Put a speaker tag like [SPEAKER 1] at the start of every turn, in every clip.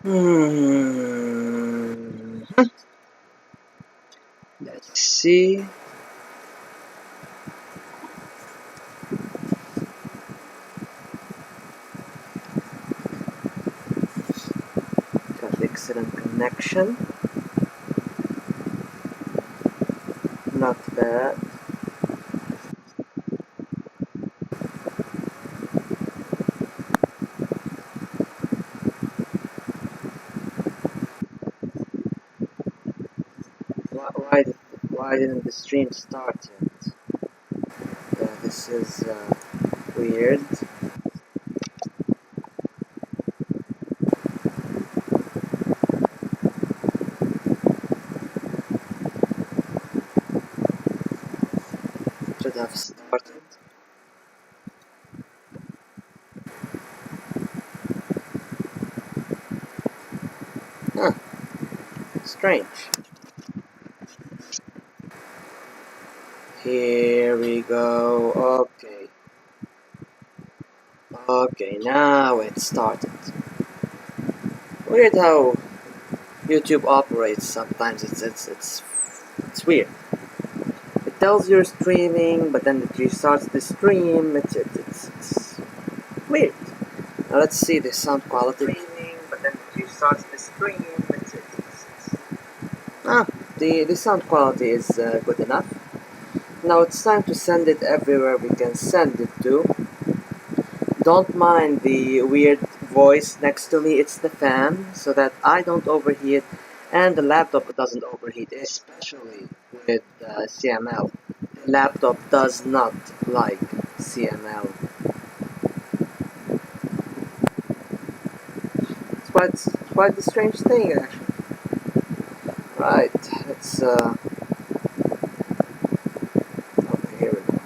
[SPEAKER 1] Hmm. Let's see. Got excellent connection. Not bad. Why, why didn't the stream start yet? This is weird. Should have started. Huh, strange. Here we go. Okay. Okay, now it started. Weird how YouTube operates sometimes. It's weird. It tells you're streaming, but then it restarts the stream. It's weird. Now let's see the sound quality. Streaming, but then it restarts the stream. The sound quality is good enough. Now it's time to send it everywhere we can send it to. Don't mind the weird voice next to me, it's the fan, so that I don't overheat and the laptop doesn't overheat, especially with CML. The laptop does not like CML. It's quite a strange thing, actually. Right, let's okay, here we go.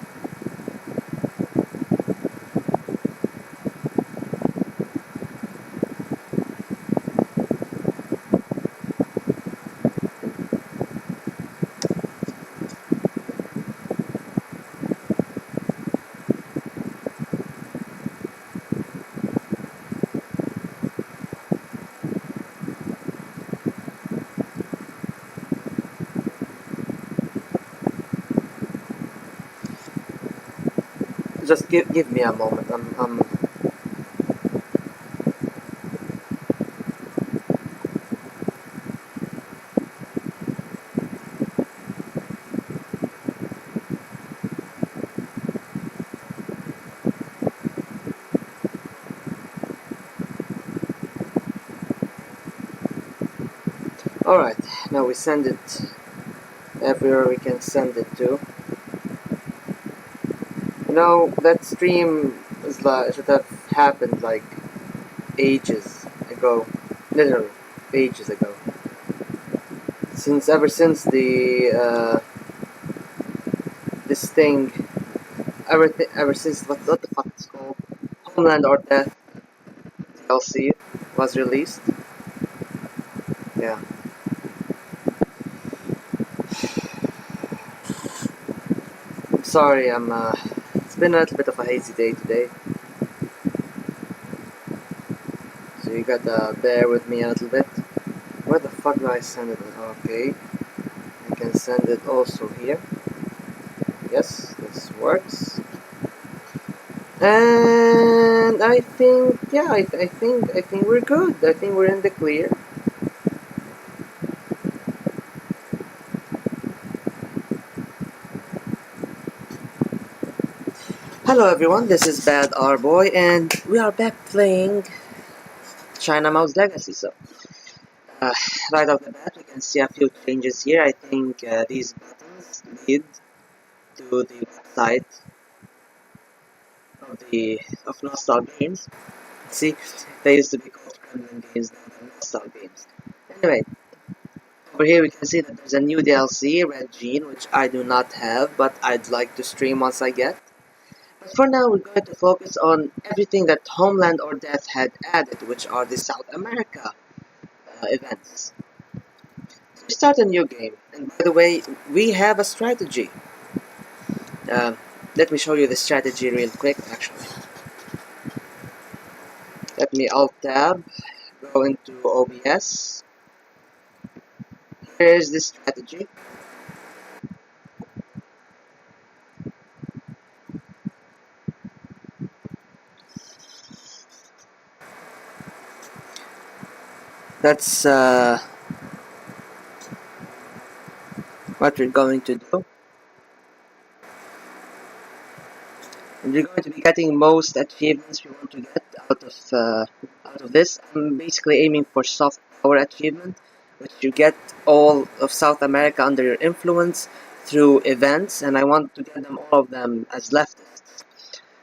[SPEAKER 1] Just give me a moment. I'm Alright, now we send it everywhere we can send it to. You know, that stream should have happened like ages ago. Literally, ages ago. Ever since this thing, ever since, what the fuck it's called? Homeland or Death DLC was released. Yeah. I'm sorry, it's been a little bit of a hazy day today. So you gotta bear with me a little bit. Where the fuck do I send it? Okay. I can send it also here. Yes, this works. And I think, yeah, I think we're good. I think we're in the clear. Hello everyone, this is Bad R Boy, and we are back playing China Mouse Legacy. So, right off the bat, we can see a few changes here. I think these buttons lead to the website of Nostal Games. See, they used to be called Kremlin Games, now they're Nostal Games. Anyway, over here we can see that there's a new DLC, Red Gene, which I do not have, but I'd like to stream once I get. But for now, we're going to focus on everything that Homeland or Death had added, which are the South America events. So we start a new game, and by the way, we have a strategy. Let me show you the strategy real quick, actually. Let me Alt-Tab, go into OBS. Here's the strategy. That's what we're going to do. And we're going to be getting most achievements we want to get out of this. I'm basically aiming for soft power achievement, which you get all of South America under your influence through events, and I want to get them all of them as leftists.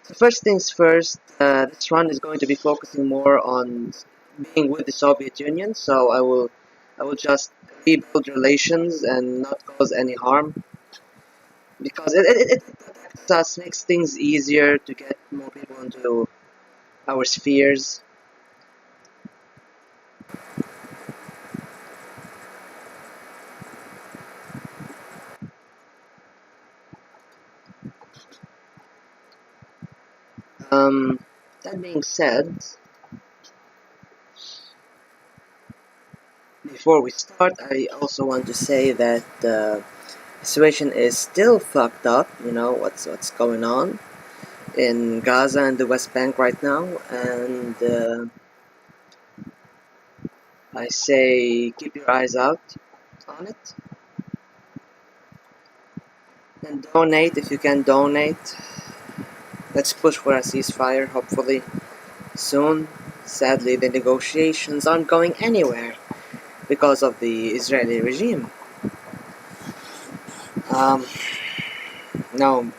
[SPEAKER 1] So first things first, this run is going to be focusing more on being with the Soviet Union, so I will just rebuild relations and not cause any harm, because it protects us, makes things easier to get more people into our spheres. Um, that being said, before we start, I also want to say that the situation is still fucked up. You know what's going on in Gaza and the West Bank right now, and I say keep your eyes out on it, and donate if you can donate. Let's push for a ceasefire, hopefully soon. Sadly, the negotiations aren't going anywhere because of the Israeli regime. Um, no,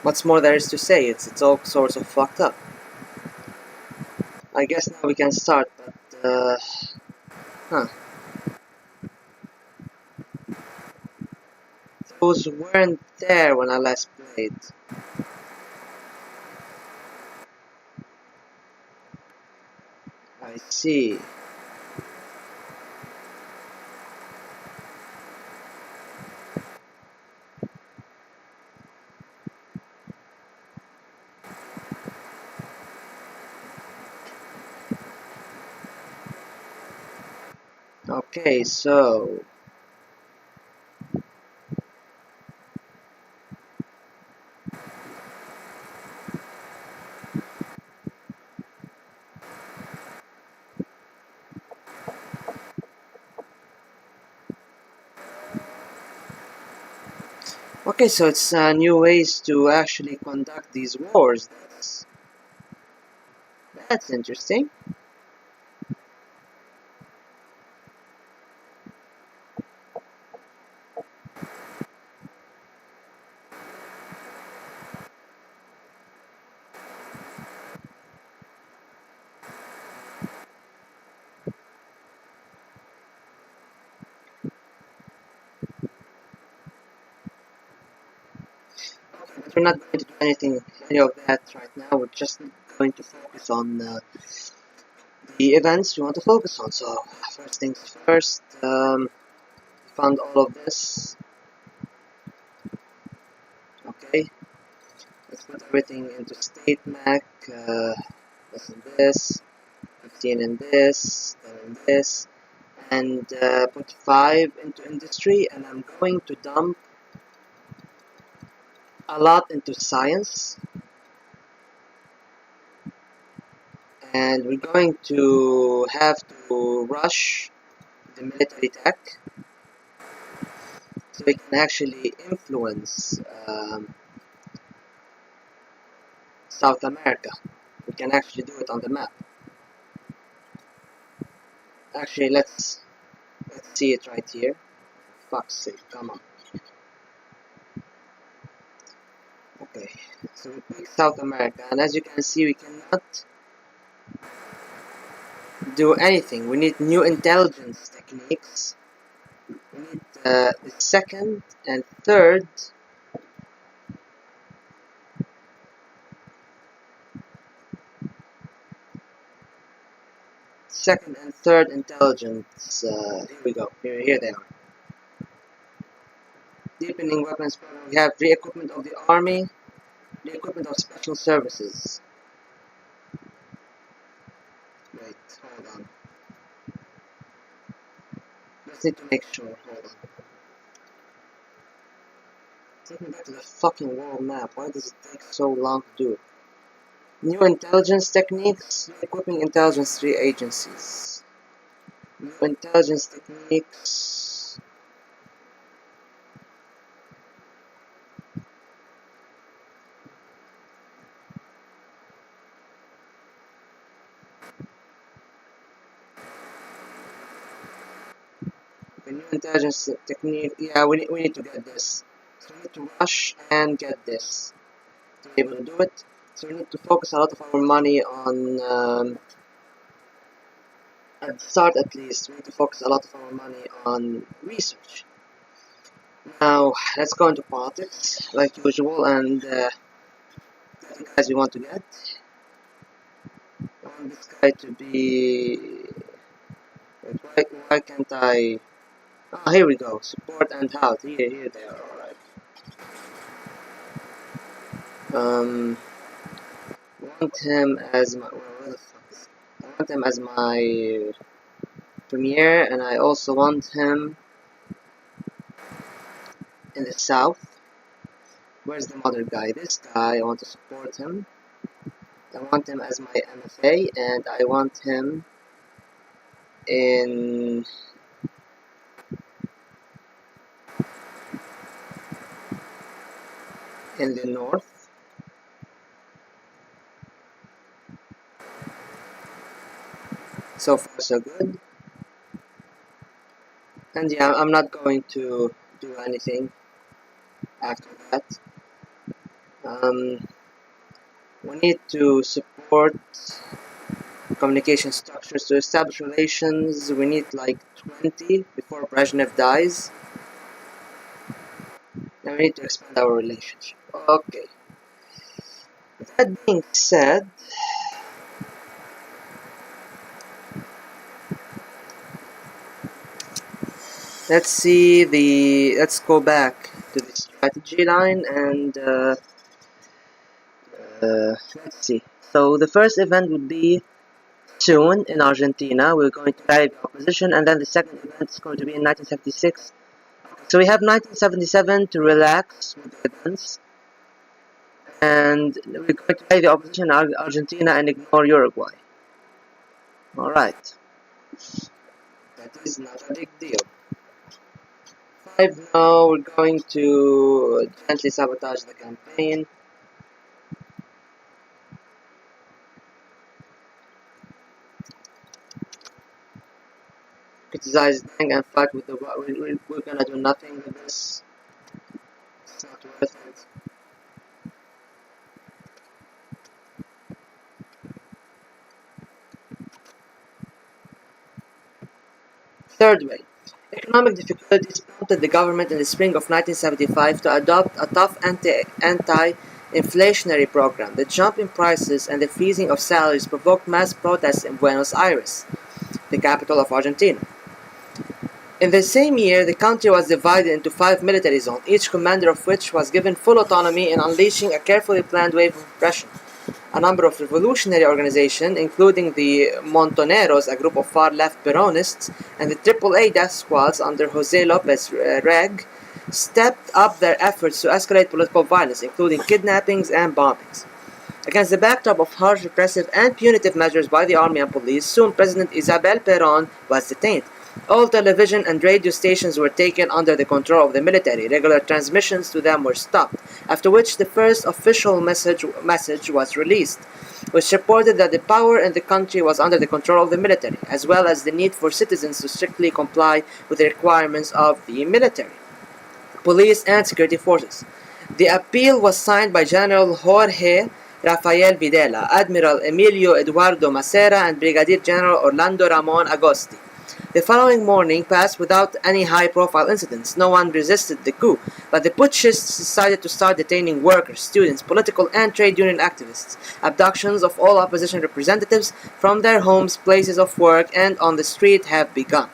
[SPEAKER 1] what's more there is to say? It's all sorts of fucked up. I guess now we can start, but huh? Those weren't there when I last played. I see. Okay, so it's new ways to actually conduct these wars. That's interesting. But we're not going to do any of that right now. We're just going to focus on the events we want to focus on. So first things first. Found all of this. Okay, let's put everything into state Mac. This and this, 15 in this, 10 in this, and put 5 into industry. And I'm going to dump a lot into science. And we're going to have to rush the military tech so we can actually influence South America. We can actually do it on the map. Actually, let's see it right here. Fuck's sake, come on. Okay, so we pick South America, and as you can see, we cannot do anything. We need new intelligence techniques. We need the second and third intelligence. Here we go. Here they are. Deepening weapons program. We have re-equipment of the army, re-equipment of special services. Right. Hold on. Just need to make sure. Hold on. Take me back to the fucking world map. Why does it take so long to do? New intelligence techniques. Equipping intelligence 3 agencies. New intelligence techniques. The new intelligence technique. Yeah, we need to get this. So we need to rush and get this to be able to do it. So we need to focus a lot of our money on. At the start, at least, we need to focus a lot of our money on research. Now, let's go into politics, like usual, and get the guys we want to get. I want this guy to be. Wait, why can't I? Ah, here we go. Support and health. Here they are. All right. Want him as my. Where the fuck is? I want him as my premier, and I also want him in the south. Where's the mother guy? This guy. I want to support him. I want him as my MFA, and I want him in the north. So far so good. And yeah, I'm not going to do anything after that. We need to support communication structures to establish relations. We need like 20 before Brezhnev dies. And we need to expand our relationship. Okay. That being said, let's go back to the strategy line and let's see. So the first event would be soon in Argentina. We're going to rally the opposition, and then the second event is going to be in 1976. So we have 1977 to relax with the events, and we're going to rally the opposition in Argentina and ignore Uruguay. Alright. That is not a big deal. 5 now, we're going to gently sabotage the campaign. Criticize Deng and fight with the. We're gonna do nothing with this. It's not worth it. Third way. Economic difficulties prompted the government in the spring of 1975 to adopt a tough anti-inflationary program. The jump in prices and the freezing of salaries provoked mass protests in Buenos Aires, the capital of Argentina. In the same year, the country was divided into 5 military zones, each commander of which was given full autonomy in unleashing a carefully planned wave of repression. A number of revolutionary organizations, including the Montoneros, a group of far-left Peronists, and the AAA death squads under José López Reg, stepped up their efforts to escalate political violence, including kidnappings and bombings. Against the backdrop of harsh, repressive, and punitive measures by the army and police, soon President Isabel Perón was detained. All television and radio stations were taken under the control of the military. Regular transmissions to them were stopped, after which the first official message was released, which reported that the power in the country was under the control of the military, as well as the need for citizens to strictly comply with the requirements of the military, police, and security forces. The appeal was signed by General Jorge Rafael Videla, Admiral Emilio Eduardo Macera, and Brigadier General Orlando Ramon Agosti. The following morning passed without any high-profile incidents. No one resisted the coup, but the putschists decided to start detaining workers, students, political and trade union activists. Abductions of all opposition representatives from their homes, places of work, and on the street have begun.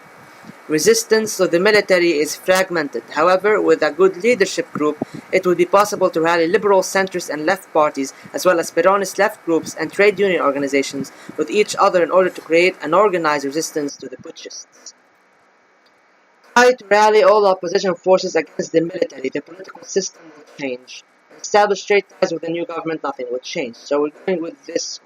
[SPEAKER 1] Resistance to the military is fragmented. However, with a good leadership group, it would be possible to rally liberal, centrist, and left parties, as well as Peronist left groups and trade union organizations, with each other in order to create an organized resistance to the putschists. Try to rally all opposition forces against the military. The political system will change. Establish trade ties with the new government, nothing will change. So we're going with this.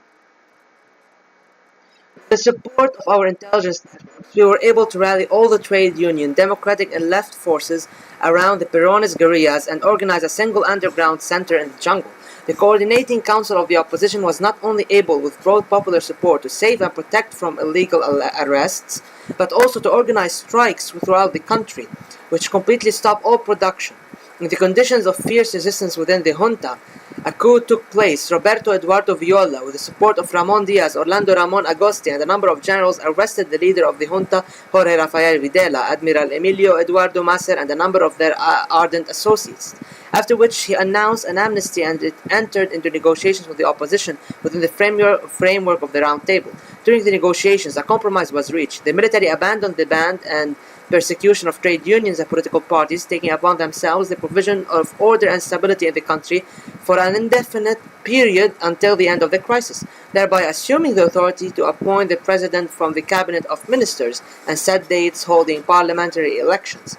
[SPEAKER 1] With the support of our intelligence networks, we were able to rally all the trade union, democratic and left forces around the Peronist guerrillas and organize a single underground center in the jungle. The coordinating council of the opposition was not only able, with broad popular support, to save and protect from illegal arrests, but also to organize strikes throughout the country, which completely stopped all production. In the conditions of fierce resistance within the junta, a coup took place. Roberto Eduardo Viola, with the support of Ramon Diaz, Orlando Ramon Agosti, and a number of generals, arrested the leader of the junta, Jorge Rafael Videla, Admiral Emilio Eduardo Macer, and a number of their ardent associates. After which he announced an amnesty and it entered into negotiations with the opposition within the framework of the Round Table. During the negotiations, a compromise was reached. The military abandoned the ban and persecution of trade unions and political parties, taking upon themselves the provision of order and stability in the country for an indefinite period until the end of the crisis, thereby assuming the authority to appoint the president from the cabinet of ministers and set dates holding parliamentary elections.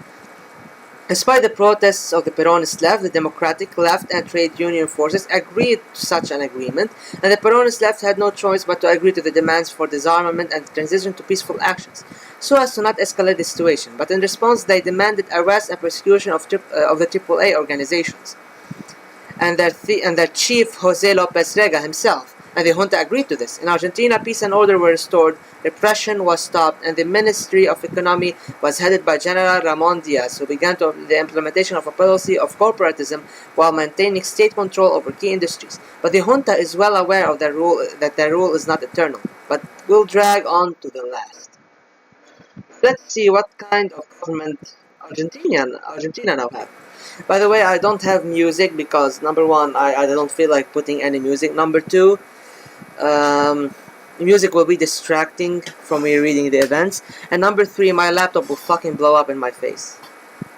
[SPEAKER 1] Despite the protests of the Peronist left, the Democratic left and trade union forces agreed to such an agreement, and the Peronist left had no choice but to agree to the demands for disarmament and transition to peaceful actions, so as to not escalate the situation. But in response, they demanded arrest and persecution of the AAA organizations and their chief, Jose Lopez Rega himself, and the junta agreed to this. In Argentina, peace and order were restored, repression was stopped, and the Ministry of Economy was headed by General Ramon Diaz, who began the implementation of a policy of corporatism while maintaining state control over key industries. But the junta is well aware of that their rule is not eternal, but will drag on to the last. Let's see what kind of government Argentina now have. By the way, I don't have music because, number one, I don't feel like putting any music. Number two, music will be distracting from me reading the events. And number three, my laptop will fucking blow up in my face.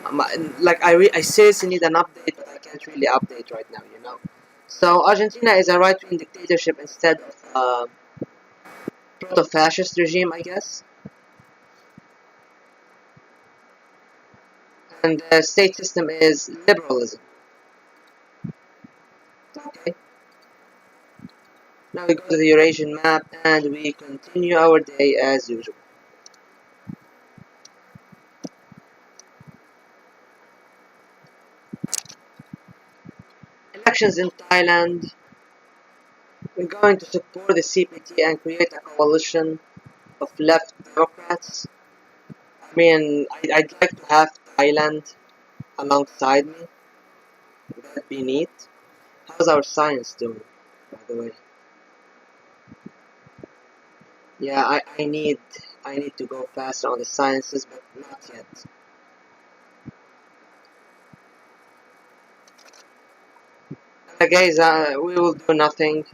[SPEAKER 1] I seriously need an update, but I can't really update right now, you know. So Argentina is a right-wing dictatorship instead of proto-fascist regime, I guess. And the state system is liberalism. Okay. Now we go to the Eurasian map and we continue our day as usual. Elections in Thailand. We're going to support the CPT and create a coalition of left Democrats. I mean, I'd like to have Thailand alongside me. Would that be neat? How's our science doing, by the way? Yeah, I need to go faster on the sciences, but not yet. Guys, we will do nothing.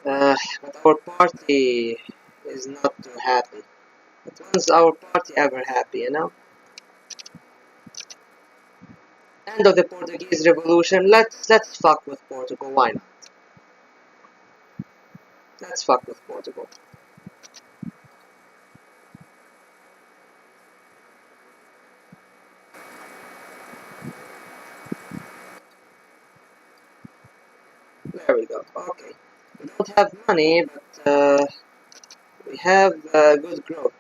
[SPEAKER 1] But our party is not too happy. But when's our party ever happy, you know? End of the Portuguese Revolution. Let's fuck with Portugal. Why not? Let's fuck with Portugal. There we go. Okay. We don't have money, but we have good growth.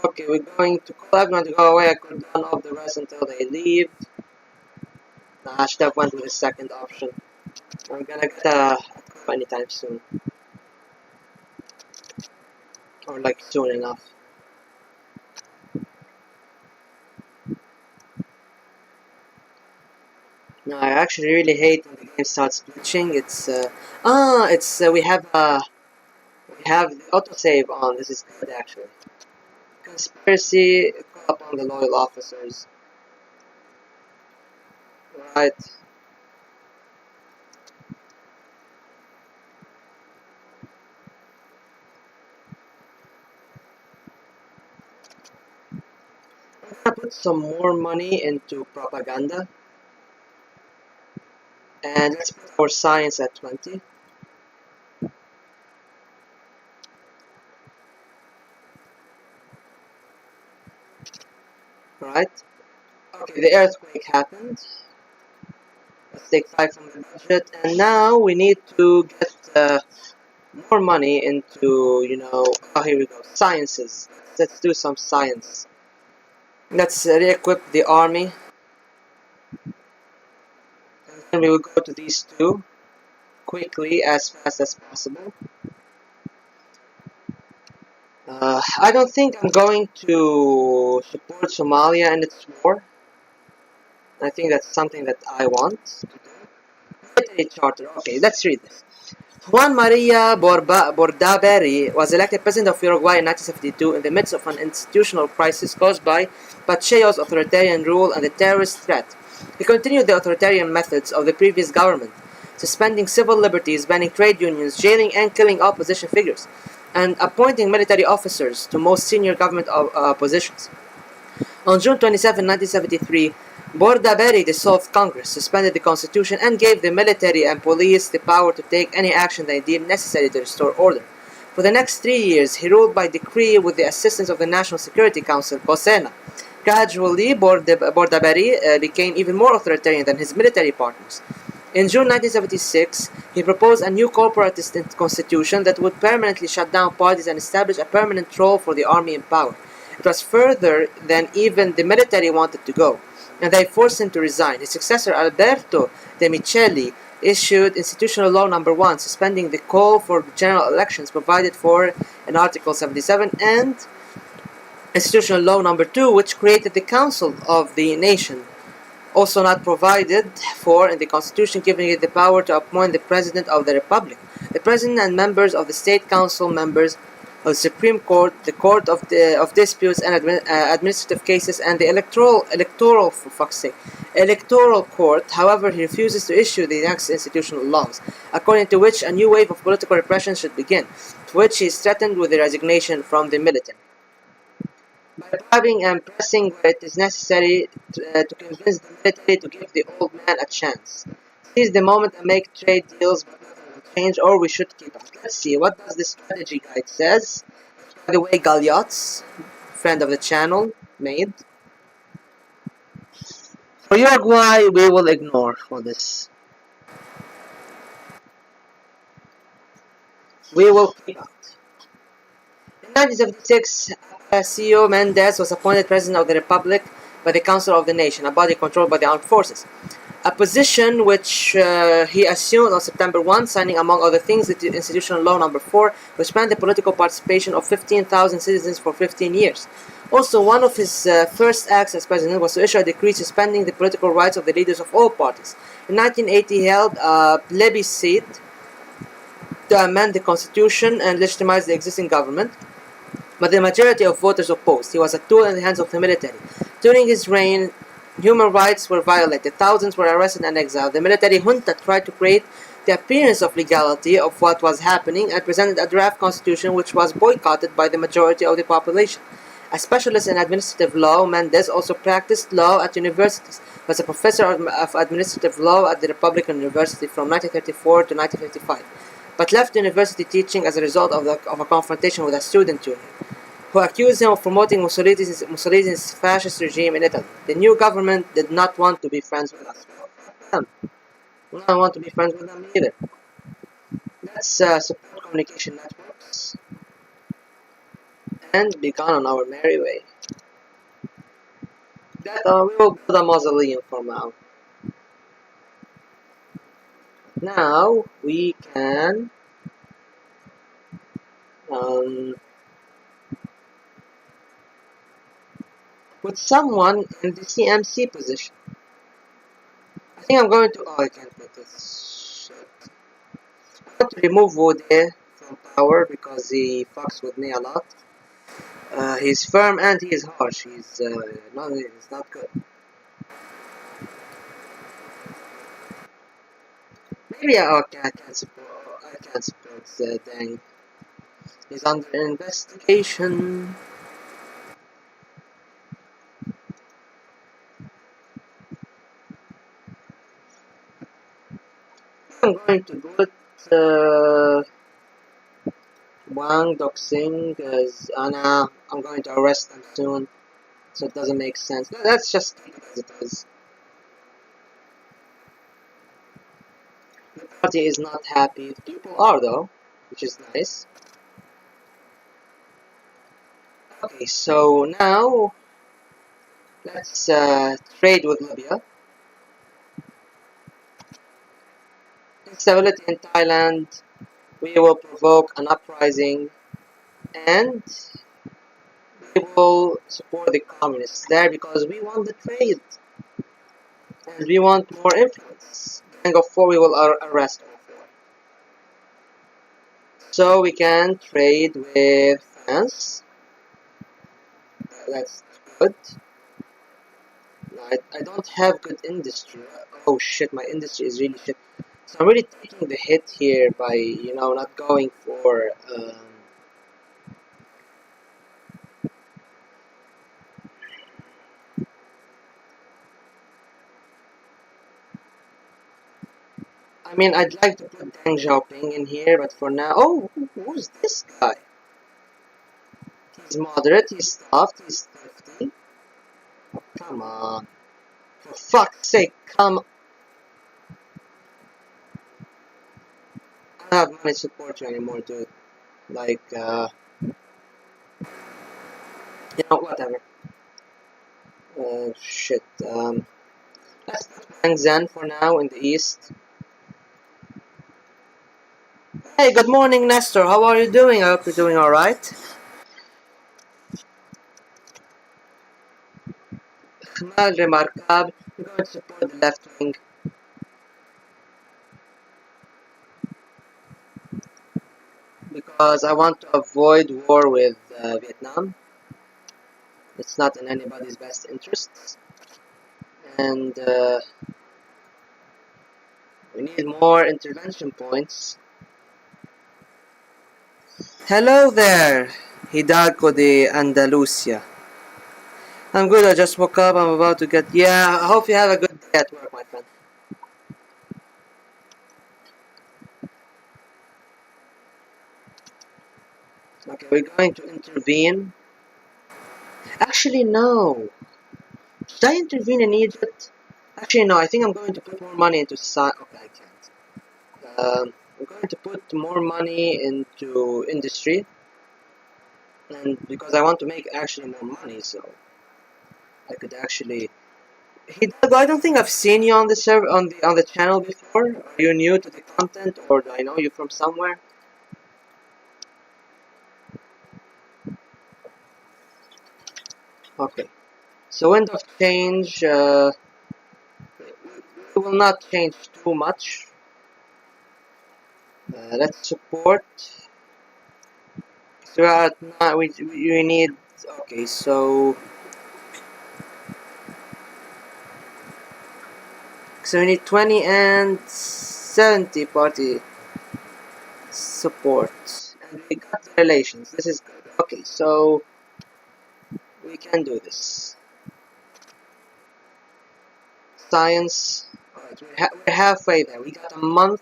[SPEAKER 1] Okay, we're going to call everyone to go away. I could run off the rest until they leave. Nah, I should have went with the second option. I'm gonna get a coup anytime soon. Or like soon enough. No, I actually really hate when the game starts glitching. We have the autosave on. This is good actually. Conspiracy, call upon the loyal officers. Right. put some more money into propaganda, and let's put our science at 20. Right? Okay, the earthquake happened. Let's take 5 from the budget, and now we need to get more money into, oh, here we go, sciences. Let's do some science. Let's re-equip the army, and then we will go to these two quickly, as fast as possible. I don't think I'm going to support Somalia in its war. I think that's something that I want to do. Military charter. Okay, let's read this. Juan Maria Bordaberry was elected president of Uruguay in 1972 in the midst of an institutional crisis caused by Pacheco's authoritarian rule and the terrorist threat. He continued the authoritarian methods of the previous government, suspending civil liberties, banning trade unions, jailing and killing opposition figures, and appointing military officers to most senior government positions. On June 27, 1973, Bordaberry dissolved Congress, suspended the constitution, and gave the military and police the power to take any action they deemed necessary to restore order. For the next 3 years, he ruled by decree with the assistance of the National Security Council, COSENA. Gradually, Bordaberry became even more authoritarian than his military partners. In June 1976, he proposed a new corporatist constitution that would permanently shut down parties and establish a permanent role for the army in power. It was further than even the military wanted to go, and they forced him to resign. His successor, Alberto De Micheli, issued Institutional Law No. 1, suspending the call for general elections provided for in Article 77, and Institutional Law No. 2, which created the Council of the Nation, also not provided for in the Constitution, giving it the power to appoint the President of the Republic. The President and members of the State Council, members of the Supreme Court, the Court of Disputes and Administrative Cases, and the electoral for fuck's sake, Electoral Court. However, he refuses to issue the next institutional laws, according to which a new wave of political repression should begin, to which he is threatened with the resignation from the military. By bribing and pressing where it is necessary to convince the military to give the old man a chance. Seize the moment and make trade deals, but nothing will change, or we should keep up. Let's see, what does the strategy guide says? By the way, Galiots, friend of the channel, made. For Uruguay, we will ignore all this. We will keep up. In 1976, Acacio Mendez was appointed President of the Republic by the Council of the Nation, a body controlled by the armed forces. A position which he assumed on September 1, signing among other things the Institutional Law No. 4, which banned the political participation of 15,000 citizens for 15 years. Also, one of his first acts as president was to issue a decree suspending the political rights of the leaders of all parties. In 1980, he held a plebiscite to amend the constitution and legitimize the existing government, but the majority of voters opposed. He was a tool in the hands of the military. During his reign, human rights were violated. Thousands were arrested and exiled. The military junta tried to create the appearance of legality of what was happening and presented a draft constitution which was boycotted by the majority of the population. A specialist in administrative law, Mendez also practiced law at universities. He was a professor of administrative law at the Republican University from 1934 to 1955, but left university teaching as a result of a confrontation with a student union, who accused him of promoting Mussolini's fascist regime in Italy. The new government did not want to be friends with us. We don't want to be friends with them either. Let's support communication networks and be gone on our merry way. We will build a mausoleum for now. Now we can put someone in the CMC position. I think I'm going to. Oh, I can't put this. Shit. I'm going to remove Wode from power because he fucks with me a lot. He's firm and he is harsh. He's not good. Maybe I can't support. I can't support Dang. He's under investigation. going to put Wang Doxing as Anna. I'm going to arrest them soon, so it doesn't make sense. Let's just keep it as it is. The party is not happy. The people are though, which is nice. Okay, so now let's trade with Libya. Instability in Thailand. We will provoke an uprising, and we will support the communists there because we want the trade and we want more influence. Gang of Four, we will arrest all four. So we can trade with France. That's good. I don't have good industry. Oh shit, my industry is really shit. So I'm really taking the hit here by, not going for I mean, I'd like to put Deng Xiaoping in here, but for now... Oh, who's this guy? He's moderate, he's soft, he's thrifty. Oh, come on. For fuck's sake, come... I don't have money to support you anymore, dude. Like, whatever. Shit. Let's put Wang Zhen for now in the east. Hey, good morning, Nestor. How are you doing? I hope you're doing alright. Mal remarkable. We're going to support the left wing. Because I want to avoid war with Vietnam. It's not in anybody's best interests. And we need more intervention points. Hello there, Hidalgo de Andalusia. I'm good, I just woke up, I'm about to get... Yeah, I hope you have a good day at work, my friend. Okay, we're going to intervene. Actually, no. Should I intervene in Egypt? Actually, no, I think I'm going to put more money into science. Okay, I can't. I'm going to put more money into industry. And because I want to make actually more money, so I could actually... Hidalgo, I don't think I've seen you on the server on the channel before. Are you new to the content, or do I know you from somewhere? Okay. So wind of change. We will not change too much. Let's support. So now we need. Okay, so we need 20 and 70 party support, and we got the relations. This is good. Okay, so we can do this. Science. Alright, we're halfway there. We got a month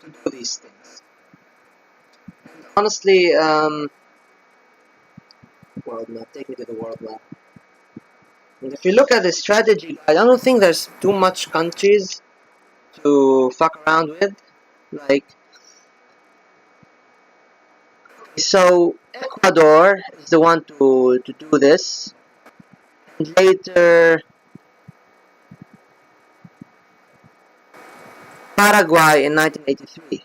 [SPEAKER 1] to do these things. And honestly, world map. Take me to the world map. And if you look at the strategy, I don't think there's too much countries to fuck around with. Like, so Ecuador is the one to do this. And later, Paraguay in 1983.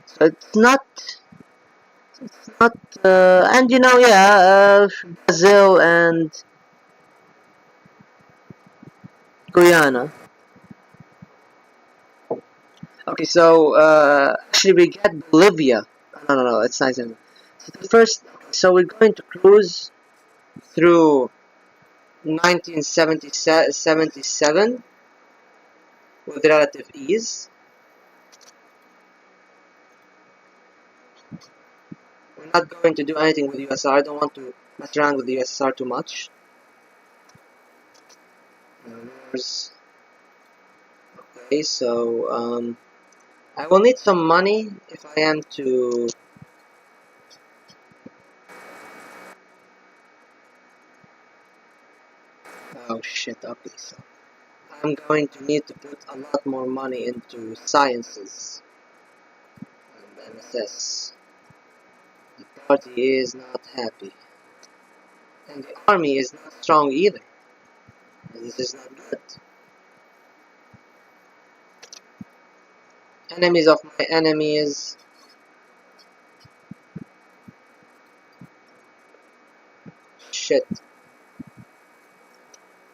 [SPEAKER 1] So it's not, and Brazil and Guyana. Okay, so actually we get Bolivia. No, it's nice. So the first, so we're going to cruise through 1977 with relative ease. We're not going to do anything with USSR. I don't want to mess around with the USSR too much. Okay, so I will need some money if I am to. Oh shit, okay, so I'm going to need to put a lot more money into sciences and MSS. The party is not happy. And the army is not strong either. And this is not good. Enemies of my enemies. Shit.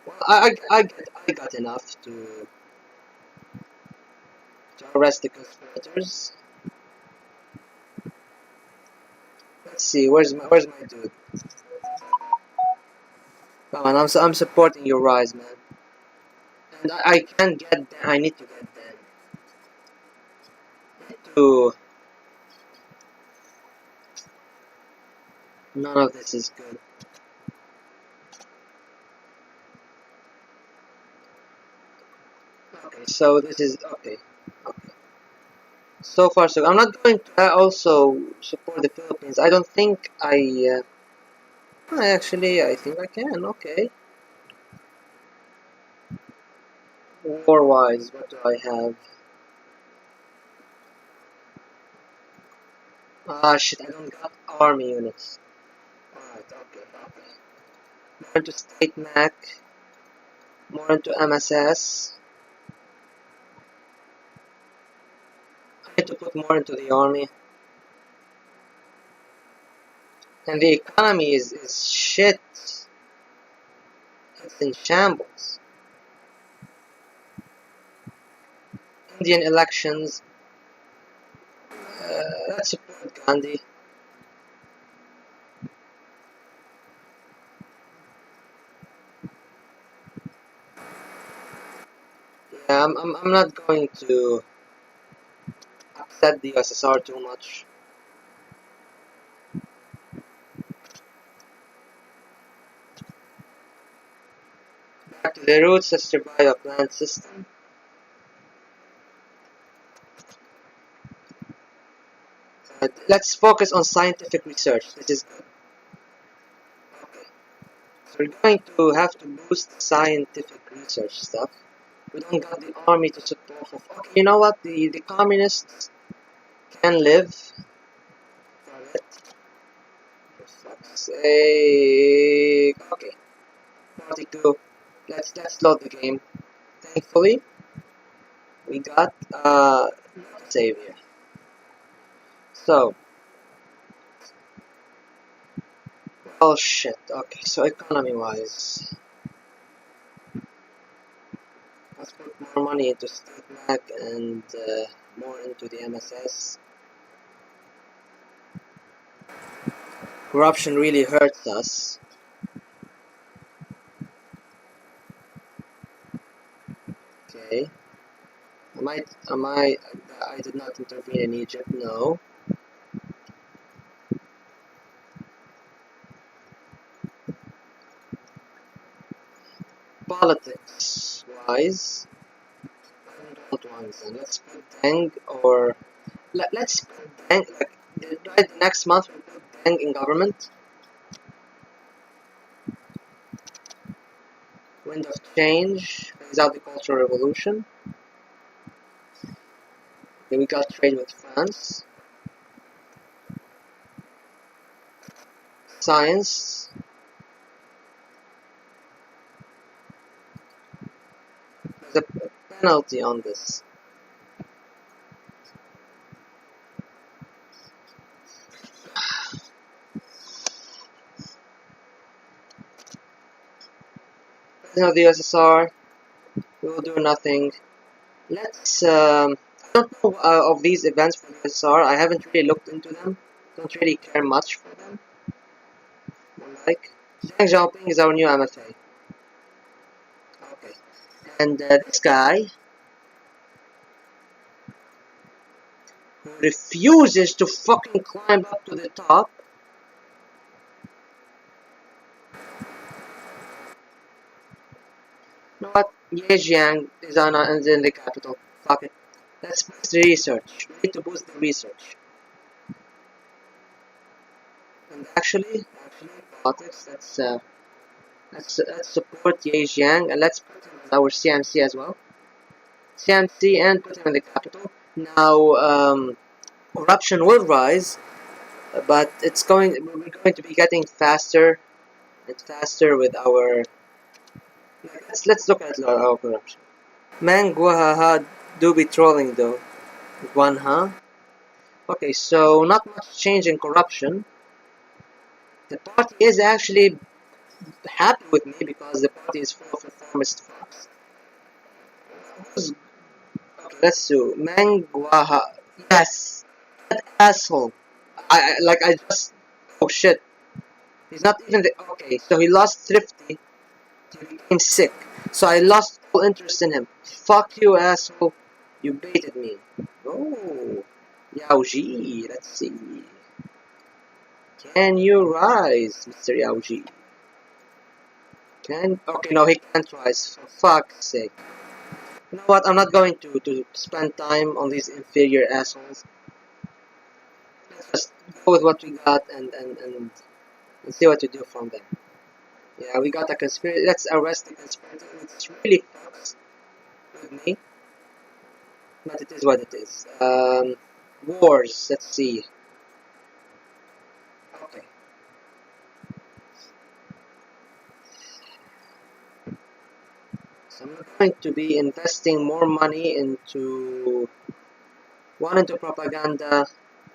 [SPEAKER 1] Well, I got enough to arrest the conspirators. Let's see, where's my dude? Come on, I'm supporting your rise, man. And I can't get them. I need to get them. To none of this is good. Okay, so this is okay. Okay. So far, so I'm not going to also support the Philippines. I don't think I think I can. Okay. War-wise, what do I have? Ah, shit! I don't got army units. Alright. Okay. Okay. More into state Mac. More into MSS. I need to put more into the army. And the economy is shit. It's in shambles. Indian elections. Let's support Gandhi. Yeah, I'm not going to upset the USSR too much. Back to the roots, let's survive a plant system. Let's focus on scientific research. This is good. Okay. So we're going to have to boost scientific research stuff. We don't got the army to support. Okay, you know what? The communists can live. Got it. For fuck's sake. Okay. 42. Let's load the game. Thankfully, we got savior. So, oh shit. Okay, so economy-wise, let's put more money into State Mac and more into the MSS. Corruption really hurts us. Okay. I did not intervene in Egypt, no. Politics wise, I don't want one. Let's put Deng or let's put Deng right next month we put Deng in government. Wind of change, brings out the Cultural Revolution. Then we got trade with France. Science. There's a penalty on this. President of the USSR. We will do nothing. Let's. I don't know of these events for the USSR. I haven't really looked into them. Don't really care much for them. Like, Deng Xiaoping is our new MFA. Okay. And this guy who refuses to fucking climb up to the top. You know what? Yejiang is in the capital. fuck it. Let's boost the research. We need to boost the research. And actually, politics. Let's support Ye Jiang and let's put him as our CMC as well. CMC and put him in the capital. Now, corruption will rise, but we're going to be getting faster and faster with our. Let's look at our corruption. Man, Guahaha do be trolling though. One, huh? Okay, so not much change in corruption. The party is actually happy with me because the party is full of reformist fucks. Okay, let's do Mangwaha. Yes, that asshole. I just. Oh shit. He's not even the. Okay, so he lost Thrifty. He became sick. So I lost all interest in him. Fuck you, asshole. You baited me. Oh. Yao Ji. Let's see. Can you rise, Mr. Yao Ji? Okay, no, he can't rise. For fuck's sake. You know what? I'm not going to spend time on these inferior assholes. Let's just go with what we got and see what to do from there. Yeah, we got a conspiracy. Let's arrest the conspirator. It's really fucks with me, but it is what it is. Wars. Let's see. Okay. So I'm going to be investing more money into one into propaganda,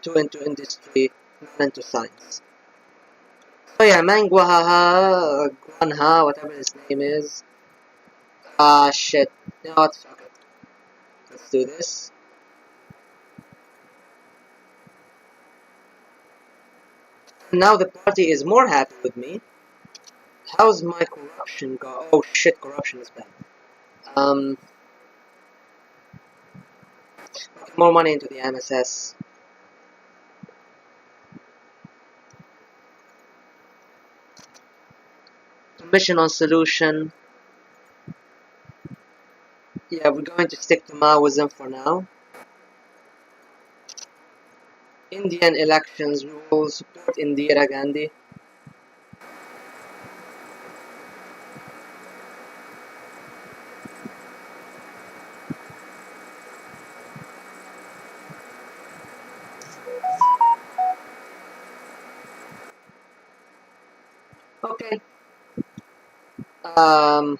[SPEAKER 1] two into industry, one into science. So yeah, Mangwahaha, Guanha, whatever his name is. Ah shit. You know what? Fuck it. Let's do this. Now the party is more happy with me. How's my corruption go? Oh shit, corruption is bad. Um, more money into the MSS. Commission on solution. Yeah, we're going to stick to Maoism for now. Indian elections, we will support Indira Gandhi. Okay. I'm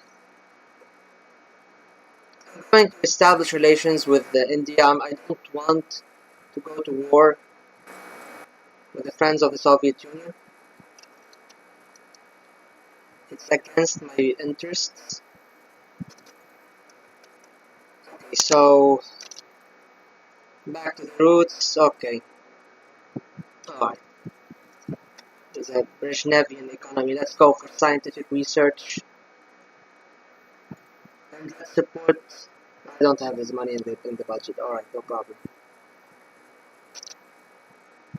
[SPEAKER 1] going to establish relations with India. I don't want to go to war with the friends of the Soviet Union. It's against my interests. Okay, so back to the roots. Okay. Alright. There's a Brezhnevian economy. Let's go for scientific research. And let's support. I don't have his money in the budget. Alright, no problem.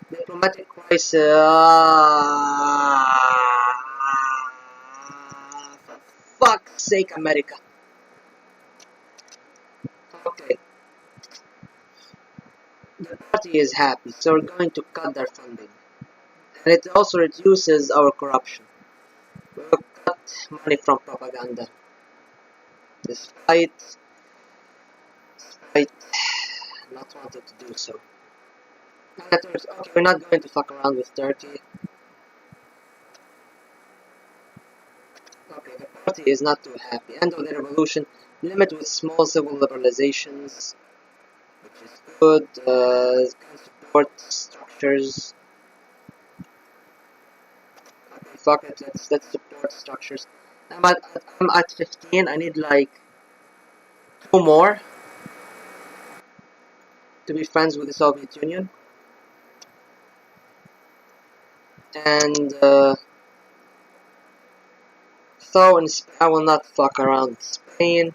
[SPEAKER 1] Diplomatic crisis. For fuck's sake, America. Okay. The party is happy, so we're going to cut their funding. And it also reduces our corruption. We will cut money from propaganda. Despite not wanting to do so. Okay, we're not going to fuck around with Turkey. Okay, the party is not too happy. End of the revolution. Limit with small civil liberalizations, which is good. Can support structures. Okay, fuck it. Let's support structures. I'm at 15. I need like 2 more to be friends with the Soviet Union. And so in Spain, I will not fuck around with Spain.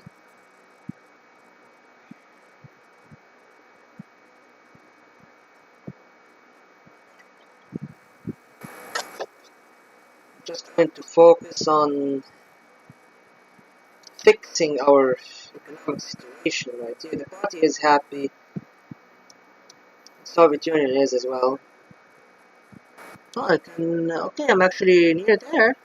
[SPEAKER 1] Just going to focus on fixing our economic situation, right? See, the party is happy. The Soviet Union is as well. Oh, I can. Okay, I'm actually near there.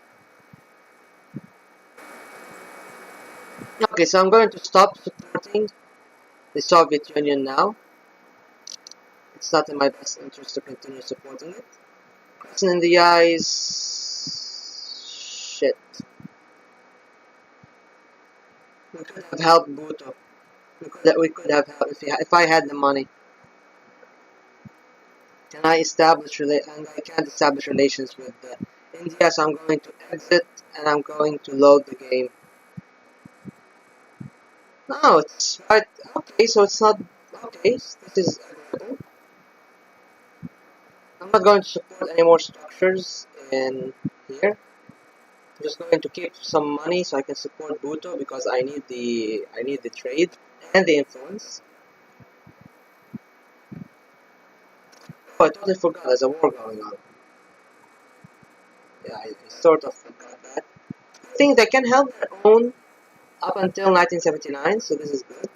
[SPEAKER 1] Okay, so I'm going to stop supporting the Soviet Union now. It's not in my best interest to continue supporting it. Crossing in the eyes. Shit. We could have helped Bhutto. We could have helped if I had the money. And I can't establish relations with India, so I'm going to exit and I'm going to load the game. No, it's right. Okay, so it's not. Okay, this is agreeable. I'm not going to support any more structures in here. I'm just going to keep some money so I can support Bhutto because I need the trade and the influence. Oh, I totally forgot there's a war going on. Yeah, I sort of forgot that. I think they can help their own up until 1979, so this is good.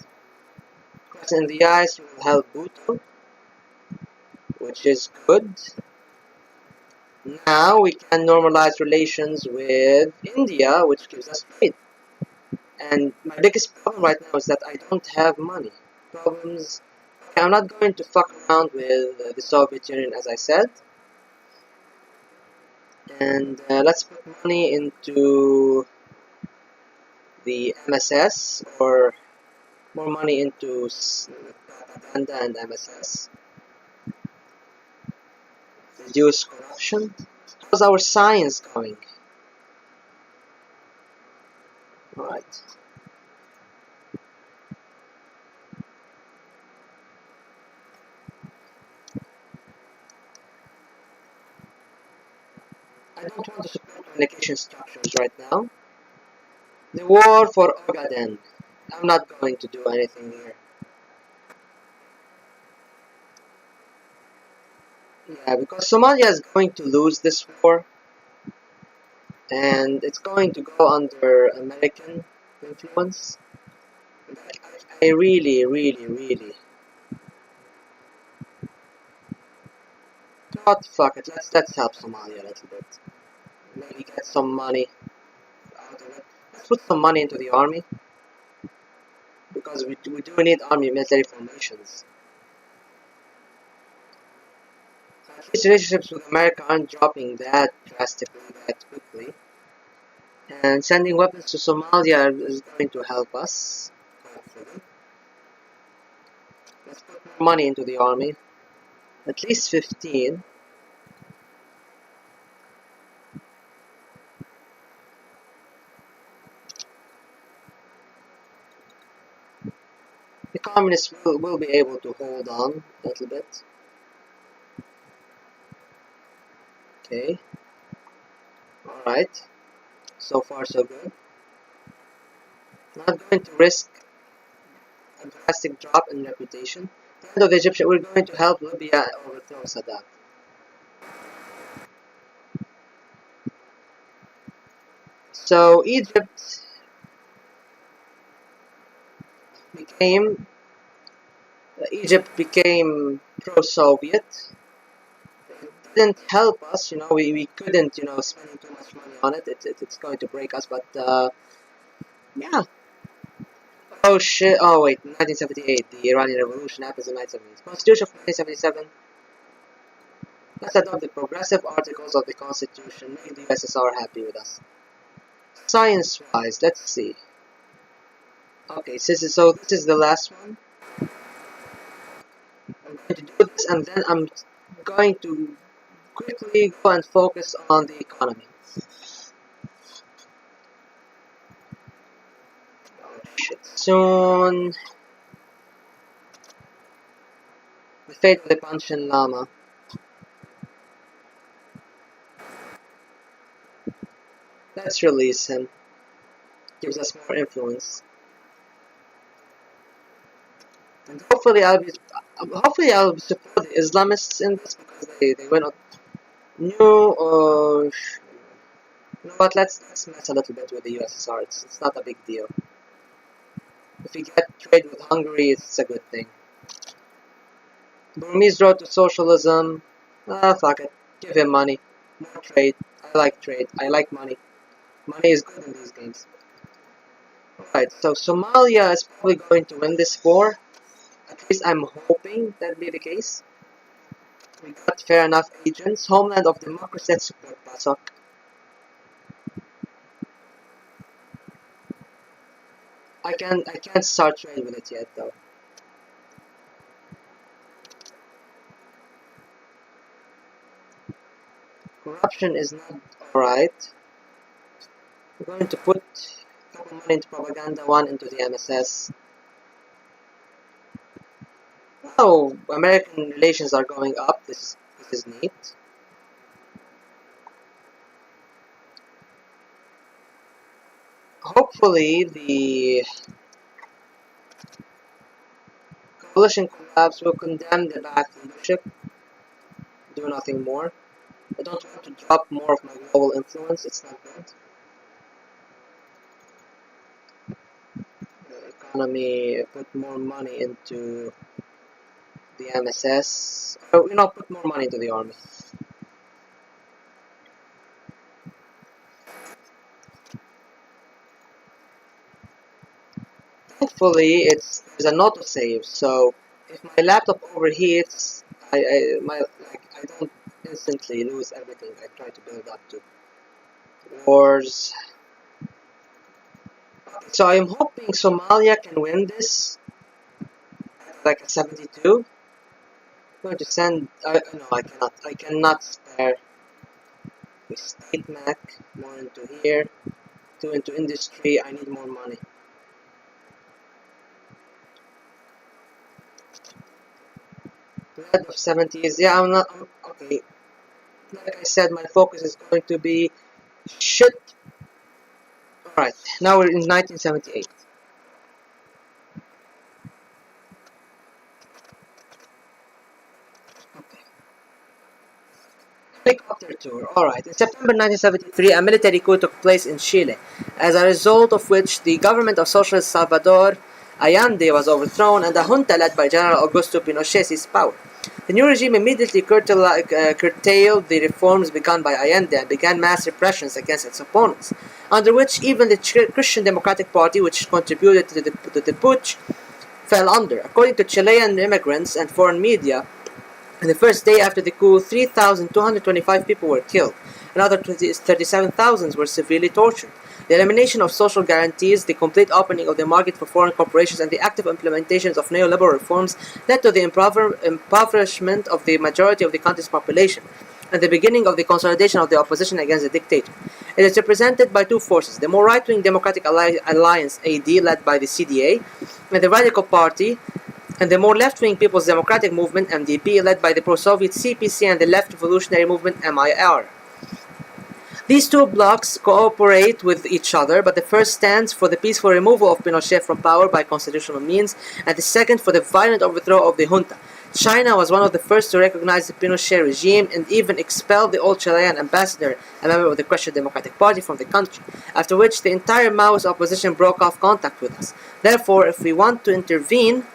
[SPEAKER 1] Crossing in the ice will help Bhutto, which is good. Now we can normalize relations with India, which gives us trade. And my biggest problem right now is that I don't have money. Problems. Okay, I'm not going to fuck around with the Soviet Union, as I said. And let's put money into the MSS, or more money into propaganda and MSS. Reduce corruption. How's our science going? Alright. I don't want to support communication structures right now. The war for Ogaden. I'm not going to do anything here. Yeah, because Somalia is going to lose this war, and it's going to go under American influence. I really, really, really. What fuck it? Let's help Somalia a little bit. Maybe get some money out of it. Let's put some money into the army because we do need army military formations. So at least relationships with America aren't dropping that drastically, that quickly. And sending weapons to Somalia is going to help us, hopefully. Let's put more money into the army. At least 15. The communists will be able to hold on a little bit. Okay. Alright. So far so good. Not going to risk a drastic drop in reputation. The end of the Egyptian, we're going to help Libya overthrow Saddam. So became Egypt became pro-Soviet. It didn't help us, we couldn't, spending too much money on it. It's going to break us, but yeah. Oh shit, oh wait, 1978, the Iranian Revolution happens in 1970s. Constitution of 1977. Let's adopt the progressive articles of the Constitution, make the USSR happy with us. Science-wise, let's see. Okay, so this is the last one. I'm going to do this, and then I'm going to quickly go and focus on the economy. Oh shit, soon. The fate of the Panchen Lama. Let's release him. Gives us more influence. And hopefully I'll support the Islamists in this because they went up new or you know what, let's mess a little bit with the USSR. It's not a big deal. If we get trade with Hungary, it's a good thing. Burmese road to socialism. Fuck it. Give him money. More trade. I like trade. I like money. Money is good in these games. Alright, so Somalia is probably going to win this war. At least I'm hoping that be the case. We got fair enough agents. Homeland of Democracy and support PASOK. I can't start trade with it yet though. Corruption is not alright. We're going to put a couple money into propaganda, one into the MSS. Oh, American relations are going up. This is neat. Hopefully the coalition collapse will condemn the Ba'ath leadership. Do nothing more. I don't want to drop more of my global influence. It's not good. The economy, put more money into the MSS. Oh, put more money into the army. Thankfully, there's an autosave, so if my laptop overheats, I don't instantly lose everything I try to build up to. Wars. So I'm hoping Somalia can win this, like a 72. I'm going to send. No, I cannot. I cannot spare. We state Mac more into here, 2 into industry. I need more money. Red of 70s. Yeah, okay. Like I said, my focus is going to be shit. Alright, now we're in 1978. Okay. Helicopter tour. Alright, in September 1973, a military coup took place in Chile, as a result of which the government of Socialist Salvador Allende was overthrown and a junta led by General Augusto Pinochet seized power. The new regime immediately curtailed the reforms begun by Allende and began mass repressions against its opponents, under which even the Christian Democratic Party, which contributed to the putsch, fell under. According to Chilean immigrants and foreign media, on the first day after the coup, 3,225 people were killed. Another 37,000 were severely tortured. The elimination of social guarantees, the complete opening of the market for foreign corporations, and the active implementations of neoliberal reforms led to the impoverishment of the majority of the country's population, and the beginning of the consolidation of the opposition against the dictator. It is represented by two forces, the more right-wing Democratic Alliance AD, led by the CDA, and the Radical Party, and the more left-wing People's Democratic Movement, MDP, led by the pro-Soviet CPC and the Left Revolutionary Movement, MIR. These two blocs cooperate with each other, but the first stands for the peaceful removal of Pinochet from power by constitutional means, and the second for the violent overthrow of the junta. China was one of the first to recognize the Pinochet regime and even expelled the old Chilean ambassador, a member of the Christian Democratic Party, from the country, after which the entire Maoist opposition broke off contact with us. Therefore, if we want to intervene,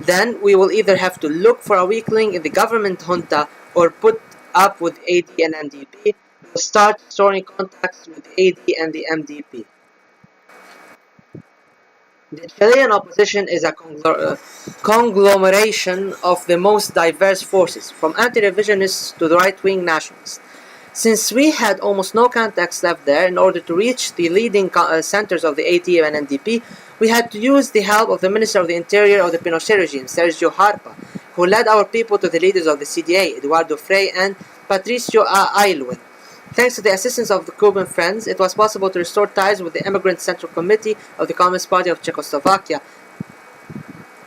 [SPEAKER 1] then we will either have to look for a weakling in the government junta or put up with AD and MDP. We'll start restoring contacts with AD and the MDP. The Chilean opposition is a conglomeration of the most diverse forces, from anti-revisionists to the right-wing nationalists. Since we had almost no contacts left there, in order to reach the leading centers of the AD and NDP, we had to use the help of the Minister of the Interior of the Pinochet regime, Sergio Harpa, who led our people to the leaders of the CDA, Eduardo Frei and Patricio Aylwin. Thanks to the assistance of the Cuban friends, it was possible to restore ties with the Immigrant Central Committee of the Communist Party of Czechoslovakia,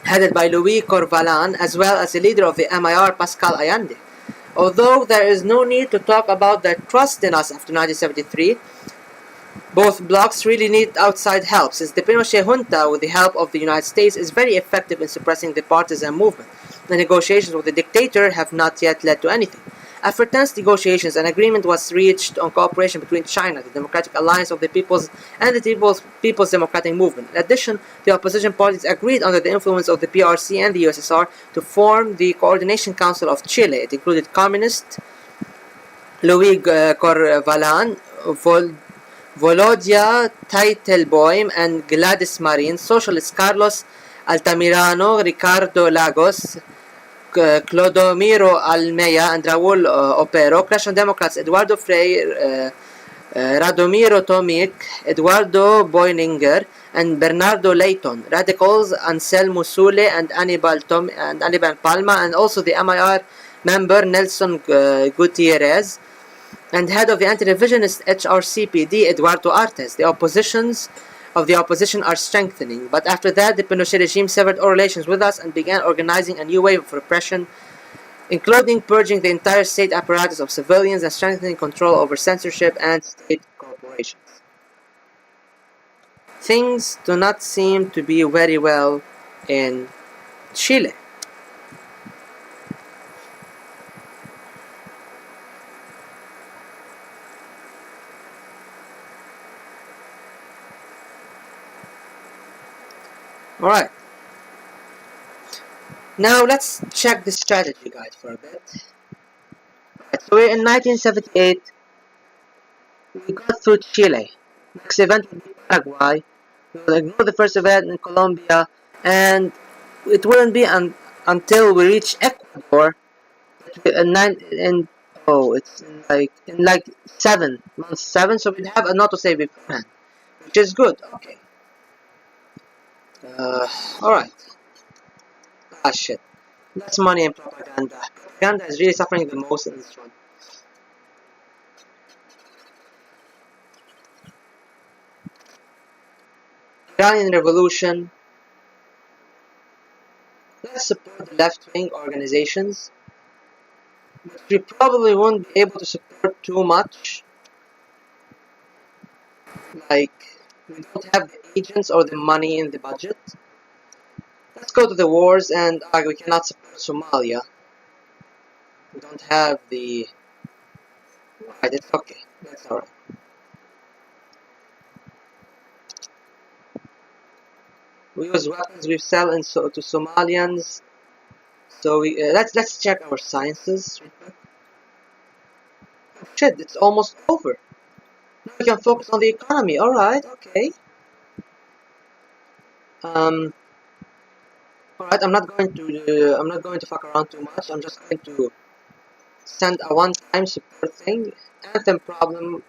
[SPEAKER 1] headed by Louis Corvalan, as well as the leader of the MIR, Pascal Allende. Although there is no need to talk about their trust in us after 1973, both blocs really need outside help, since the Pinochet junta, with the help of the United States, is very effective in suppressing the partisan movement. The negotiations with the dictator have not yet led to anything. After tense negotiations, an agreement was reached on cooperation between China, the Democratic Alliance of the Peoples, and the People's Democratic Movement. In addition, the opposition parties agreed under the influence of the PRC and the USSR to form the Coordination Council of Chile. It included communist Louis Corvalán, Volodya Teitelbaum, and Gladys Marin, socialists Carlos Altamirano, Ricardo Lagos, Clodomiro Almeida, and Raúl Opero, Christian Democrats Eduardo Frei, Radomiro Tomic, Eduardo Boininger, and Bernardo Leighton, radicals Anselmo Sule and Anibal Palma, and also the MIR member Nelson Gutierrez, and head of the anti-revisionist HRCPD Eduardo Artes. The opposition are strengthening, but after that the Pinochet regime severed all relations with us and began organizing a new wave of repression, including purging the entire state apparatus of civilians and strengthening control over censorship and state corporations. Things do not seem to be very well in Chile. Alright. Now let's check the strategy guide for a bit. Right, so we're in 1978. We got through Chile. Next event would be Paraguay. We will ignore the first event in Colombia, and it wouldn't be until we reach Ecuador. It's in like 7 months 7. So we'd have a not to say beforehand, which is good. Okay. Alright. Shit. That's money and propaganda. Propaganda is really suffering the most in this one. Iranian Revolution. Let's support the left-wing organizations, but we probably won't be able to support too much. Like, we don't have the agents or the money in the budget. Let's go to the wars, and we cannot support Somalia. We don't have the... Right, it's okay. That's alright. We use weapons we sell to Somalians. So let's check our sciences. Oh, shit, it's almost over. Now we can focus on the economy. Alright, okay. Alright, I'm not going to fuck around too much. I'm just going to send a one-time support thing. Anthem problem.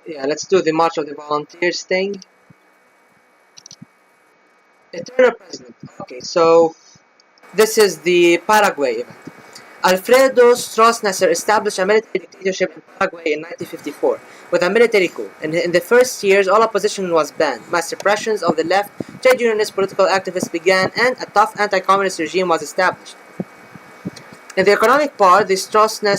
[SPEAKER 1] Yeah, let's do the March of the Volunteers thing. Eternal President. Okay, so this is the Paraguay event. Alfredo Stroessner established a military dictatorship in Paraguay in 1954 with a military coup. In the first years, all opposition was banned. Mass repressions of the left, trade unionist political activists began, and a tough anti-communist regime was established. In the economic part, the Stroessner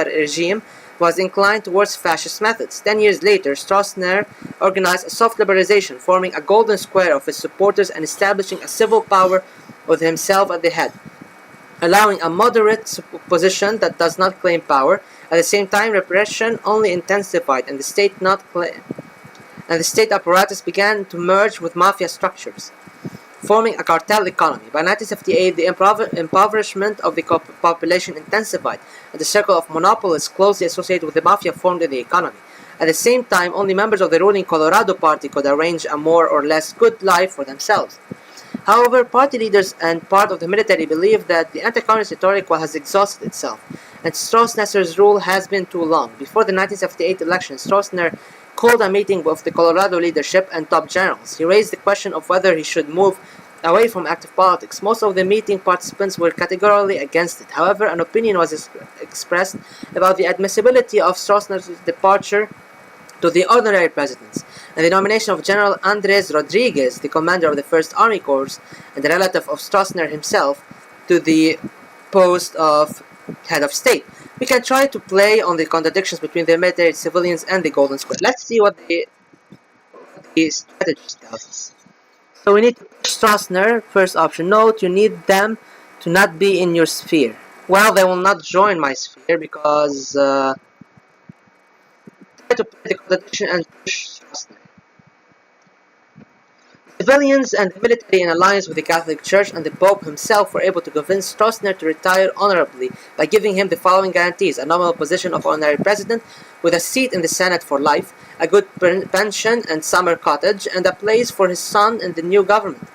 [SPEAKER 1] regime was inclined towards fascist methods. 10 years later, Stroessner organized a soft liberalization, forming a golden square of his supporters and establishing a civil power with himself at the head, allowing a moderate opposition that does not claim power. At the same time, repression only intensified, and the state apparatus began to merge with mafia structures, forming a cartel economy. By 1978, the impoverishment of the population intensified, and the circle of monopolists closely associated with the mafia formed in the economy. At the same time, only members of the ruling Colorado Party could arrange a more or less good life for themselves. However, party leaders and part of the military believe that the anti-communist rhetoric has exhausted itself, and Stroessner's rule has been too long. Before the 1978 election, Stroessner called a meeting of the Colorado leadership and top generals. He raised the question of whether he should move away from active politics. Most of the meeting participants were categorically against it. However, an opinion was expressed about the admissibility of Stroessner's departure to the ordinary presidents, and the nomination of General Andres Rodriguez, the commander of the 1st Army Corps and the relative of Stroessner himself, to the post of head of state. We can try to play on the contradictions between the military, civilians, and the Golden Square. Let's see what the strategist tells us. So we need to push Stroessner, first option. Note, you need them to not be in your sphere. Well, they will not join my sphere because try to play the contradiction and push Stroessner. Civilians and the military in alliance with the Catholic Church and the Pope himself were able to convince Stroessner to retire honorably by giving him the following guarantees: a nominal position of honorary president with a seat in the Senate for life, a good pension and summer cottage, and a place for his son in the new government.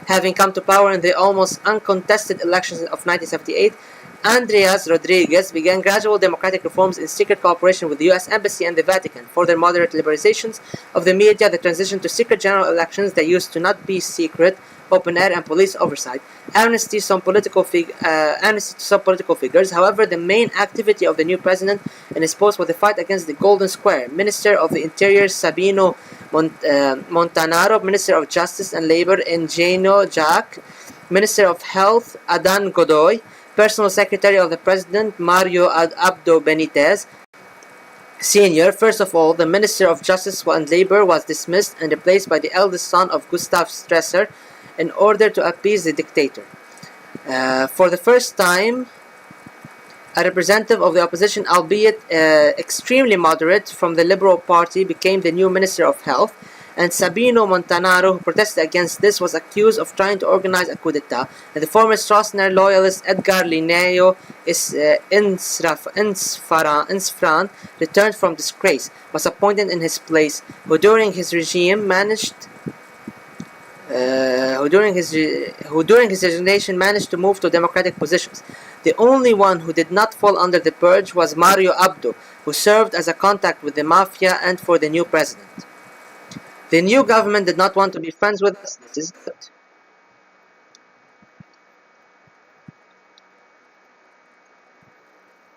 [SPEAKER 1] Having come to power in the almost uncontested elections of 1978, Andreas Rodriguez began gradual democratic reforms in secret cooperation with the U.S. Embassy and the Vatican. Further moderate liberalizations of the media, the transition to secret general elections that used to not be secret, open air, and police oversight, amnesty to some political figures. However, the main activity of the new president in his post was the fight against the Golden Square. Minister of the Interior Sabino Montanaro, Minister of Justice and Labor Eugenio Jack, Minister of Health Adan Godoy, Personal Secretary of the President Mario Abdo Benitez Sr. First of all, the Minister of Justice and Labor was dismissed and replaced by the eldest son of Gustav Stresser in order to appease the dictator. For the first time, a representative of the opposition, albeit extremely moderate, from the Liberal Party became the new Minister of Health, and Sabino Montanaro, who protested against this, was accused of trying to organize a coup d'etat, and the former Stroessner loyalist Edgar Linneo Insfran returned from disgrace, was appointed in his place, who during his resignation managed to move to democratic positions. The only one who did not fall under the purge was Mario Abdo, who served as a contact with the mafia and for the new president. The new government did not want to be friends with us. This is good.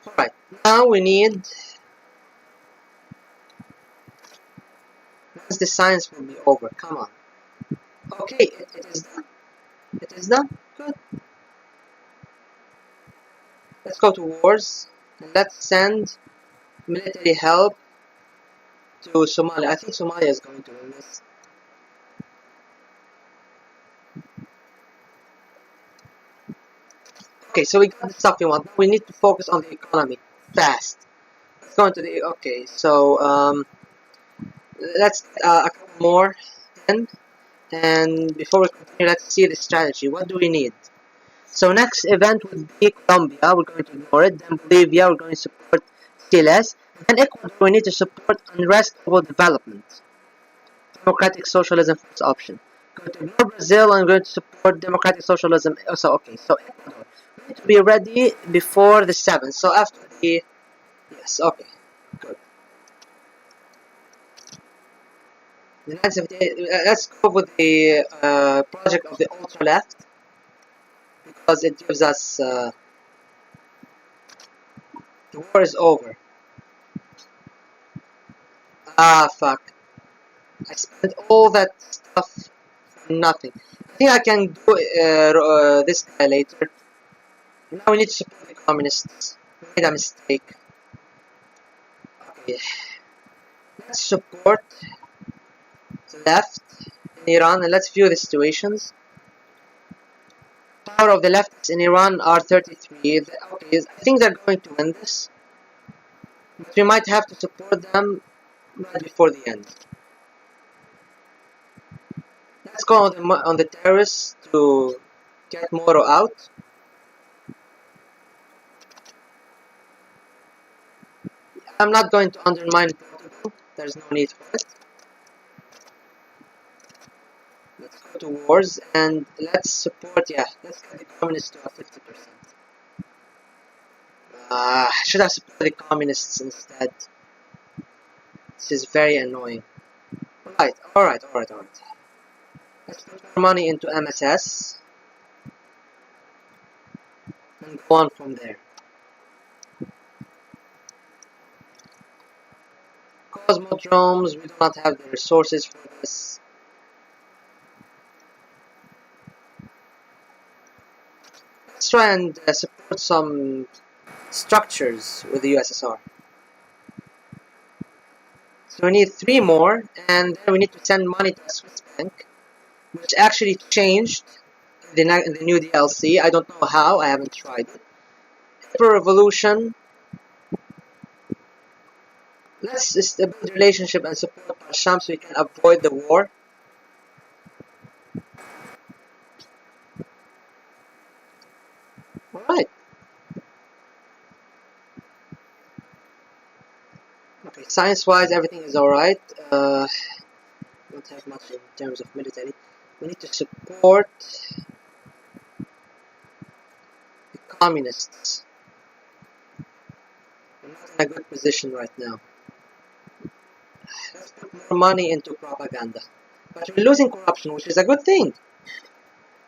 [SPEAKER 1] Alright, now we need... Once the science will be over, come on. Okay, it is done. It is done. Good. Let's go to wars. And let's send military help to Somalia. I think Somalia is going to win this. Okay, so we got the stuff we want. Now we need to focus on the economy fast. Let's go into the... Okay, so let's a couple more in. And before we continue, let's see the strategy. What do we need? So next event would be Colombia. We're going to ignore it. Then Bolivia. We're going to support Chiles. And Ecuador. We need to support unrestable development. Democratic socialism first option. Going to ignore Brazil. I'm going to support democratic socialism. So okay. So Ecuador. We need to be ready before the 7th. So after the... Yes. Okay. Good. Let's go with the project of the ultra left because it gives us the war is over. Ah, fuck. I spent all that stuff for nothing. I think I can do this guy later. Now we need to support the communists. We made a mistake. Okay. Let's support the left in Iran and let's view the situations. Power of the leftists in Iran are 33. Okay, I think they're going to win this. But we might have to support them right before the end. Let's go on the terrorists to get Moro out. I'm not going to undermine Portugal. There's no need for it. Let's go to wars and let's support, yeah, let's get the communists to a 50%. I should have supported the communists instead. This is very annoying. Alright. Let's put more money into MSS and go on from there. Cosmodromes, we do not have the resources for this. Let's try and support some structures with the USSR. So we need 3 more, and then we need to send money to a Swiss bank. which actually changed in the new DLC. I don't know how, I haven't tried it. April Revolution. Let's just build relationship and support Sham so we can avoid the war. Alright. Okay, science-wise, everything is alright. Don't have much in terms of military. We need to support the communists. We're not in a good position right now. Let's put more money into propaganda. But we're losing corruption, which is a good thing.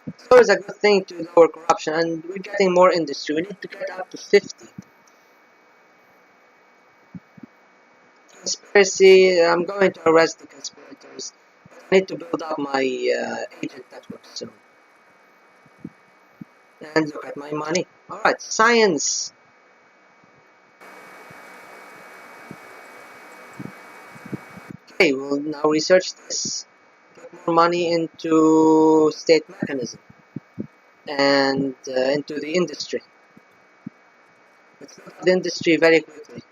[SPEAKER 1] It's always a good thing to lower corruption, and we're getting more industry. We need to get up to 50. Conspiracy, I'm going to arrest the conspirators. I need to build up my agent network soon. And look at my money. Alright, science. Okay, we'll now research this. Put more money into state mechanism. And into the industry. Let's look at the industry very quickly.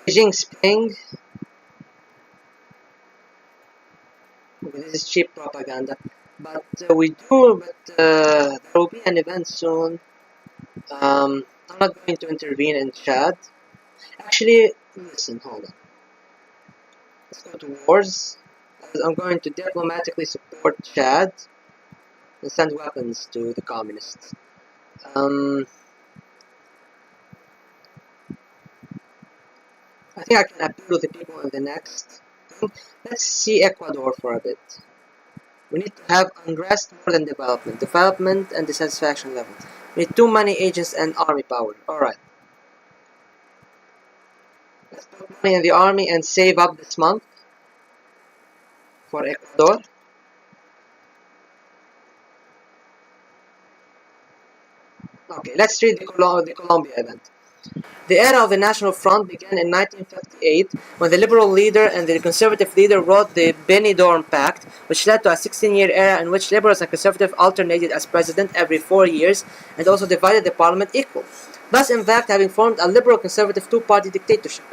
[SPEAKER 1] Beijing's ping. Okay, this is cheap propaganda. But there will be an event soon. I'm not going to intervene in Chad. Actually, listen, hold on. Let's go to wars. I'm going to diplomatically support Chad and send weapons to the communists. I think I can appeal to the people in the next thing. Let's see Ecuador for a bit. We need to have unrest more than development. Development and dissatisfaction level. We need too many agents and army power. Alright. Let's put money in the army and save up this month for Ecuador. Okay, let's read the Colombia event. The era of the National Front began in 1958 when the liberal leader and the conservative leader wrote the Benidorm Pact, which led to a 16-year era in which liberals and conservatives alternated as president every 4 years and also divided the parliament equal, thus in fact having formed a liberal-conservative two-party dictatorship.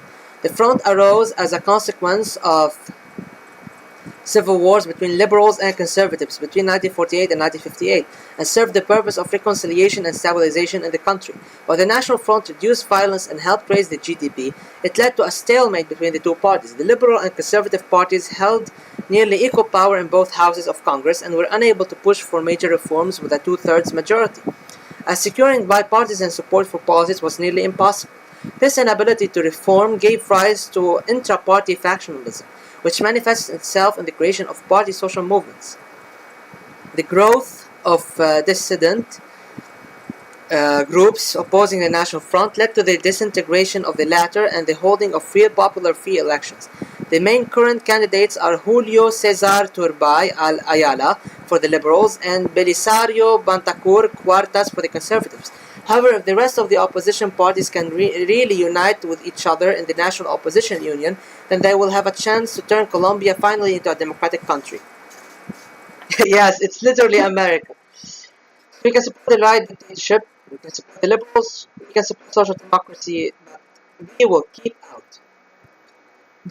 [SPEAKER 1] The front arose as a consequence of civil wars between liberals and conservatives between 1948 and 1958 and served the purpose of reconciliation and stabilization in the country. While the National Front reduced violence and helped raise the GDP, it led to a stalemate between the two parties. The liberal and conservative parties held nearly equal power in both houses of Congress and were unable to push for major reforms with a two-thirds majority, as securing bipartisan support for policies was nearly impossible. This inability to reform gave rise to intra-party factionalism, which manifests itself in the creation of party social movements. The growth of dissident groups opposing the National Front led to the disintegration of the latter and the holding of free elections. The main current candidates are Julio Cesar Turbay Ayala for the Liberals and Belisario Bantacur Cuartas for the Conservatives. However, if the rest of the opposition parties can really unite with each other in the National Opposition Union, then they will have a chance to turn Colombia finally into a democratic country. Yes, it's literally America. We can support the right dictatorship, we can support the liberals, we can support social democracy, but we will keep out.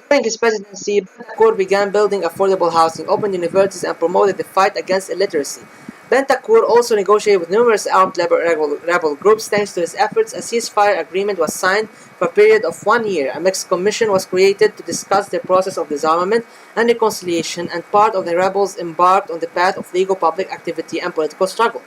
[SPEAKER 1] During his presidency, Bentancur began building affordable housing, opened universities, and promoted the fight against illiteracy. Bentancur also negotiated with numerous armed rebel groups. Thanks to his efforts, a ceasefire agreement was signed for a period of 1 year. A mixed commission was created to discuss the process of disarmament and reconciliation, and part of the rebels embarked on the path of legal public activity and political struggle.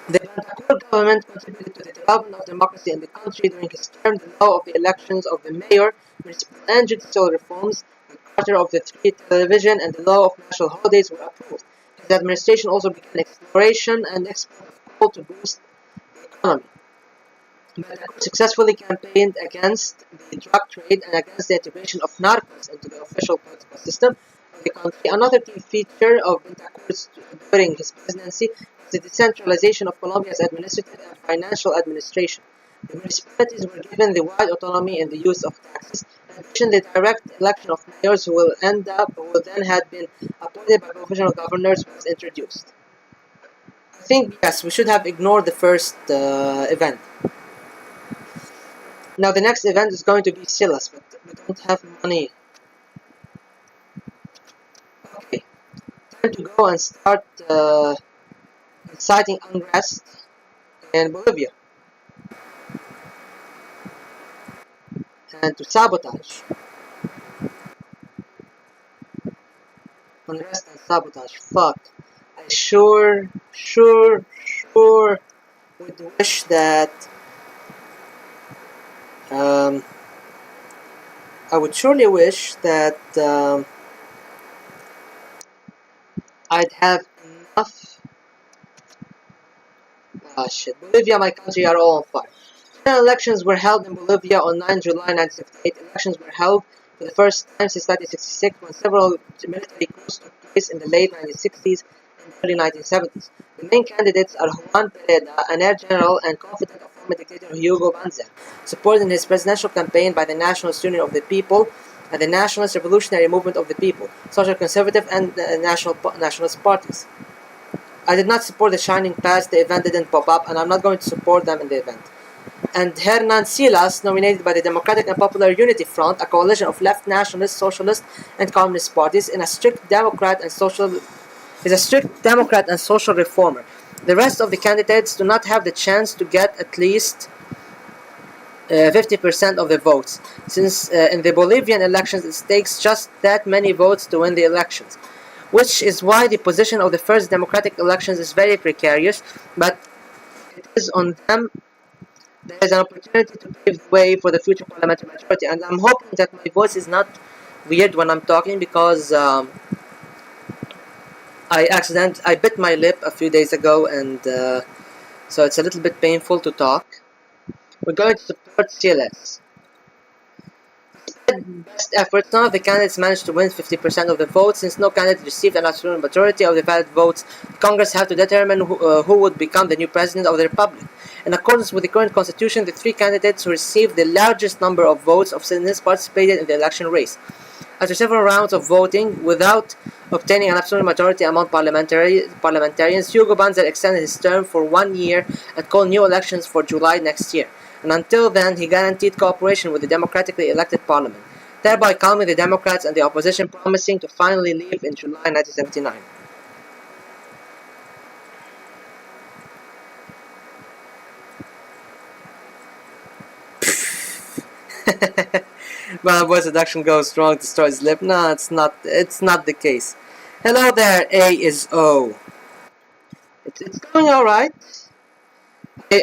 [SPEAKER 1] The Bentancur government contributed to the development of democracy in the country during his term. The law of the elections of the mayor, municipal and judicial reforms, the charter of the three television, and the law of national holidays were approved. The administration also began exploration and export of coal to boost the economy. Bentancur successfully campaigned against the drug trade and against the integration of narcos into the official political system of the country. Another key feature of Bentancur during his presidency was the decentralization of Colombia's administrative and financial administration. The municipalities were given the wide autonomy in the use of taxes. In addition, the direct election of mayors who then had been appointed by provincial governors was introduced. I think yes, we should have ignored the first event. Now the next event is going to be Silas, but we don't have money. Okay, time to go and start inciting unrest in Bolivia and to sabotage. Unrest and sabotage. Fuck. I sure would wish that um, I would surely wish that I'd have enough. Ah shit. Bolivia, my country, are all on fire. General elections were held in Bolivia on 9 July 1968. Elections were held for the first time since 1966 when several military coups took place in the late 1960s and early 1970s. The main candidates are Juan Pereda, an air general and confidant of former dictator Hugo Banzer, supported in his presidential campaign by the Nationalist Union of the People and the Nationalist Revolutionary Movement of the People, Social Conservative and Nationalist parties. I did not support the Shining Pass, the event didn't pop up, and I'm not going to support them in the event. And Hernan Silas, nominated by the Democratic and Popular Unity Front, a coalition of left nationalist, socialist, and communist parties, is a strict Democrat and social reformer. The rest of the candidates do not have the chance to get at least 50% of the votes, since in the Bolivian elections it takes just that many votes to win the elections, which is why the position of the first democratic elections is very precarious, but it is on them. There is an opportunity to pave the way for the future parliamentary majority, and I'm hoping that my voice is not weird when I'm talking because I bit my lip a few days ago, and so it's a little bit painful to talk. We're going to support CLS. Despite best efforts, none of the candidates managed to win 50% of the votes. Since no candidate received an absolute majority of the valid votes, Congress had to determine who would become the new president of the republic. In accordance with the current constitution, the three candidates who received the largest number of votes of citizens participated in the election race. After several rounds of voting, without obtaining an absolute majority among parliamentarians, Hugo Banzer extended his term for 1 year and called new elections for July next year. And until then, he guaranteed cooperation with the democratically elected parliament, thereby calming the Democrats and the opposition, promising to finally leave in July 1979. Well, boy seduction goes strong, destroys lip. No, it's not. It's not the case. Hello there, A is O. It's going all right.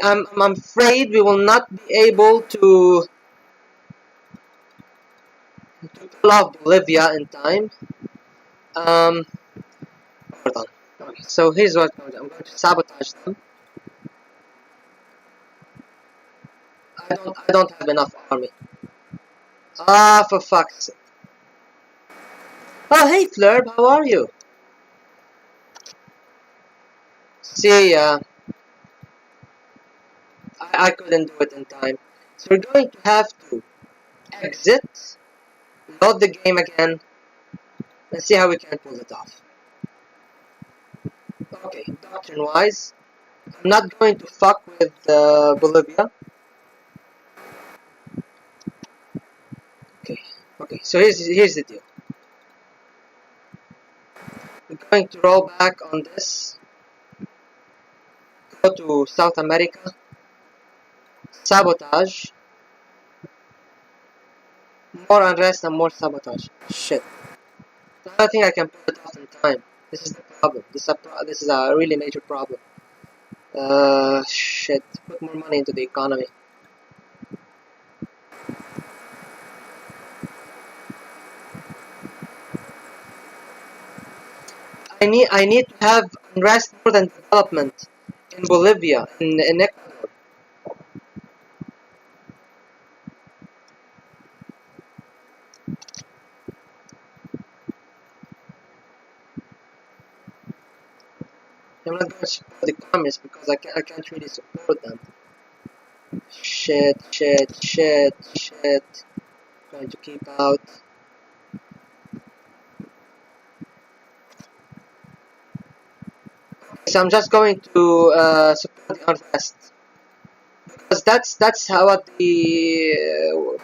[SPEAKER 1] I'm afraid we will not be able to pull off Bolivia in time. Um, hold on. Okay, so here's what I'm going to do. I'm going to sabotage them. I don't have enough army. Ah, for fuck's sake. Oh, hey Flurb, how are you? See, I couldn't do it in time. So we're going to have to exit, load the game again, and see how we can pull it off. Okay, doctrine-wise, I'm not going to fuck with Bolivia. Okay, okay. So here's the deal. We're going to roll back on this. Go to South America. Sabotage. More unrest and more sabotage. Shit. I don't think I can pull it off in time. This is the problem. This is a really major problem. Shit. Put more money into the economy. I need to have unrest more than development in Bolivia, in Ecuador. I'm not going to support the communists because I can't really support them. Shit. Going to keep out. So I'm just going to support the unrest. Because that's how what the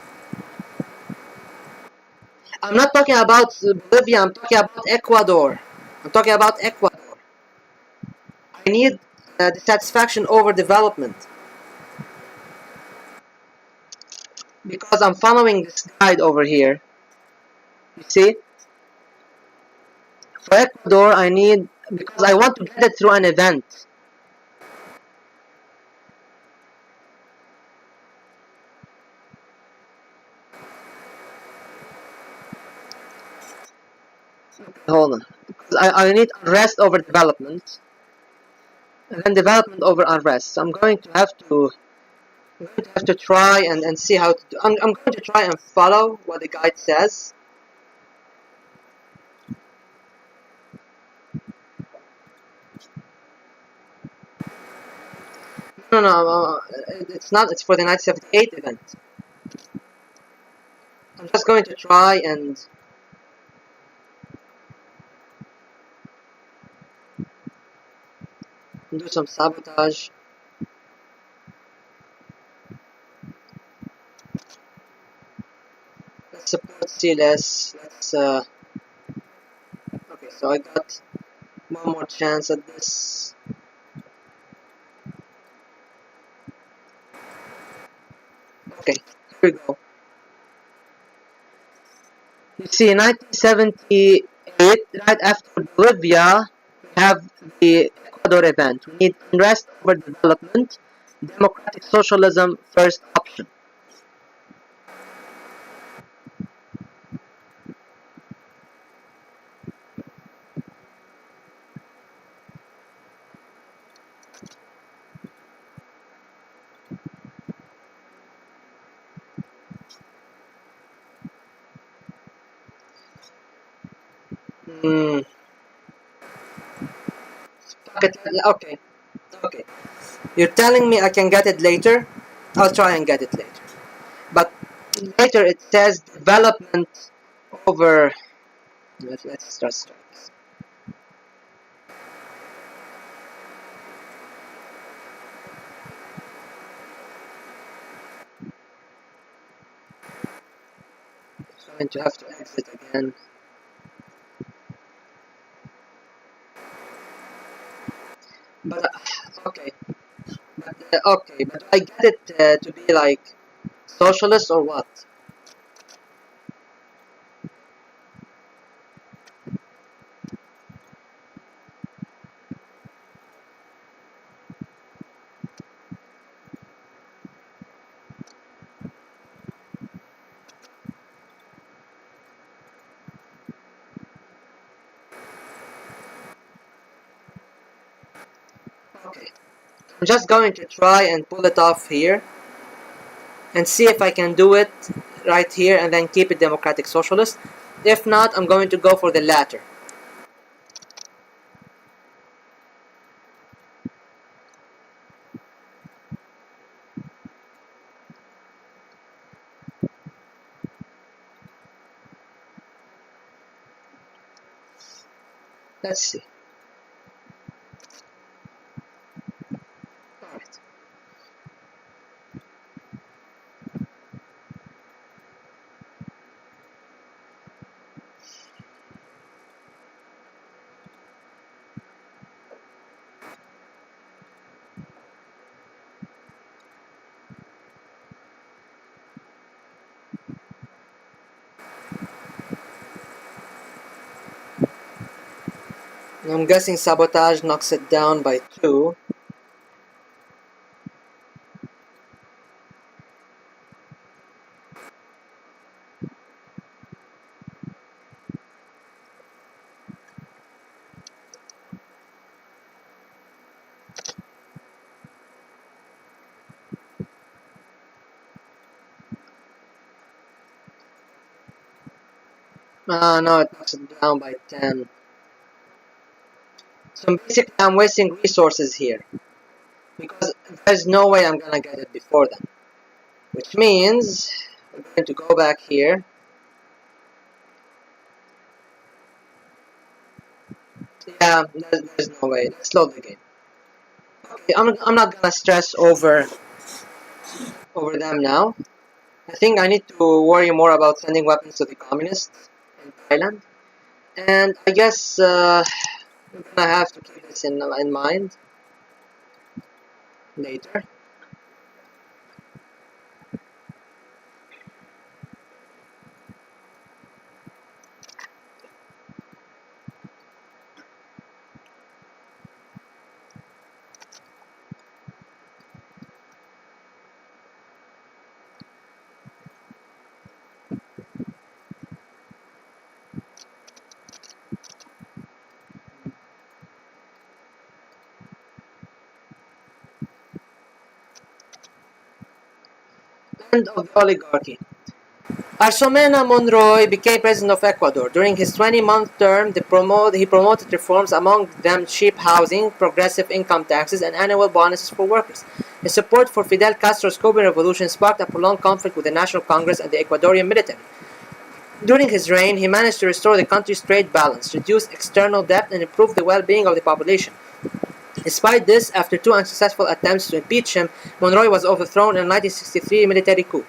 [SPEAKER 1] I'm not talking about Bolivia, I'm talking about Ecuador. I'm talking about Ecuador. I need dissatisfaction over development. Because I'm following this guide over here. You see? For Ecuador, I need, because I want to get it through an event. Hold on. Because I need unrest over development. And then development over unrest. So I'm going to have to try and see how to do. I'm going to try and follow what the guide says. No, it's not. It's for the 1978 event. I'm just going to try and do some sabotage. Let's support CLS. Okay, so I got one more chance at this. Okay, here we go. You see, in 1978, right after Bolivia, we have the Ecuador event. We need unrest over development, democratic socialism first option. Hmm. Okay, okay. You're telling me I can get it later? I'll try and get it later. But later it says development over. Let's start. I'm going to have to exit again. But okay, but I get it to be like socialist or what? Okay, I'm just going to try and pull it off here and see if I can do it right here and then keep it democratic socialist. If not, I'm going to go for the latter. Let's see. Alright. I'm guessing sabotage knocks it down by 2. No, it knocks it down by 10. So basically I'm wasting resources here. Because There's no way I'm gonna get it before then. Which means we're going to go back here. Yeah, there's no way. Let's load the game. Okay, I'm not gonna stress over them now. I think I need to worry more about sending weapons to the communists in Thailand. And I guess we're gonna have to keep this in mind later. End of the oligarchy. Arsomena Monroy became president of Ecuador. During his 20-month term, he promoted reforms, among them cheap housing, progressive income taxes, and annual bonuses for workers. His support for Fidel Castro's Cuban Revolution sparked a prolonged conflict with the National Congress and the Ecuadorian military. During his reign, he managed to restore the country's trade balance, reduce external debt, and improve the well-being of the population. Despite this, after two unsuccessful attempts to impeach him, Monroy was overthrown in a 1963 military coup.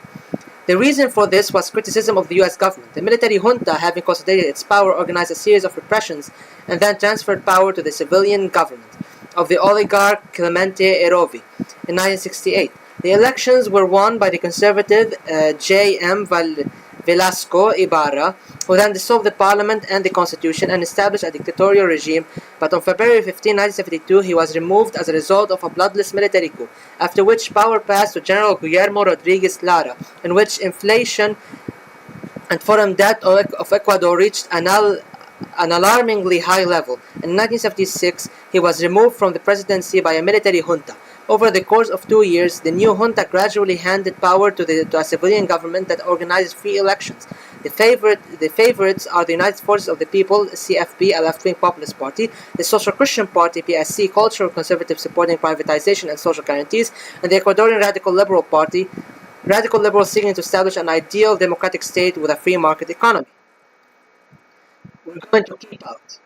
[SPEAKER 1] The reason for this was criticism of the US government. The military junta, having consolidated its power, organized a series of repressions and then transferred power to the civilian government of the oligarch Clemente Erovi in 1968. The elections were won by the conservative J.M. Velasco Ibarra, who then dissolved the parliament and the constitution and established a dictatorial regime, but on February 15, 1972, he was removed as a result of a bloodless military coup, after which power passed to General Guillermo Rodriguez Lara, in which inflation and foreign debt of Ecuador reached an alarmingly high level. In 1976, he was removed from the presidency by a military junta. Over the course of 2 years, the new junta gradually handed power to a civilian government that organizes free elections. The favorites are the United Forces of the People, CFP, a left-wing populist party, the Social Christian Party, PSC, cultural conservative supporting privatization and social guarantees, and the Ecuadorian Radical Liberal Party, radical liberals seeking to establish an ideal democratic state with a free market economy. We're going to keep out.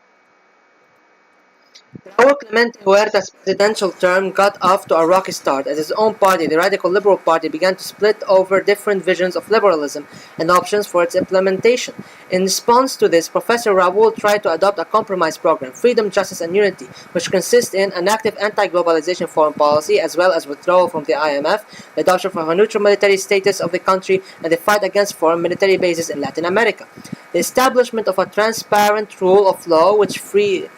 [SPEAKER 1] Raul Clemente Huerta's presidential term got off to a rocky start as his own party, the Radical Liberal Party, began to split over different visions of liberalism and options for its implementation. In response to this, Professor Raul tried to adopt a compromise program, Freedom, Justice and Unity, which consists in an active anti-globalization foreign policy as well as withdrawal from the IMF, the adoption of a neutral military status of the country, and the fight against foreign military bases in Latin America. The establishment of a transparent rule of law with free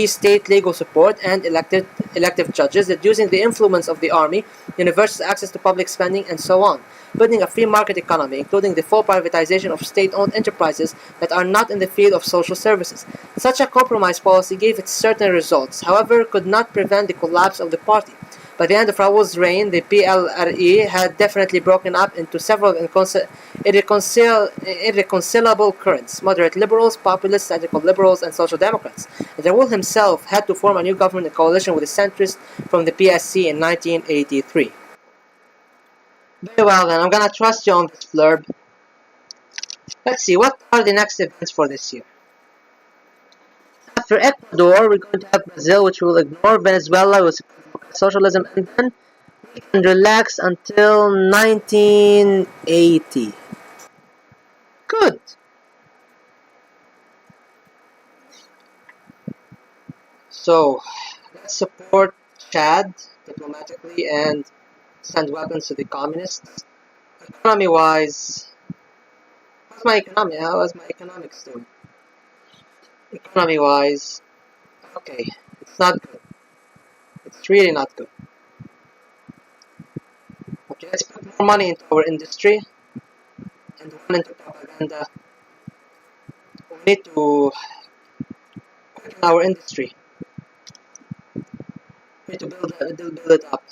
[SPEAKER 1] state legal support and elective judges, reducing the influence of the army, universal access to public spending, and so on. Building a free market economy, including the full privatization of state-owned enterprises that are not in the field of social services. Such a compromise policy gave it certain results, however, could not prevent the collapse of the party. By the end of Raul's reign, the PLRE had definitely broken up into several irreconcilable currents: moderate liberals, populists, radical liberals, and social democrats. And Raul himself had to form a new government in coalition with the centrists from the PSC in 1983. Very well then, I'm gonna trust you on this blurb. Let's see, what are the next events for this year? After Ecuador, we're going to have Brazil, which will ignore Venezuela with socialism, and then we can relax until 1980. Good. So, let's support Chad diplomatically and send weapons to the communists. Economy-wise, how's my economy? How is my economics doing? Economy-wise, okay, it's not good. It's really not good. Okay, let's put more money into our industry and one into propaganda. We need to quicken our industry. We need to build it up.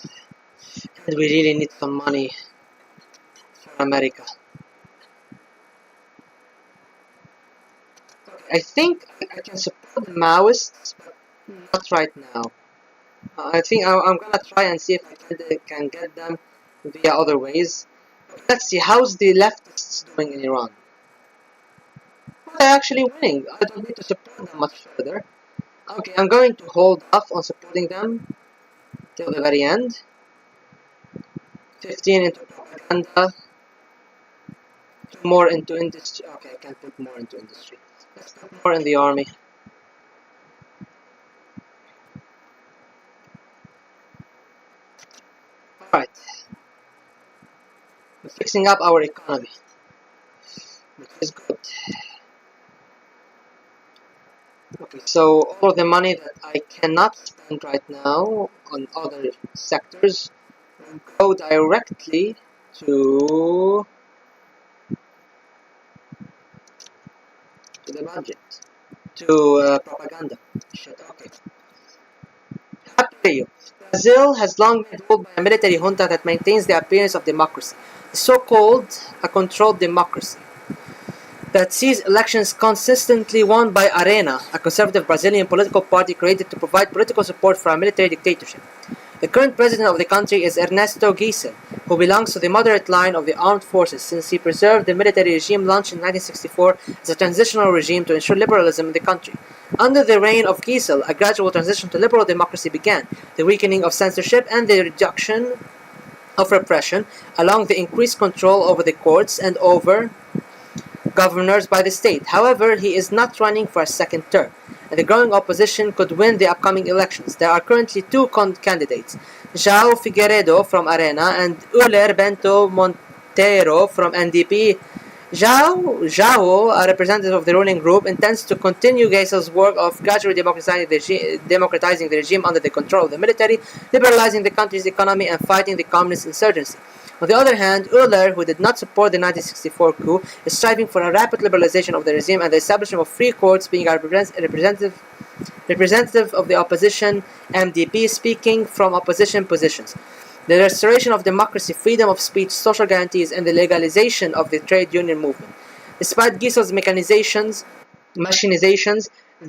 [SPEAKER 1] And we really need some money for America. I think I can support the Maoists, but not right now. I think I'm gonna try and see if I can get them via other ways. Let's see, how's the leftists doing in Iran? Well, they're actually winning. I don't need to support them much further. Okay, I'm going to hold off on supporting them till the very end. 15 into propaganda, 2 more into industry. Okay, I can put more into industry. Let's put more in the army. Alright, we're fixing up our economy, which is good. Okay, so all of the money that I cannot spend right now on other sectors will go directly to the budget, to propaganda. Shit, okay. Happy Brazil has long been ruled by a military junta that maintains the appearance of democracy, the so-called a controlled democracy, that sees elections consistently won by Arena, a conservative Brazilian political party created to provide political support for a military dictatorship. The current president of the country is Ernesto Geisel, who belongs to the moderate line of the armed forces since he preserved the military regime launched in 1964 as a transitional regime to ensure liberalism in the country. Under the reign of Geisel, a gradual transition to liberal democracy began, the weakening of censorship and the reduction of repression, along with the increased control over the courts and over governors by the state. However, he is not running for a second term, and the growing opposition could win the upcoming elections. There are currently two candidates, João Figueiredo from Arena and Euler Bento Monteiro from NDP. João, a representative of the ruling group, intends to continue Geisel's work of gradually democratizing the regime under the control of the military, liberalizing the country's economy, and fighting the communist insurgency. On the other hand, Euler, who did not support the 1964 coup, is striving for a rapid liberalization of the regime and the establishment of free courts, being a representative of the opposition MDP, speaking from opposition positions. The restoration of democracy, freedom of speech, social guarantees, and the legalization of the trade union movement. Despite Giesel's machinations,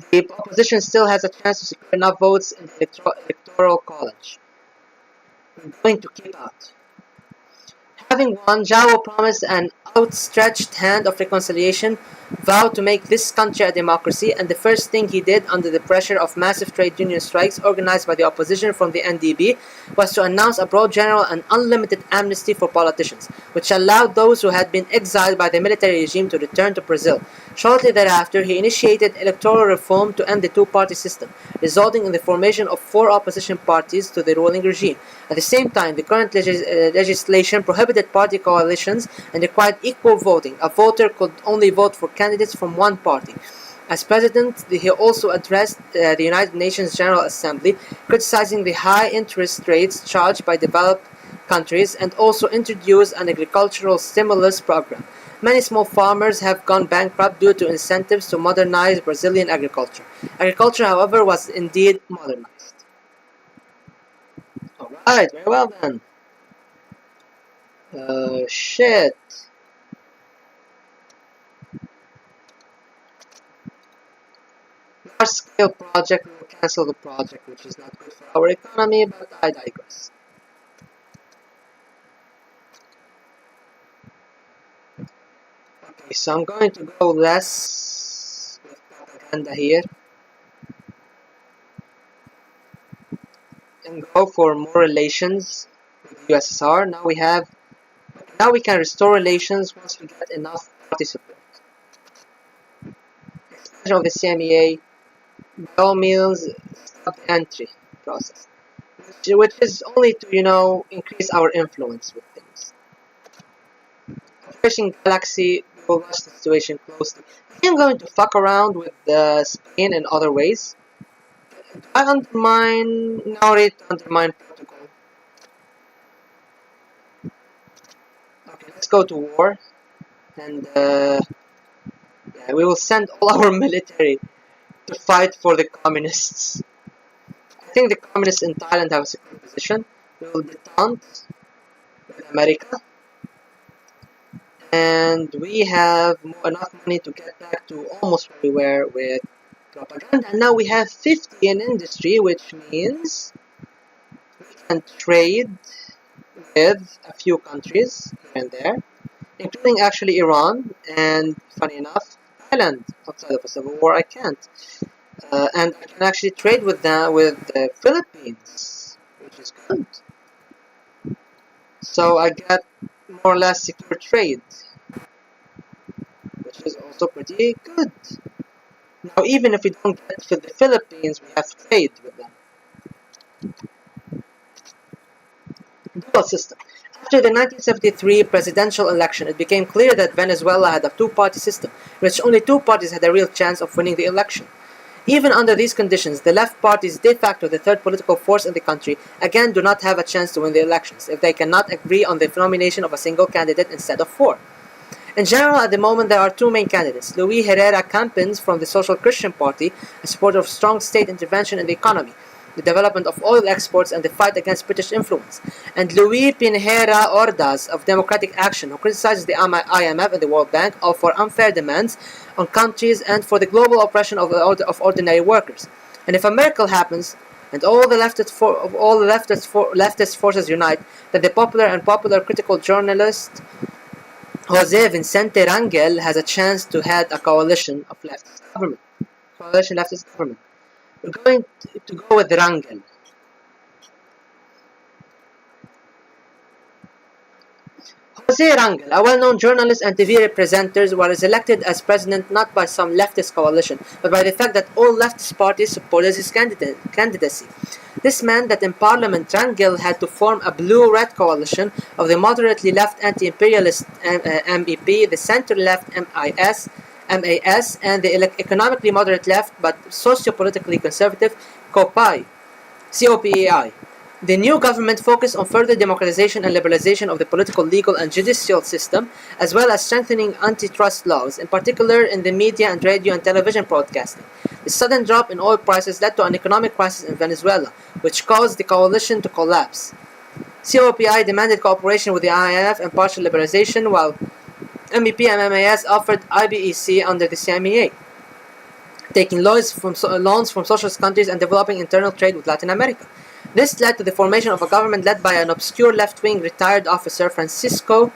[SPEAKER 1] the opposition still has a chance to secure enough votes in the electoral college. We're going to keep out. Having won, João promised an outstretched hand of reconciliation, vowed to make this country a democracy, and the first thing he did under the pressure of massive trade union strikes organized by the opposition from the NDB was to announce a broad, general, and unlimited amnesty for politicians, which allowed those who had been exiled by the military regime to return to Brazil. Shortly thereafter, he initiated electoral reform to end the two-party system, resulting in the formation of 4 opposition parties to the ruling regime. At the same time, the current legislation prohibited party coalitions and required equal voting. A voter could only vote for candidates from one party. As president, he also addressed the United Nations General Assembly, criticizing the high interest rates charged by developed countries, and also introduced an agricultural stimulus program. Many small farmers have gone bankrupt due to incentives to modernize Brazilian agriculture. Agriculture, however, was indeed modernized. Alright, very well then. Shit. Large scale project, we will cancel the project, which is not good for our economy, but I digress. Okay, so I'm going to go less with propaganda here and go for more relations with the USSR. Now we can restore relations once we get enough party support. Expansion of the CMEA, by all means, stop the entry process, which is only to, increase our influence with things. Operation Galaxy, we will watch the situation closely. I am going to fuck around with Spain in other ways. Do I undermine? Now ready to undermine protocol. Okay, let's go to war, and yeah, we will send all our military to fight for the communists. I think the communists in Thailand have a secure position. We will detente with America, and we have enough money to get back to almost where we were with propaganda. And now we have 50 in industry, which means can trade with a few countries here and there, including actually Iran, and funny enough, Thailand. Outside of a civil war, I can't. And I can actually trade with the Philippines, which is good. So I get more or less secure trade, which is also pretty good. Now, even if we don't get to the Philippines, we have trade with them. Dual system. After the 1973 presidential election, it became clear that Venezuela had a two-party system, in which only two parties had a real chance of winning the election. Even under these conditions, the left parties, de facto the third political force in the country, again do not have a chance to win the elections if they cannot agree on the nomination of a single candidate instead of four. In general, at the moment, there are two main candidates. Luis Herrera Campins from the Social Christian Party, a supporter of strong state intervention in the economy, the development of oil exports, and the fight against British influence, and Luis Pinheira Ordaz of Democratic Action, who criticizes the IMF and the World Bank for unfair demands on countries and for the global oppression of ordinary workers. And if a miracle happens, and all the leftist forces unite, then the popular critical journalist Jose Vicente Rangel has a chance to head a coalition of leftist government. We're going to go with Rangel. Jose Rangel, a well-known journalist and TV presenter, was elected as president not by some leftist coalition, but by the fact that all leftist parties supported his candidacy. This meant that in Parliament, Rangel had to form a blue-red coalition of the moderately left anti-imperialist MEP, the center-left MAS, and the economically moderate left but socio-politically conservative COPEI. The new government focused on further democratization and liberalization of the political, legal, and judicial system, as well as strengthening antitrust laws, in particular in the media and radio and television broadcasting. The sudden drop in oil prices led to an economic crisis in Venezuela, which caused the coalition to collapse. COPI demanded cooperation with the IMF and partial liberalization, while MEP and MAS offered IBEC under the CMEA, taking loans from socialist countries and developing internal trade with Latin America. This led to the formation of a government led by an obscure left-wing retired officer, Francisco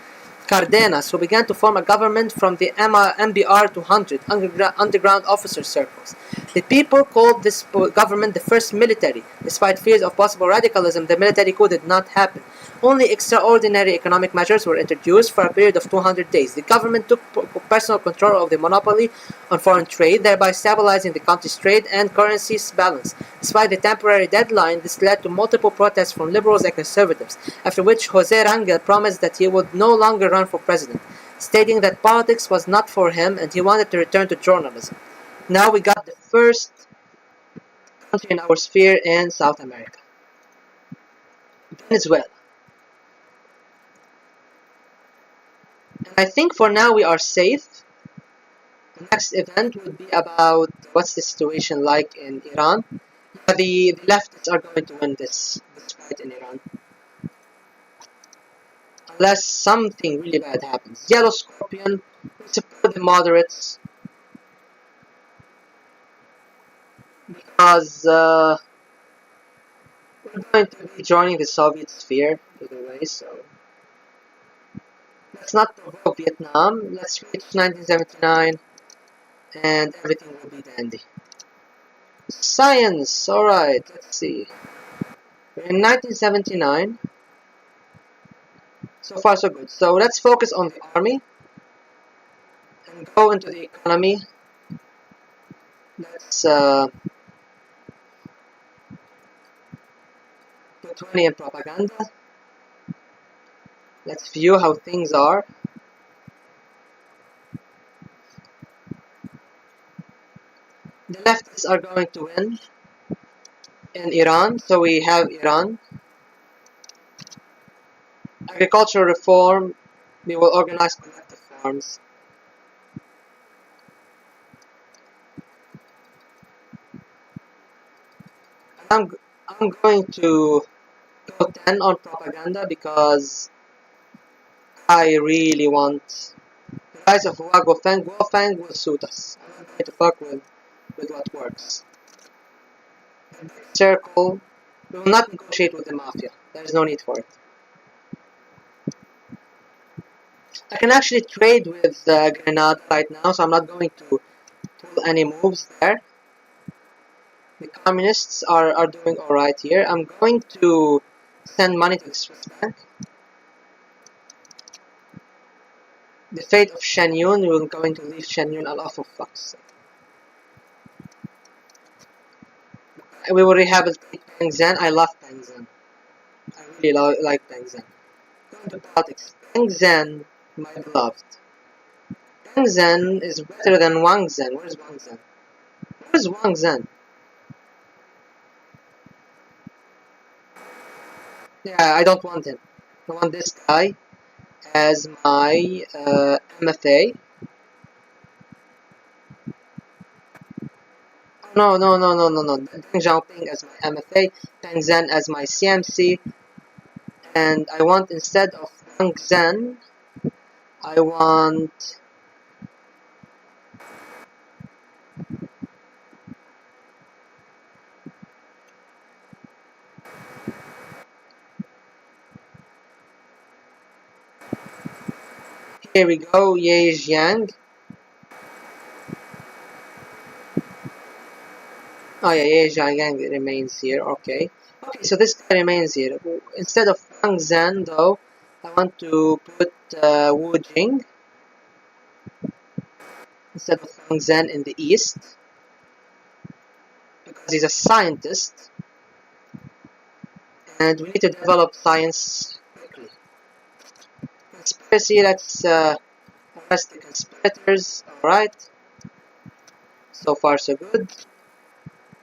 [SPEAKER 1] Cardenas, who began to form a government from the MBR 200 underground officer circles. The people called this government the first military. Despite fears of possible radicalism, the military coup did not happen. Only extraordinary economic measures were introduced for a period of 200 days. The government took personal control of the monopoly on foreign trade, thereby stabilizing the country's trade and currency's balance. Despite the temporary deadline, this led to multiple protests from liberals and conservatives, after which Jose Rangel promised that he would no longer run for president, stating that politics was not for him and he wanted to return to journalism. Now we got the first country in our sphere in South America, Venezuela. And I think for now we are safe. The next event would be about what's the situation like in Iran. Yeah, the leftists are going to win this fight in Iran, unless something really bad happens. Yellow Scorpion, we support the moderates because we're going to be joining the Soviet sphere either way, so let's not provoke Vietnam. Let's reach 1979 and everything will be dandy. Science, alright, let's see. We're in 1979. So far so good. So let's focus on the army and go into the economy. Let's put 20 in propaganda. Let's view how things are. The leftists are going to win in Iran, so we have Iran. Agricultural reform, we will organize collective farms. I'm going to go 10 on propaganda because I really want the rise of Guofeng. Guofeng will suit us. I'm not going to fuck with what works. Circle, we will not negotiate with the mafia. There's no need for it. I can actually trade with Grenada right now, so I'm not going to pull any moves there. The communists are doing alright here. I'm going to send money to the Swiss bank. The fate of Shenyun, we're going to leave Shenyun a lot of fucks. We will rehabilitate Pengzhen. I love Pengzhen. I really like Pengzhen. Going to politics. Pengzhen, my beloved. Pengzhen is better than Wang Zhen. Where's Wang Zhen? Where's Wang Zhen? Yeah, I don't want him. I want this guy as my MFA. No, no, no, no, no, no. Deng Xiaoping as my MFA, Peng Zhen as my CMC, and I want, instead of Wang Zhen, I want... Here we go, Ye Jiang. Oh yeah, Ye Jiang remains here, okay. Okay, so this guy remains here. Instead of Wang Zhen, though, I want to put Wu Jing instead of Wang Zhen in the east, because he's a scientist, and we need to develop science quickly. Conspiracy, let's arrest the conspirators, alright. So far so good.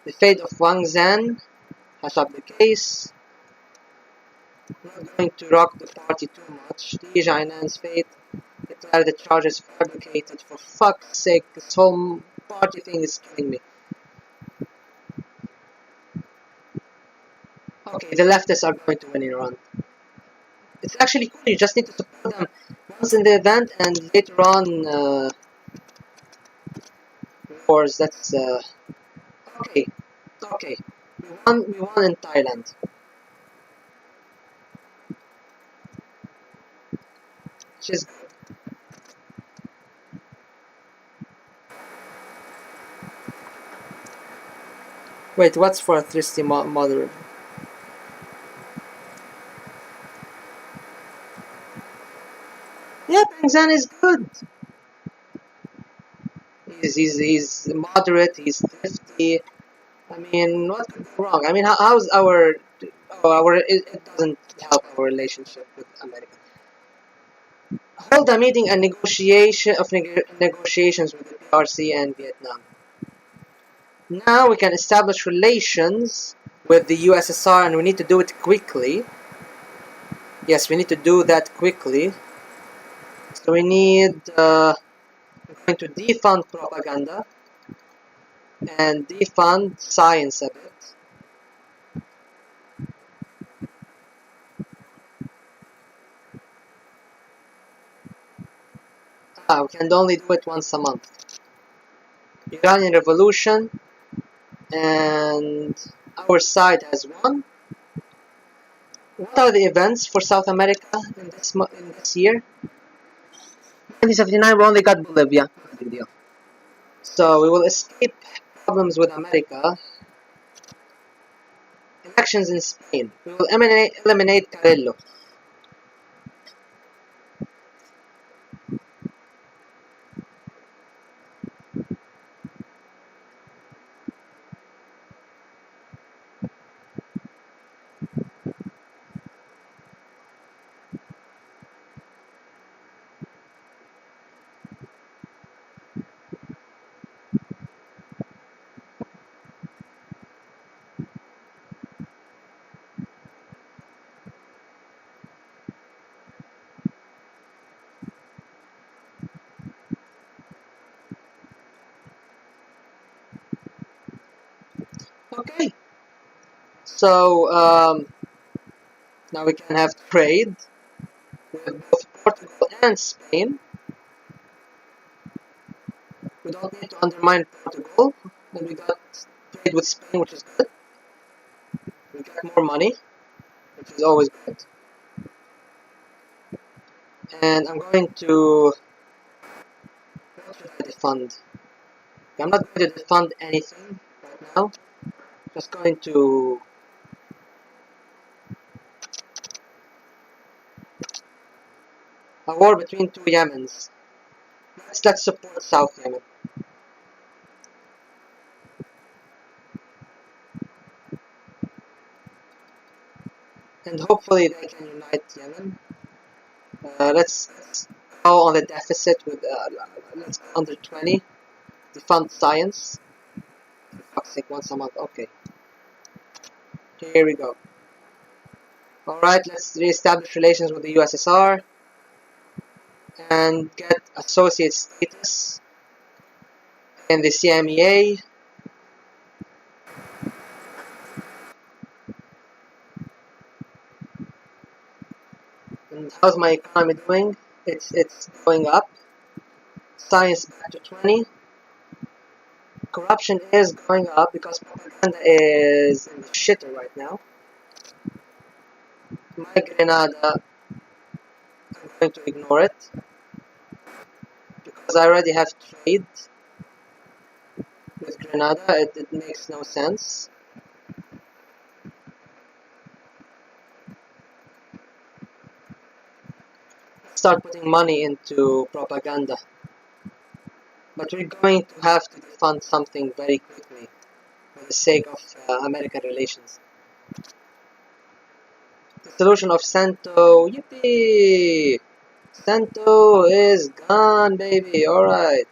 [SPEAKER 1] The fate of Wang Zhen, hash up the case. I'm not going to rock the party too much. Li Jianan's fate, declare the charges fabricated. For fuck's sake, this whole party thing is killing me. Okay, the leftists are going to win in Iran. It's actually cool, you just need to support them once in the event and later on wars. That's okay. Okay. We won in Thailand. Which is good. Wait, what's for a thirsty moderate? Yeah, Peng Zhen is good. He's moderate, he's thrifty. I mean, what could go wrong? I mean, how's it doesn't help our relationship with America. Hold a meeting and negotiations with the PRC and Vietnam. Now we can establish relations with the USSR, and we need to do it quickly. Yes, we need to do that quickly. So we need we're going to defund propaganda and defund science a bit. We can only do it once a month. Iranian Revolution, and our side has won. What are the events for South America in this year? 1979, we only got Bolivia. Big deal. So we will escape problems with America. Elections in Spain. We will eliminate Carrillo. Okay. So now we can have trade with both Portugal and Spain. We don't need to undermine Portugal, and we got trade with Spain, which is good. We get more money. which is always good. And I'm going to... what should I defund? I'm not going to defund anything right now. Just going to... a war between two Yemens. Let's support South Yemen. And hopefully they can unite Yemen. Let's go on the deficit with, let's go under 20. Defund science. For fuck's sake, once a month. Okay. Here we go. Alright, let's re-establish relations with the USSR. And get associate status in the CMEA. And how's my economy doing? It's going up. Science back to 20. Corruption is going up because propaganda is in the shitter right now. My Grenada, I'm going to ignore it because I already have trade with Grenada. It makes no sense. Start putting money into propaganda. But we're going to have to defund something very quickly for the sake of American relations. The solution of Santo, yippee! Santo is gone, baby, alright.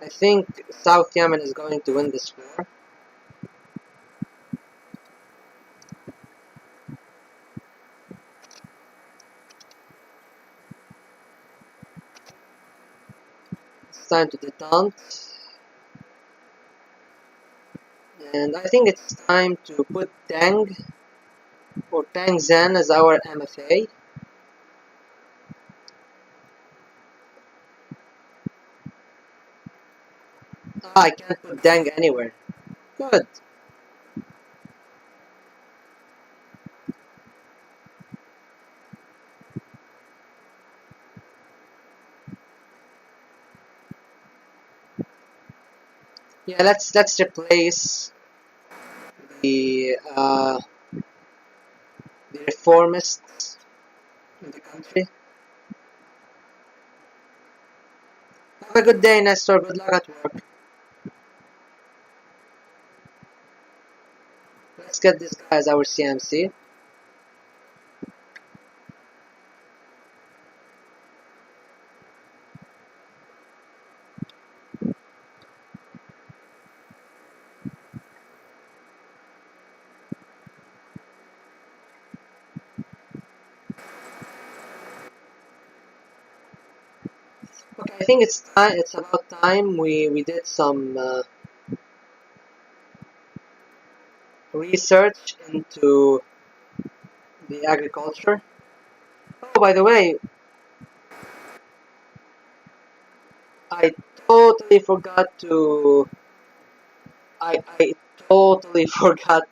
[SPEAKER 1] I think South Yemen is going to win this war. It's time to detente. And I think it's time to put Deng or Tang Zhen as our MFA. Ah, I can't put Deng anywhere. Good. Yeah, let's replace the reformists in the country. Have a good day, Nestor. Good luck at work. Let's get this guy as our CMC. Okay, I think it's time. It's about time we did some research into the agriculture. Oh, by the way, I totally forgot to. I totally forgot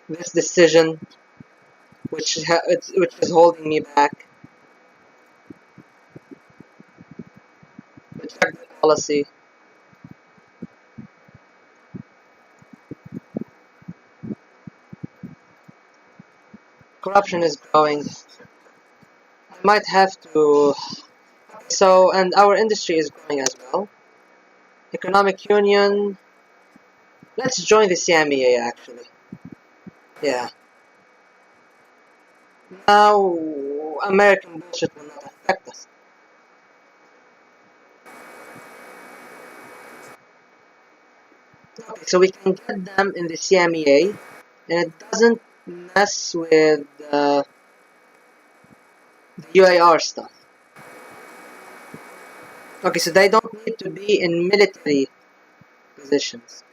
[SPEAKER 1] this decision, which is holding me back. The check policy. Corruption is growing. I might have to. So, and our industry is growing as well. Economic Union. Let's join the CMEA actually. Yeah. Now, American bullshit will not affect us. Okay, so we can get them in the CMEA, and it doesn't mess with the UAR stuff. Okay, so they don't need to be in military positions.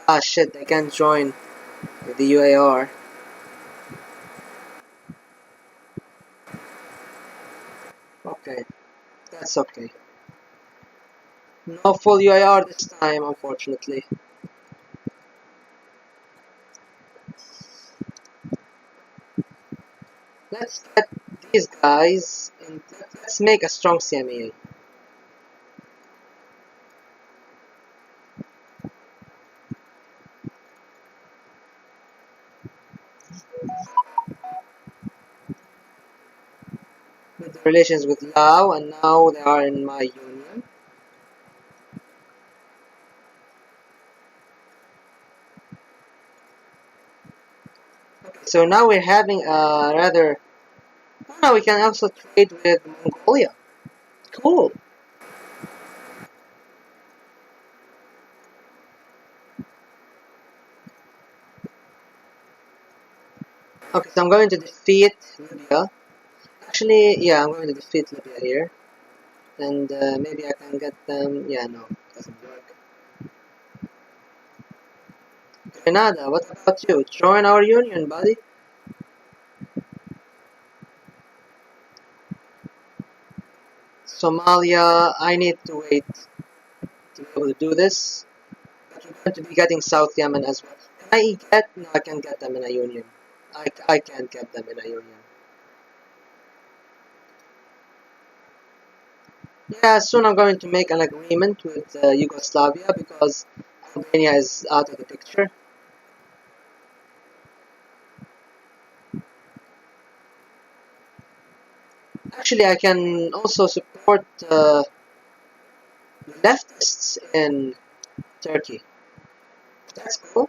[SPEAKER 1] Ah shit, they can't join with the UAR. Okay, that's okay. No full UAR this time, unfortunately. Let's get these guys and let's make a strong CMA. With the relations with Lao, and now they are in my union. Okay, so now we're having a rather. Oh, no, we can also trade with Mongolia. Cool. Okay, so I'm going to defeat Libya. Actually, yeah, I'm going to defeat Libya here. And maybe I can get them. Yeah, no, doesn't work. Grenada, what about you? Join our union, buddy. Somalia, I need to wait to be able to do this. But we're going to be getting South Yemen as well. Can I get? No, I can't get them in a union. I can't get them in a union. Yeah, soon I'm going to make an agreement with Yugoslavia because Albania is out of the picture. Actually, I can also support leftists in Turkey. That's cool.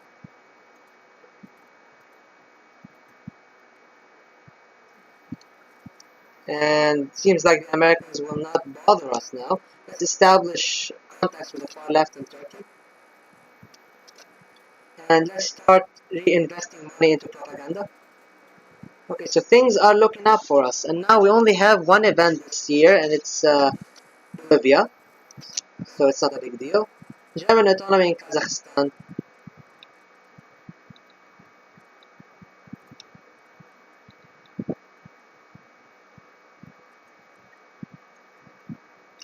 [SPEAKER 1] And seems like the Americans will not bother us now. Let's establish contacts with the far left in Turkey. And let's start reinvesting money into propaganda. Okay, so things are looking up for us. And now we only have one event this year, and it's Bolivia. So it's not a big deal. German autonomy in Kazakhstan.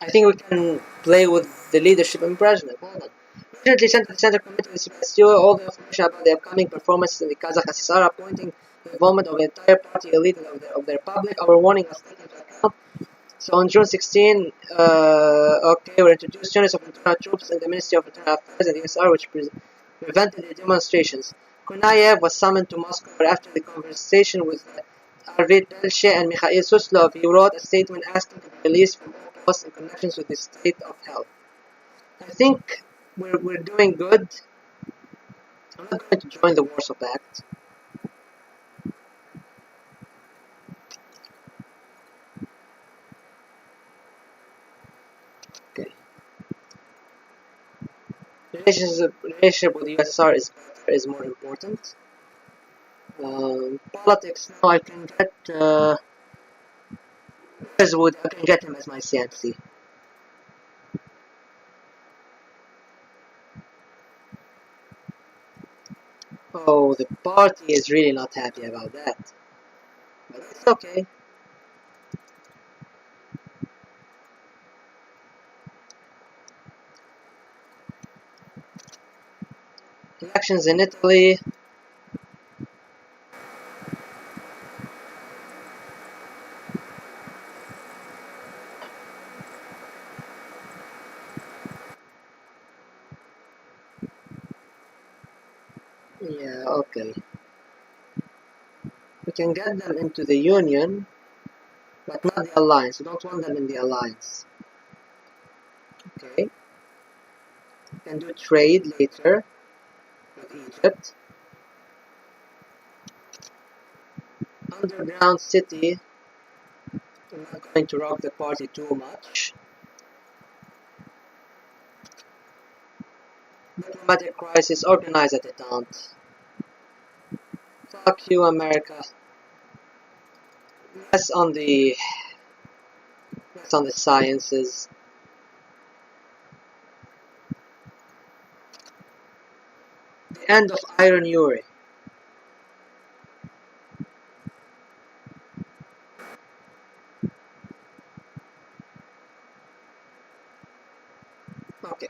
[SPEAKER 1] I think we can play with the leadership in Brezhnev. Hold on. Recently sent to the Center Committee of SPSU all the information about the upcoming performances in the Kazakh SSR, pointing to the involvement of the entire party elite and of their public. Our warning was taken into account. So on June 16, okay, we introduced units of internal troops in the Ministry of Internal Affairs and the SR, which prevented the demonstrations. Kunayev was summoned to Moscow, but after the conversation with Arvid Belche and Mikhail Suslov, he wrote a statement asking to be released from all posts and connections with the state of health. I think we're doing good. I'm not going to join the Warsaw Pact. Okay. Relationship with the USSR is more important. Politics, no, I can get Wood, I can get him as my CMC. Oh, the party is really not happy about that. But it's okay. Elections in Italy. Yeah, okay. We can get them into the Union, but not the Alliance. We don't want them in the Alliance. Okay. We can do trade later with Egypt. Underground city. I'm not going to rock the party too much. Diplomatic crisis organized at the taunt. Fuck you, America. Less on the sciences. The end of Iron Uri. Okay.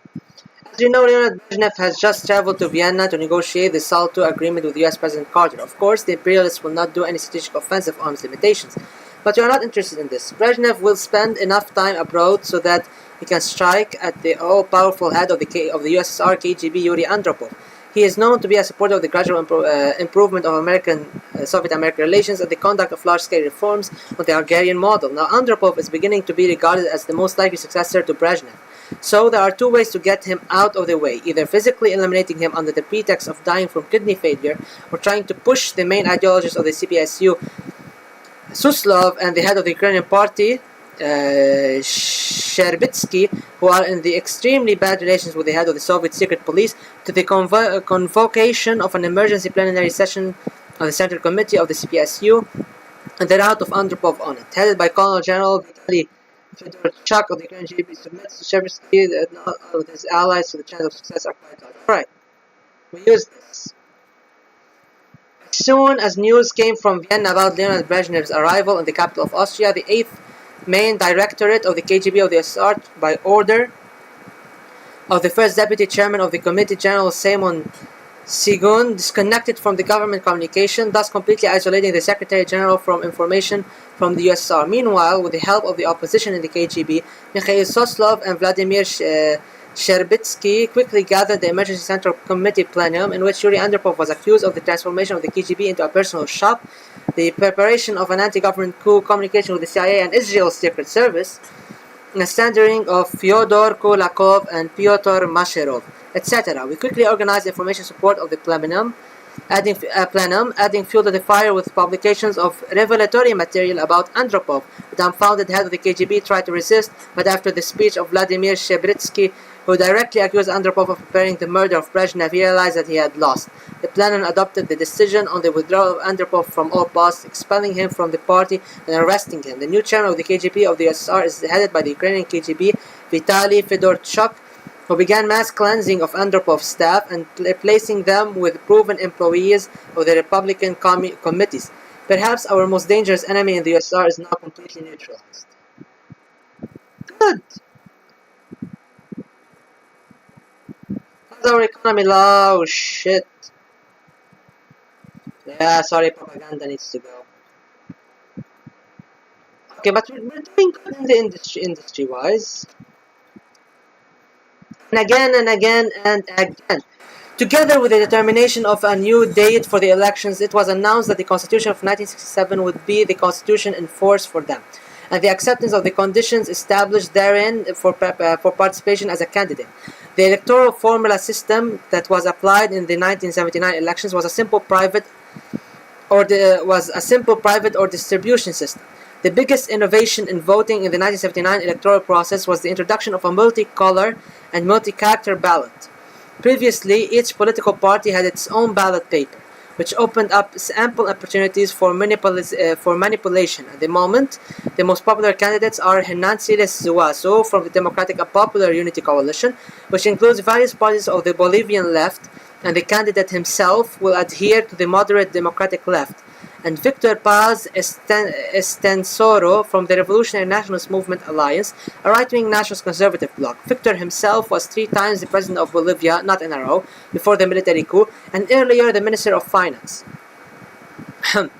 [SPEAKER 1] As you know, Leonid Brezhnev has just traveled to Vienna to negotiate the SALT II agreement with US President Carter. Of course, the imperialists will not do any strategic offensive arms limitations, but we are not interested in this. Brezhnev will spend enough time abroad so that he can strike at the all-powerful head of the USSR KGB, Yuri Andropov. He is known to be a supporter of the gradual improvement of Soviet-American relations and the conduct of large-scale reforms on the Hungarian model. Now, Andropov is beginning to be regarded as the most likely successor to Brezhnev. So there are two ways to get him out of the way, either physically eliminating him under the pretext of dying from kidney failure, or trying to push the main ideologists of the CPSU, Suslov, and the head of the Ukrainian party, Sherbitsky, who are in the extremely bad relations with the head of the Soviet secret police, to the convocation of an emergency plenary session of the Central Committee of the CPSU, and the rout of Andropov on it, headed by Colonel General Vitaly Fedorchuk of the Ukrainian GDP, submits to Sherbitsky that none of his allies, so the chance of success are quite high. Alright, we use this. As soon as news came from Vienna about Leonid Brezhnev's arrival in the capital of Austria, the 8th Main Directorate of the KGB of the USSR, by order of the first Deputy Chairman of the Committee, General Semyon Sigun, disconnected from the government communication, thus completely isolating the Secretary General from information from the USSR. Meanwhile, with the help of the opposition in the KGB, Mikhail Soslov and Vladimir Sherbitsky quickly gathered the Emergency Central Committee plenum, in which Yuri Andropov was accused of the transformation of the KGB into a personal shop, the preparation of an anti-government coup, communication with the CIA and Israel's Secret Service, and the slandering of Fyodor Kulakov and Pyotr Masherov, etc. We quickly organized information support of the plenum, adding fuel to the fire with publications of revelatory material about Andropov. The dumbfounded head of the KGB tried to resist, but after the speech of Vladimir Shebritsky, who directly accused Andropov of preparing the murder of Brezhnev, he realized that he had lost. The plenum adopted the decision on the withdrawal of Andropov from all posts, expelling him from the party and arresting him. The new chairman of the KGB of the USSR is headed by the Ukrainian KGB, Vitaly Fedorchuk, who began mass cleansing of Andropov's staff and replacing them with proven employees of the Republican committees. Perhaps our most dangerous enemy in the USSR is now completely neutralized. Good! How's our economy? Oh, shit. Yeah, sorry, propaganda needs to go. Okay, but we're doing good in the industry-wise. And again and again and again. Together with the determination of a new date for the elections, it was announced that the Constitution of 1967 would be the constitution in force for them, and the acceptance of the conditions established therein for participation as a candidate. The electoral formula system that was applied in the 1979 elections was a simple private or distribution system. The biggest innovation in voting in the 1979 electoral process was the introduction of a multi-color and multi-character ballot. Previously, each political party had its own ballot paper, which opened up ample opportunities for manipulation. At the moment, the most popular candidates are Hernan Siles Zuazo from the Democratic and Popular Unity Coalition, which includes various parties of the Bolivian left, and the candidate himself will adhere to the moderate Democratic left, and Victor Paz Estensoro from the Revolutionary Nationalist Movement Alliance, a right-wing nationalist conservative bloc. Victor himself was 3 times the president of Bolivia, not in a row, before the military coup, and earlier the Minister of Finance. And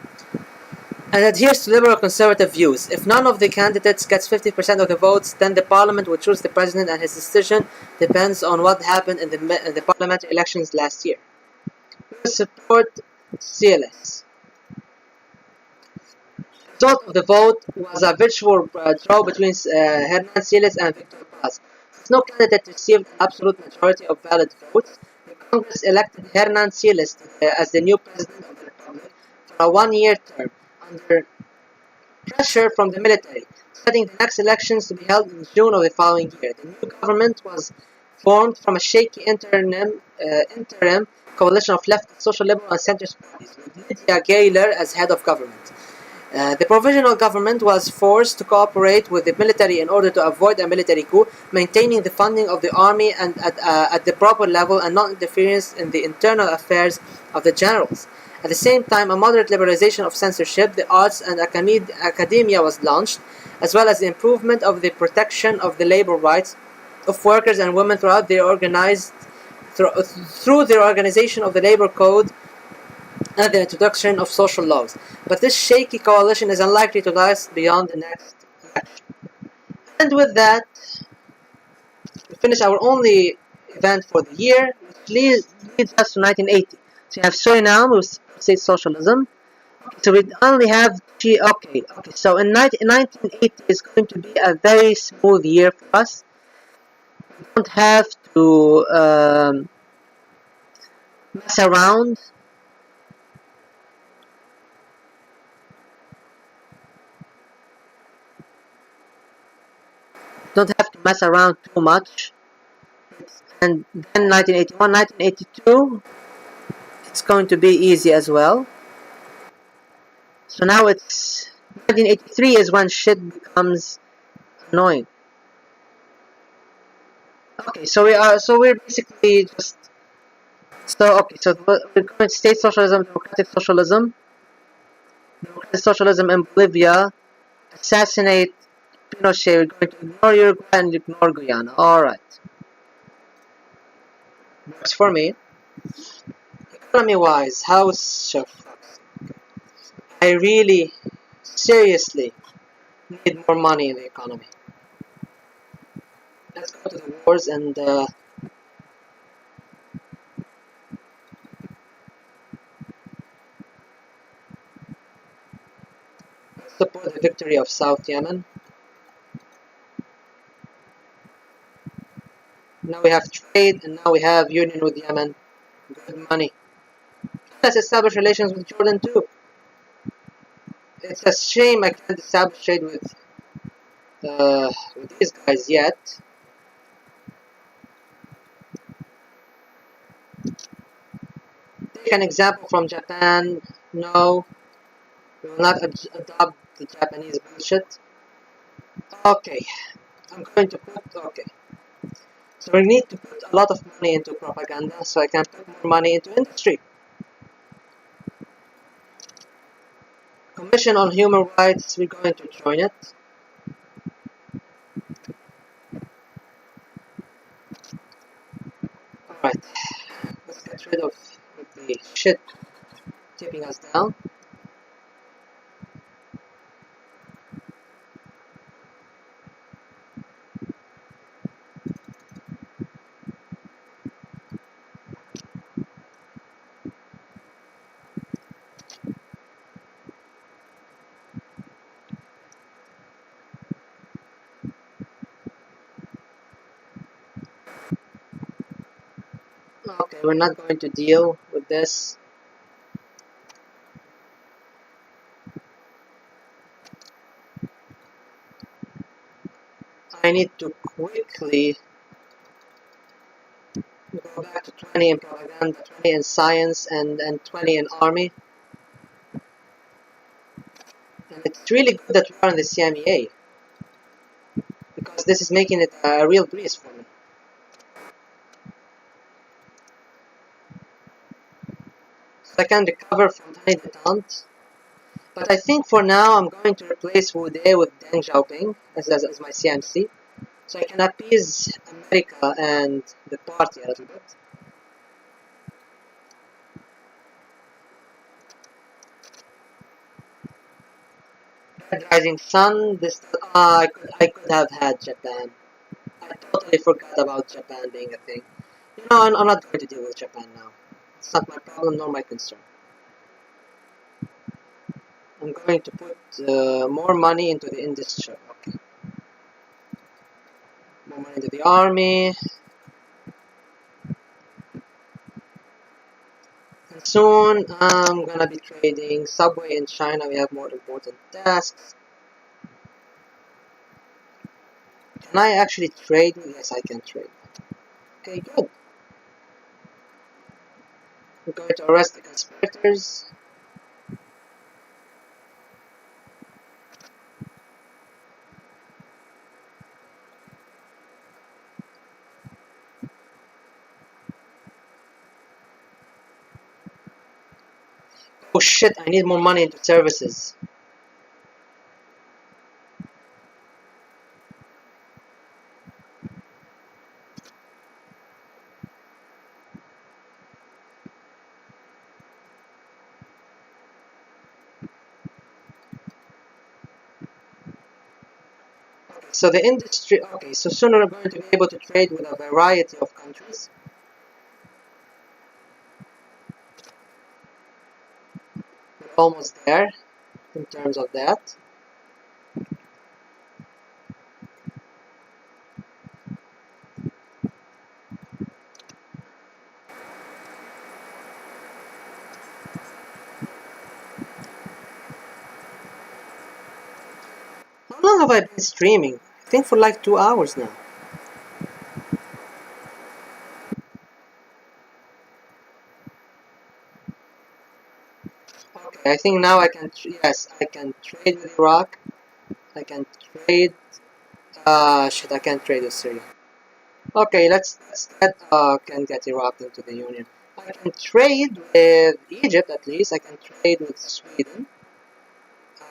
[SPEAKER 1] adheres to liberal conservative views. If none of the candidates gets 50% of the votes, then the parliament will choose the president, and his decision depends on what happened in the parliamentary elections last year. We will support CLS. The result of the vote was a virtual draw between Hernan Siles and Victor Paz. Since no candidate received an absolute majority of valid votes, the Congress elected Hernan Siles as the new president of the Republic for a 1-year term, under pressure from the military, setting the next elections to be held in June of the following year. The new government was formed from a shaky interim coalition of left, social liberal and centrist parties, with Lydia Gayler as head of government. The provisional government was forced to cooperate with the military in order to avoid a military coup, maintaining the funding of the army and at the proper level and not interference in the internal affairs of the generals. At the same time, a moderate liberalization of censorship, the arts and academia was launched, as well as the improvement of the protection of the labor rights of workers and women throughout their through their organization of the labor code and the introduction of social laws. But this shaky coalition is unlikely to last beyond the next election. And with that, we finish our only event for the year, which leads us to 1980. So you have Suriname with state socialism. So we only have okay. So in 1980 is going to be a very smooth year for us. We don't have to mess around. Don't have to mess around too much. And then 1981, 1982, it's going to be easy as well. So now it's 1983 is when shit becomes annoying. Okay, so we're basically just so we're going state socialism, democratic socialism. Democratic socialism in Bolivia, assassinate Pinochet. We're going to ignore Uruguay and ignore Guyana. Alright. Works for me. Economy wise, how's I really seriously need more money in the economy. Let's go to the wars and support the victory of South Yemen. Now we have trade and now we have union with Yemen. Good money. Let's establish relations with Jordan too. It's a shame I can't establish trade with these guys yet. Take an example from Japan. No, we will not adopt the Japanese bullshit. Okay, I'm going to put, okay. So we need to put a lot of money into propaganda so I can put more money into industry. Commission on Human Rights, we're going to join it. Alright, let's get rid of the shit keeping us down. Okay, we're not going to deal with this. I need to quickly go back to 20 in propaganda, 20 in science, and 20 in army. And it's really good that we are in the CMEA, because this is making it a real breeze for me. So I can recover from tiny detente. But I think for now I'm going to replace Wu De with Deng Xiaoping as my CMC. So I can appease America and the party a little bit. Red Rising Sun, this I could have had Japan. I totally forgot about Japan being a thing. You know, I'm not going to deal with Japan now. It's not my problem nor my concern. I'm going to put more money into the industry. Okay. More money into the army. And soon I'm gonna be trading Subway in China. We have more important tasks. Can I actually trade? Yes, I can trade. Okay, good. We're going to arrest the conspirators. Oh shit, I need more money into services. So the industry, okay, so soon we're going to be able to trade with a variety of countries. We're almost there in terms of that. How long have I been streaming? I think for like 2 hours now. Okay, I think now I can, yes, I can trade with Iraq. I can trade, shit, I can't trade with Syria. Okay, let's get, can get Iraq into the Union. I can trade with Egypt at least. I can trade with Sweden.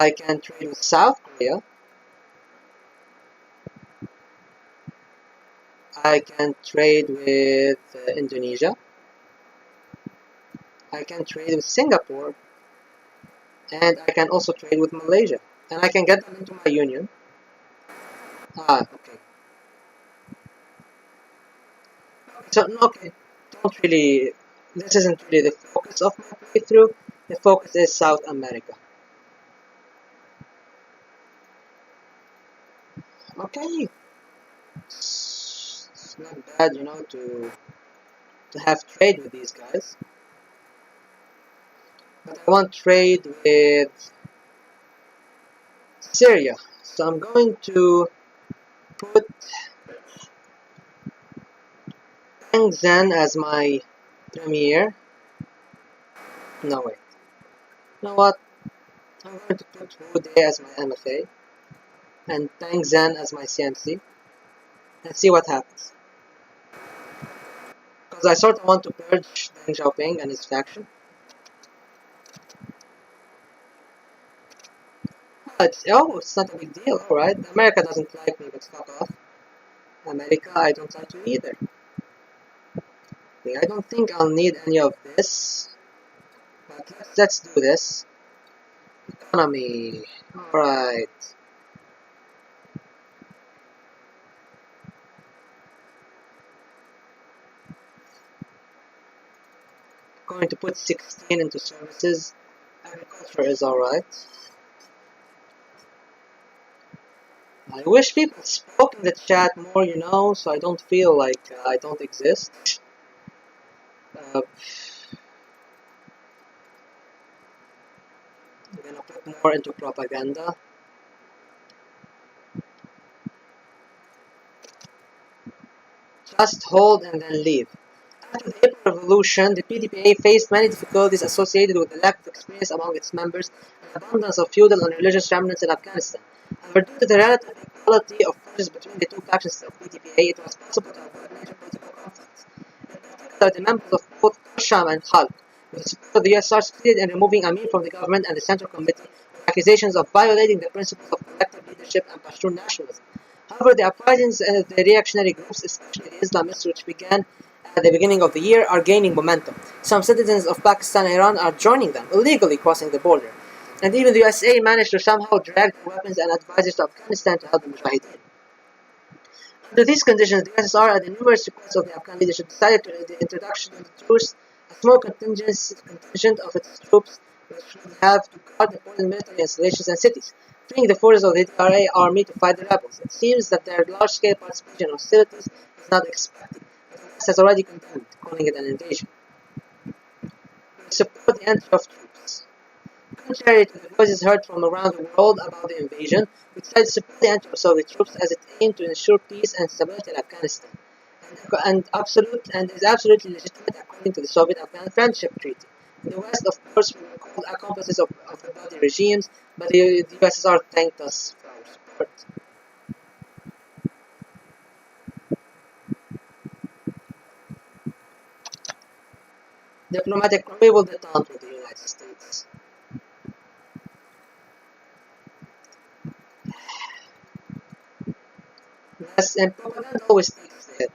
[SPEAKER 1] I can trade with South Korea. I can trade with Indonesia. I can trade with Singapore. And I can also trade with Malaysia. And I can get them into my union. Okay. So, okay, don't really, this isn't really the focus of my playthrough. The focus is South America. Okay, it's not bad, you know, to have trade with these guys. But I want trade with Syria. So I'm going to put Tang Zen as my premier. No, wait. You know what? I'm going to put Wu Dei as my MFA and Tang Zen as my CMC and see what happens. Because I sort of want to purge Deng Xiaoping and his faction. It's not a big deal, alright. America doesn't like me, but fuck off. America, I don't like you either. I don't think I'll need any of this. But let's do this. Economy. Alright. Going to put 16 into services. Agriculture is alright. I wish people spoke in the chat more, you know, so I don't feel like I don't exist. I'm gonna put more into propaganda. Just hold and then leave. After the April Revolution, the PDPA faced many difficulties associated with the lack of experience among its members and abundance of feudal and religious remnants in Afghanistan. However, due to the relative equality of forces between the two factions of PDPA, it was possible to avoid major political conflicts. In particular, the members of both Kasham and Khalq, with the support of the USSR, succeeded in removing Amin from the government and the Central Committee with accusations of violating the principles of collective leadership and Pashtun nationalism. However, the uprisings and the reactionary groups, especially the Islamists, which began at the beginning of the year, are gaining momentum. Some citizens of Pakistan and Iran are joining them, illegally crossing the border. And even the USA managed to somehow drag their weapons and advisors to Afghanistan to help the Mujahideen. Under these conditions, the USSR, at the numerous requests of the Afghan leadership, decided to the introduction of the truce, a small contingent of its troops, which would have to guard important military installations and cities, freeing the forces of the DRA army to fight the rebels. It seems that their large-scale participation in hostilities is not expected, but the West has already condemned, calling it an invasion. We support the entry of troops. Contrary to the voices heard from around the world about the invasion, we decided to support the entry of Soviet troops as it aimed to ensure peace and stability in Afghanistan, and is absolutely legitimate according to the Soviet-Afghan Friendship Treaty. In the West, of course, we were called accomplices of the bloody regimes, but the USSR thanked us for our support. Diplomatic rival detente with the United States. Yes, and propaganda always takes the hit.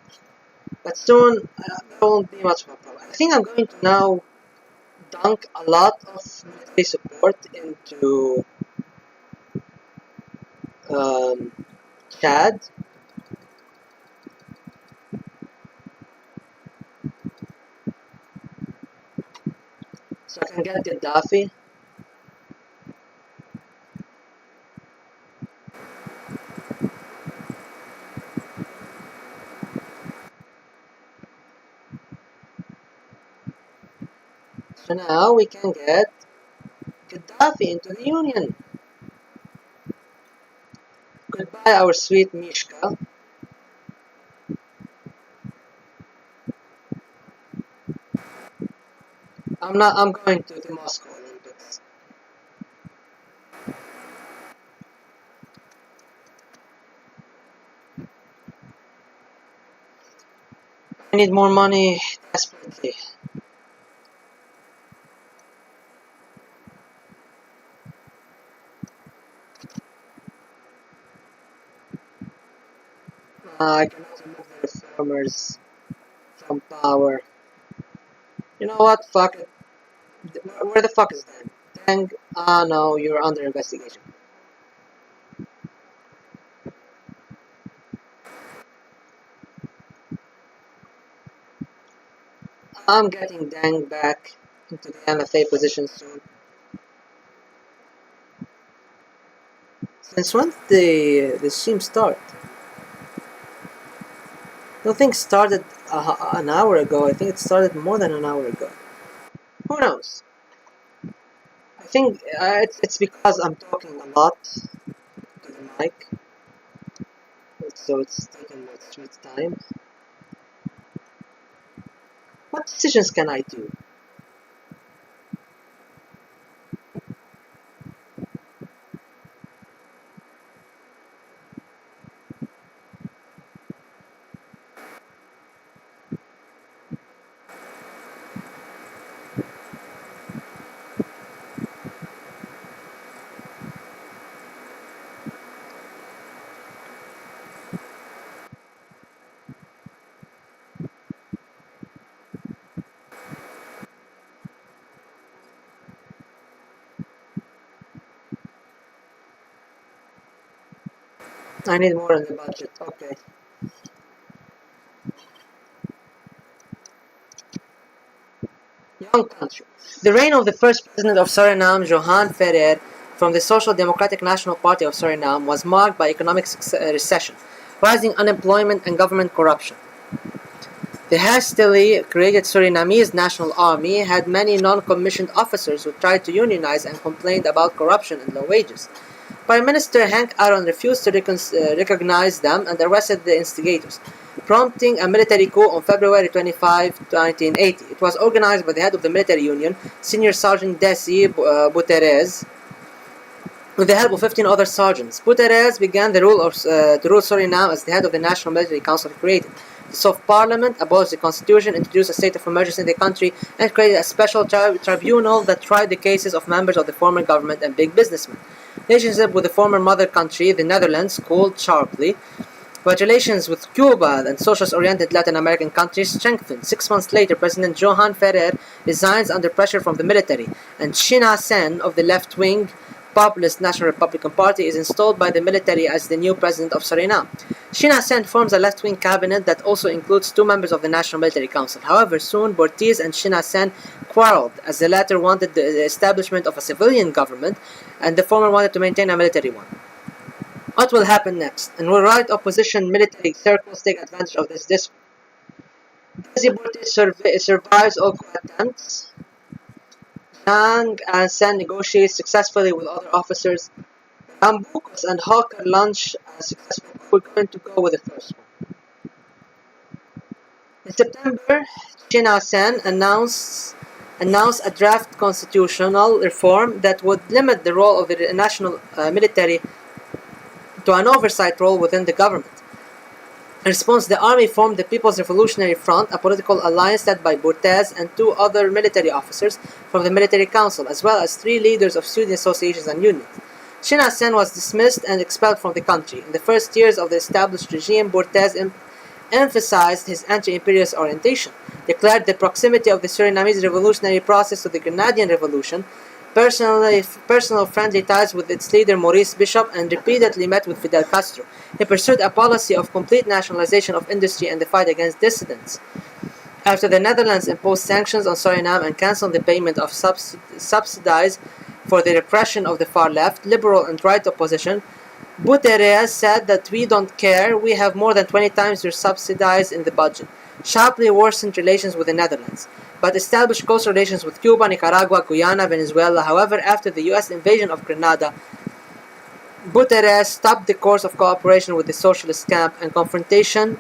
[SPEAKER 1] But soon, there won't be much of a problem. I think I'm going to now dunk a lot of military support into um, Chad. So I can get Gaddafi. So now we can get Gaddafi into the Union. Goodbye, our sweet Mishka. I'm going to the Moscow Olympics. I need more money desperately. I cannot remove the reformers from power. You know what? Fuck it. Where the fuck is Deng? Deng? Ah, no, you're under investigation. I'm getting Deng back into the MFA position soon. Since when did the stream start? I don't think it started an hour ago. I think it started more than an hour ago. Who knows? I think it's because I'm talking a lot to the mic, so it's taking more street time. What decisions can I do? I need more on the budget. Okay. Young country. The reign of the first president of Suriname, Johan Ferrer, from the Social Democratic National Party of Suriname, was marked by economic recession, rising unemployment, and government corruption. The hastily created Surinamese National Army had many non-commissioned officers who tried to unionize and complained about corruption and low wages. Prime Minister Hank Aaron refused to recognize them and arrested the instigators, prompting a military coup on February 25, 1980. It was organized by the head of the military union, Senior Sergeant Desi Buterres, with the help of 15 other sergeants. Buterres began to rule Suriname as the head of the National Military Council he created. Dissolved parliament, abolished the constitution, introduced a state of emergency in the country, and created a special tribunal that tried the cases of members of the former government and big businessmen. Relationship with the former mother country, the Netherlands, cooled sharply, but relations with Cuba and socialist-oriented Latin American countries strengthened. 6 months later, President Johan Ferrer resigns under pressure from the military, and China Sen of the left-wing Populist National Republican Party is installed by the military as the new president of Suriname. China Sen forms a left-wing cabinet that also includes 2 members of the National Military Council. However, soon Bortiz and China Sen quarreled, as the latter wanted the establishment of a civilian government and the former wanted to maintain a military one. What will happen next? And will right opposition military circles take advantage of this dispute? Desi Bortiz survives all coup attempts. Zhang and Sen negotiate successfully with other officers. Bambukos and Hawker launch a successful coup. We're going to go with the first one. In September, China Sen announced a draft constitutional reform that would limit the role of the national military to an oversight role within the government. In response, the army formed the People's Revolutionary Front, a political alliance led by Bortiz and 2 other military officers from the military council, as well as 3 leaders of student associations and unions. China Sen was dismissed and expelled from the country. In the first years of the established regime, Bortiz emphasized his anti-imperialist orientation, declared the proximity of the Surinamese revolutionary process to the Grenadian Revolution, personal friendly ties with its leader Maurice Bishop and repeatedly met with Fidel Castro. He pursued a policy of complete nationalization of industry and the fight against dissidents. After the Netherlands imposed sanctions on Suriname and cancelled the payment of subsidies for the repression of the far left, liberal and right opposition, Guterres said that we don't care, we have more than 20 times your subsidies in the budget, sharply worsened relations with the Netherlands, but established close relations with Cuba, Nicaragua, Guyana, Venezuela. However, after the US invasion of Grenada, Guterres stopped the course of cooperation with the socialist camp and confrontation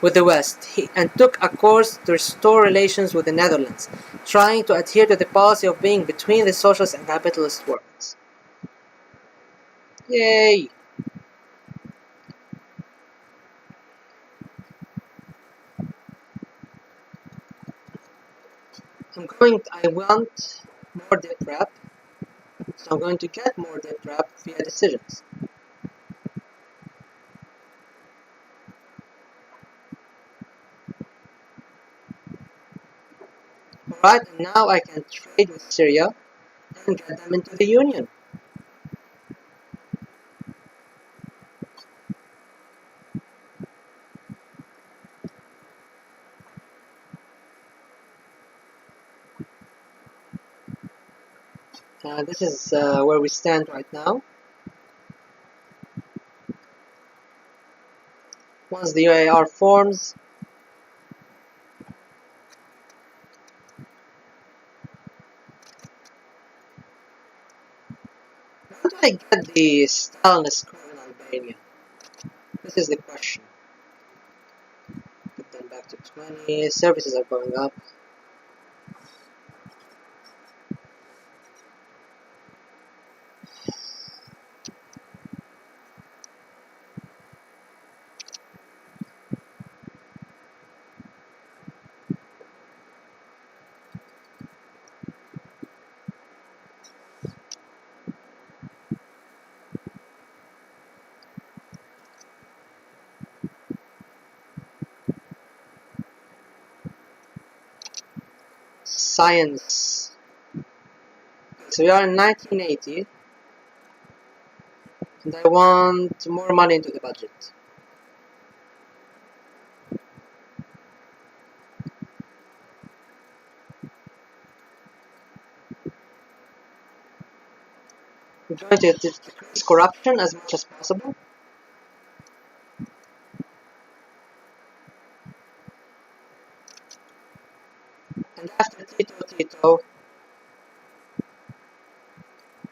[SPEAKER 1] with the West, and took a course to restore relations with the Netherlands, trying to adhere to the policy of being between the socialist and capitalist worlds. Yay! I want more debt wrap, so I'm going to get more debt wrap via decisions. Alright, and now I can trade with Syria and get them into the Union. This is where we stand right now. Once the UAR forms, how do I get the Stalinist crew in Albania? This is the question. Put them back to 20. Services are going up. Science. So we are in 1980, and I want more money into the budget. I'm going to decrease corruption as much as possible. And after Tito,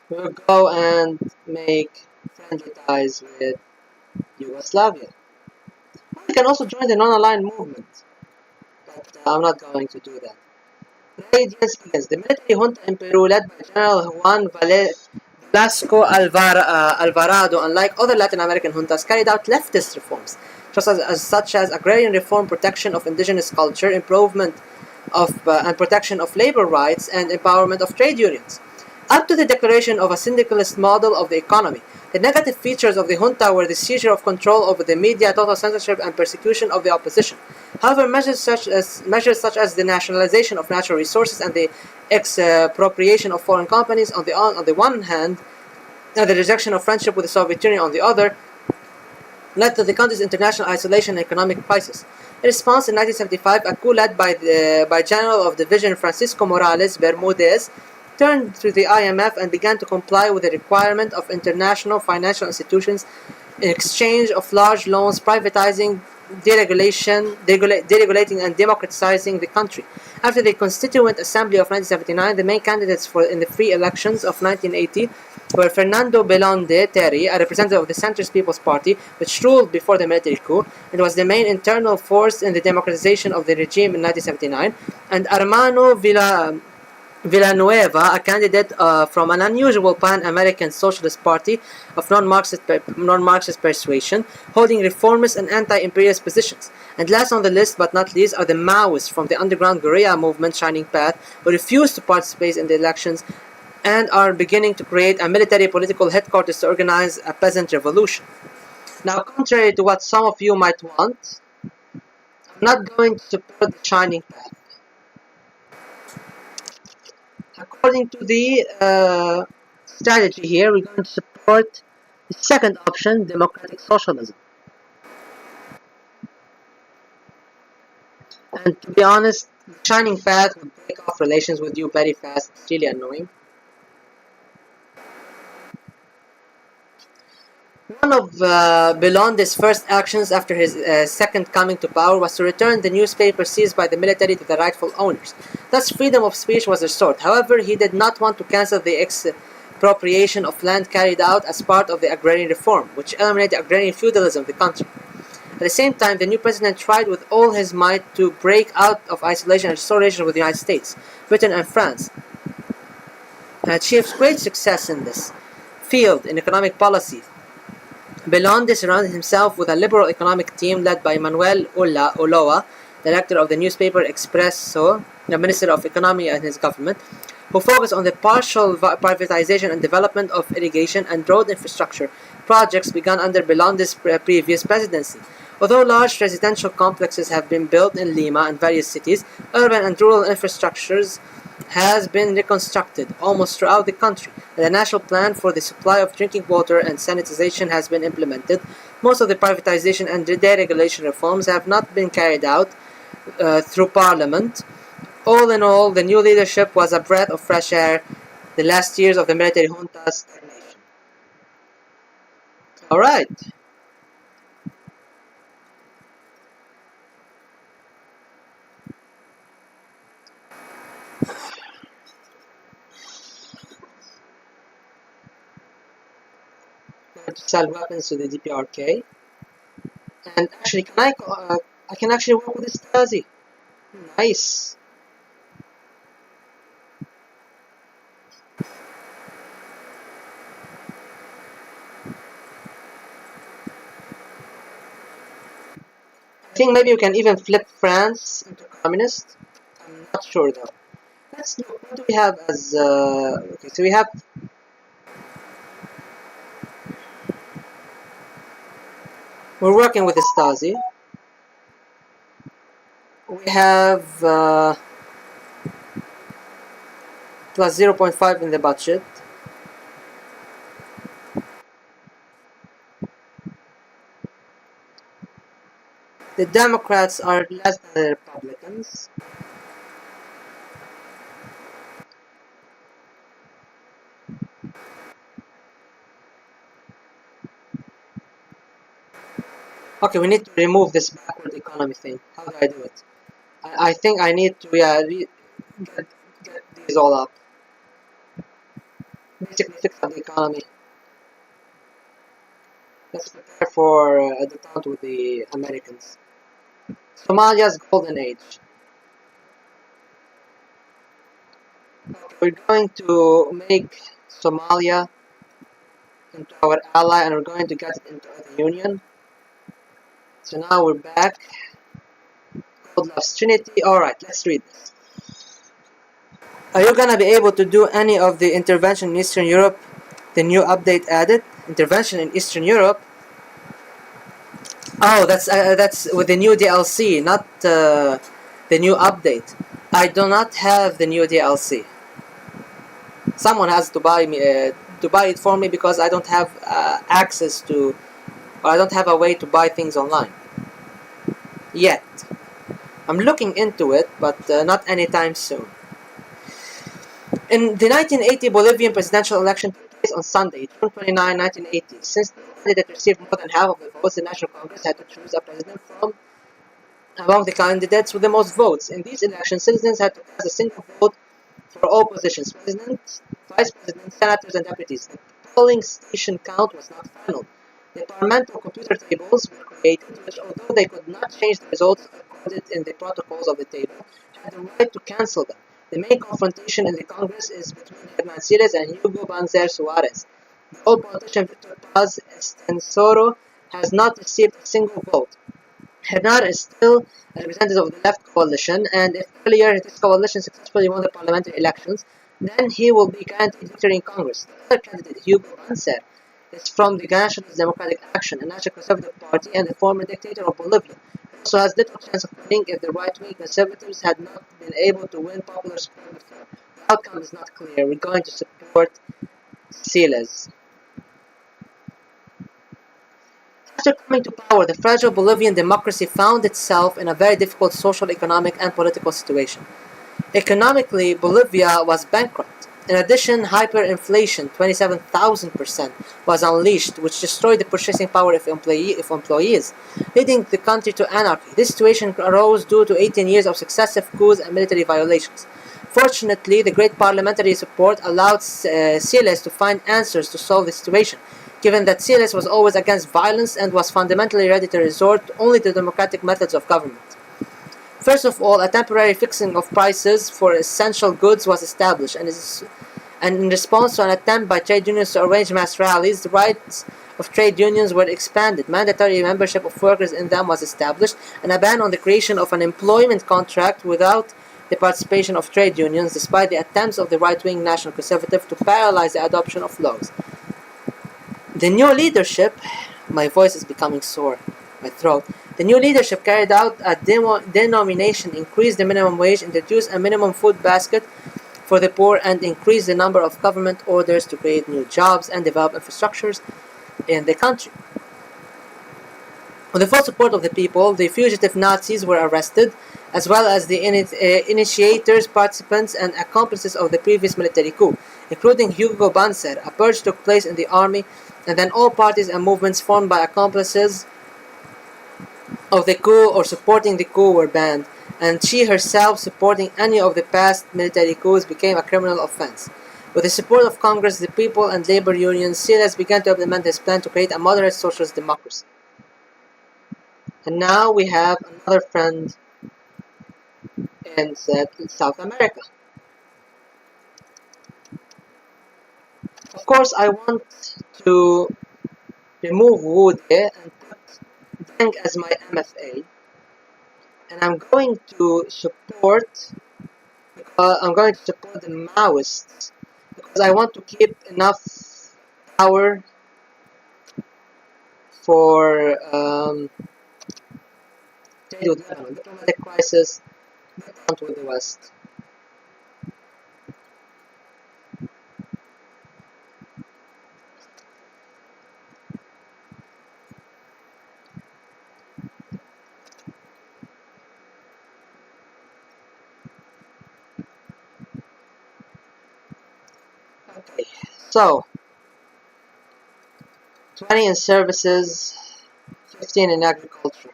[SPEAKER 1] we'll go and make friendly ties with Yugoslavia. We can also join the non-aligned movement, but I'm not going to do that. Radiance begins. The military junta in Peru, led by General Juan Velasco Alvarado, unlike other Latin American juntas, carried out leftist reforms, such as agrarian reform, protection of indigenous culture, improvement of and protection of labor rights, and empowerment of trade unions. Up to the declaration of a syndicalist model of the economy, the negative features of the junta were the seizure of control over the media, total censorship, and persecution of the opposition. However, measures such as the nationalization of natural resources and the expropriation of foreign companies on the one hand, and the rejection of friendship with the Soviet Union on the other, led to the country's international isolation and economic crisis. In response, in 1975, a coup led by General of Division Francisco Morales Bermudez turned to the IMF and began to comply with the requirement of international financial institutions in exchange of large loans, privatizing, deregulating and democratizing the country. After the Constituent Assembly of 1979, the main candidates in the free elections of 1980 were Fernando Belaunde Terry, a representative of the Centrist People's Party, which ruled before the military coup and was the main internal force in the democratization of the regime in 1979, and Armando Villanueva, a candidate from an unusual pan-American socialist party of non-Marxist persuasion, holding reformist and anti-imperialist positions. And last on the list, but not least, are the Maoists from the underground guerrilla movement Shining Path, who refused to participate in the elections and are beginning to create a military political headquarters to organize a peasant revolution. Now, contrary to what some of you might want, I'm not going to support the Shining Path. According to the strategy here, we're going to support the second option, democratic socialism. And to be honest, the shining fast would break off relations with you very fast. It's really annoying. One of Belonde's first actions after his second coming to power was to return the newspaper seized by the military to the rightful owners. Thus, freedom of speech was restored. However, he did not want to cancel the expropriation of land carried out as part of the agrarian reform, which eliminated agrarian feudalism of the country. At the same time, the new president tried with all his might to break out of isolation and restore relations with the United States, Britain, and France, and achieved great success in this field in economic policy. Belonde surrounded himself with a liberal economic team led by Manuel Oloa, director of the newspaper Expresso, the Minister of Economy in his government, who focused on the partial privatization and development of irrigation and road infrastructure projects begun under Belonde's previous presidency. Although large residential complexes have been built in Lima and various cities, urban and rural infrastructures has been reconstructed almost throughout the country, and a national plan for the supply of drinking water and sanitization has been implemented. Most of the privatization and deregulation reforms have not been carried out through Parliament. All in all, the new leadership was a breath of fresh air the last years of the military junta's stagnation. Alright. To sell weapons to the DPRK, and actually, I can actually work with this Stasi. Nice. I think maybe you can even flip France into communist. I'm not sure though. Let's look. What do we have as? Okay, so we have. We're working with the Stasi. We have plus 0.5 in the budget. The Democrats are less than the Republicans. Okay, we need to remove this backward economy thing. How do I do it? I think I need to get these all up. Basically fix up the economy. Let's prepare for a detente with the Americans. Somalia's golden age. Okay, we're going to make Somalia into our ally, and we're going to get it into the Union. So now we're back. God loves Trinity. Alright, let's read this. Are you gonna be able to do any of the intervention in Eastern Europe? The new update added? Intervention in Eastern Europe? Oh, that's with the new DLC, not the new update. I do not have the new DLC. Someone has to buy it for me because I don't have access to, or I don't have a way to buy things online yet. I'm looking into it, but not anytime soon. In the 1980 Bolivian presidential election took place on Sunday, June 29, 1980. Since the candidate received more than half of the votes, the National Congress had to choose a president from among the candidates with the most votes. In these elections, citizens had to cast a single vote for all positions: president, vice president, senators, and deputies. The polling station count was not final. The parliamentary computer tables were created, which, although they could not change the results recorded in the protocols of the table, had the right to cancel them. The main confrontation in the Congress is between Herman Siles and Hugo Banzer Suarez. The old politician Victor Paz Estensoro has not received a single vote. Hernan is still a representative of the left coalition, and if earlier this coalition successfully won the parliamentary elections, then he will be guaranteed victory in Congress. The other candidate, Hugo Banzer, is from the National Democratic Action, a national conservative party, and the former dictator of Bolivia. He also has little chance of winning if the right-wing conservatives had not been able to win popular support before. outcome is not clear. We're going to support Siles. After coming to power, the fragile Bolivian democracy found itself in a very difficult social, economic, and political situation. Economically, Bolivia was bankrupt. In addition, hyperinflation, 27,000%, was unleashed, which destroyed the purchasing power of employees, leading the country to anarchy. This situation arose due to 18 years of successive coups and military violations. Fortunately, the great parliamentary support allowed Siles to find answers to solve the situation, given that Siles was always against violence and was fundamentally ready to resort only to democratic methods of government. First of all, a temporary fixing of prices for essential goods was established, and in response to an attempt by trade unions to arrange mass rallies, the rights of trade unions were expanded. Mandatory membership of workers in them was established, and a ban on the creation of an employment contract without the participation of trade unions, despite the attempts of the right-wing National Conservative to paralyze the adoption of laws. The new leadership, my voice is becoming sore, my throat. The new leadership carried out a denomination, increased the minimum wage, introduced a minimum food basket for the poor, and increased the number of government orders to create new jobs and develop infrastructures in the country. With the full support of the people, the fugitive Nazis were arrested, as well as the initiators, participants, and accomplices of the previous military coup, including Hugo Banzer. A purge took place in the army, and then all parties and movements formed by accomplices of the coup or supporting the coup were banned, and she herself supporting any of the past military coups became a criminal offense. With the support of Congress, the people, and labor unions, Siles began to implement his plan to create a moderate socialist democracy. And now we have another friend in South America. Of course, I want to remove Wude and put Deng as my MFA, and I'm going to support the Maoists because I want to keep enough power for trade with Lebanon, diplomatic crisis, background with the West. Okay, so 20 in services, 15 in agriculture.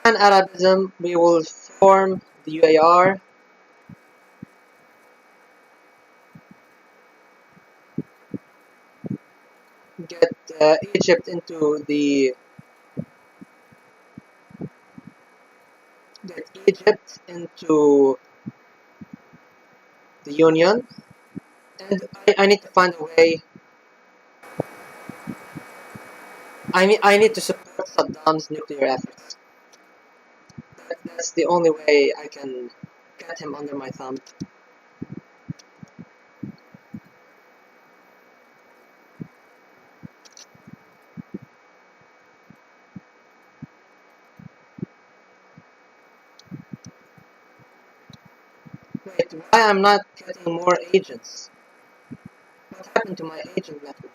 [SPEAKER 1] Pan-Arabism, we will form the UAR. Get Egypt into the Union, and I need to find a way. I need to support Saddam's nuclear efforts. That's the only way I can get him under my thumb. Wait, why I'm not getting more agents? What happened to my agent network?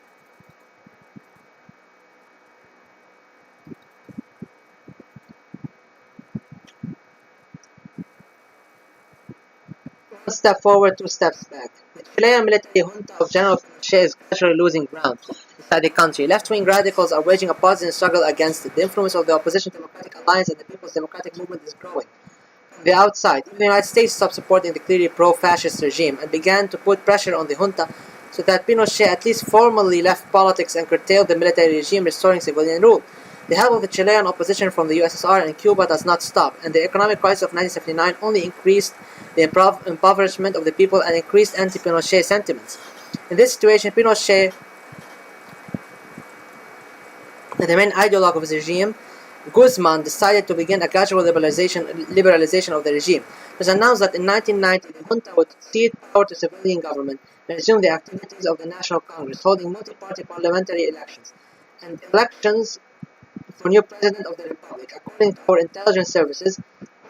[SPEAKER 1] One step forward, two steps back. The Chilean military junta of General Pinochet is gradually losing ground inside the country. Left-wing radicals are waging a partisan struggle against it. The influence of the Opposition Democratic Alliance and the People's Democratic Movement is growing. From the outside, even the United States stopped supporting the clearly pro-fascist regime and began to put pressure on the junta so that Pinochet at least formally left politics and curtailed the military regime, restoring civilian rule. The help of the Chilean opposition from the USSR and Cuba does not stop, and the economic crisis of 1979 only increased the impoverishment of the people and increased anti-Pinochet sentiments. In this situation, Pinochet, the main ideologue of his regime, Guzman, decided to begin a gradual liberalization of the regime. It was announced that in 1990 the junta would cede power to civilian government and resume the activities of the National Congress, holding multi-party parliamentary elections. and elections for new president of the republic. According to our intelligence services,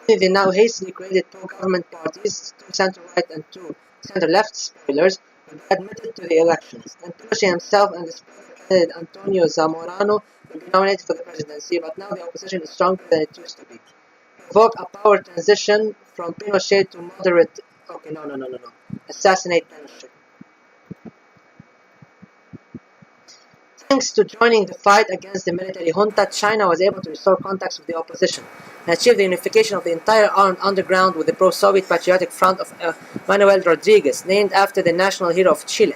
[SPEAKER 1] only the now hastily created pro-government parties, two center-right and two center-left spoilers, will be admitted to the elections. And Pinochet himself and the spoiler candidate Antonio Zamorano will be nominated for the presidency, but now the opposition is stronger than it used to be. Provoke a power transition from Pinochet to moderate. Okay, no. Assassinate Pinochet. Thanks to joining the fight against the military junta, China was able to restore contacts with the opposition and achieve the unification of the entire armed underground with the pro-Soviet Patriotic Front of Manuel Rodriguez, named after the national hero of Chile.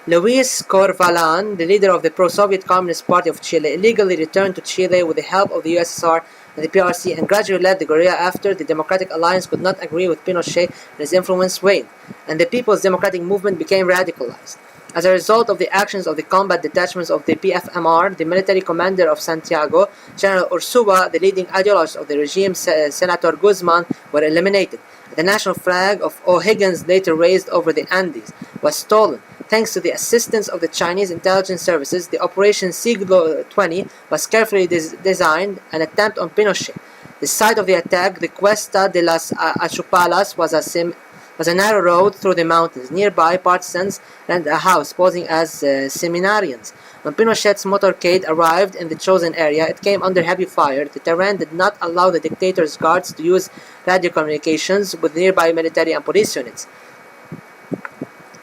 [SPEAKER 1] Luis Corvalán, the leader of the pro-Soviet Communist Party of Chile, illegally returned to Chile with the help of the USSR and the PRC and gradually led the guerrilla after the Democratic Alliance could not agree with Pinochet and his influence waned, and the People's Democratic Movement became radicalized. As a result of the actions of the combat detachments of the PFMR, the military commander of Santiago, General Ursúa, the leading ideologist of the regime, Senator Guzman, were eliminated. The national flag of O'Higgins, later raised over the Andes, was stolen. Thanks to the assistance of the Chinese intelligence services, the Operation Siglo XX was carefully designed, an attempt on Pinochet. The site of the attack, the Cuesta de las Achupalas, was a narrow road through the mountains. Nearby, partisans and a house posing as seminarians. When Pinochet's motorcade arrived in the chosen area, it came under heavy fire. The terrain did not allow the dictator's guards to use radio communications with nearby military and police units.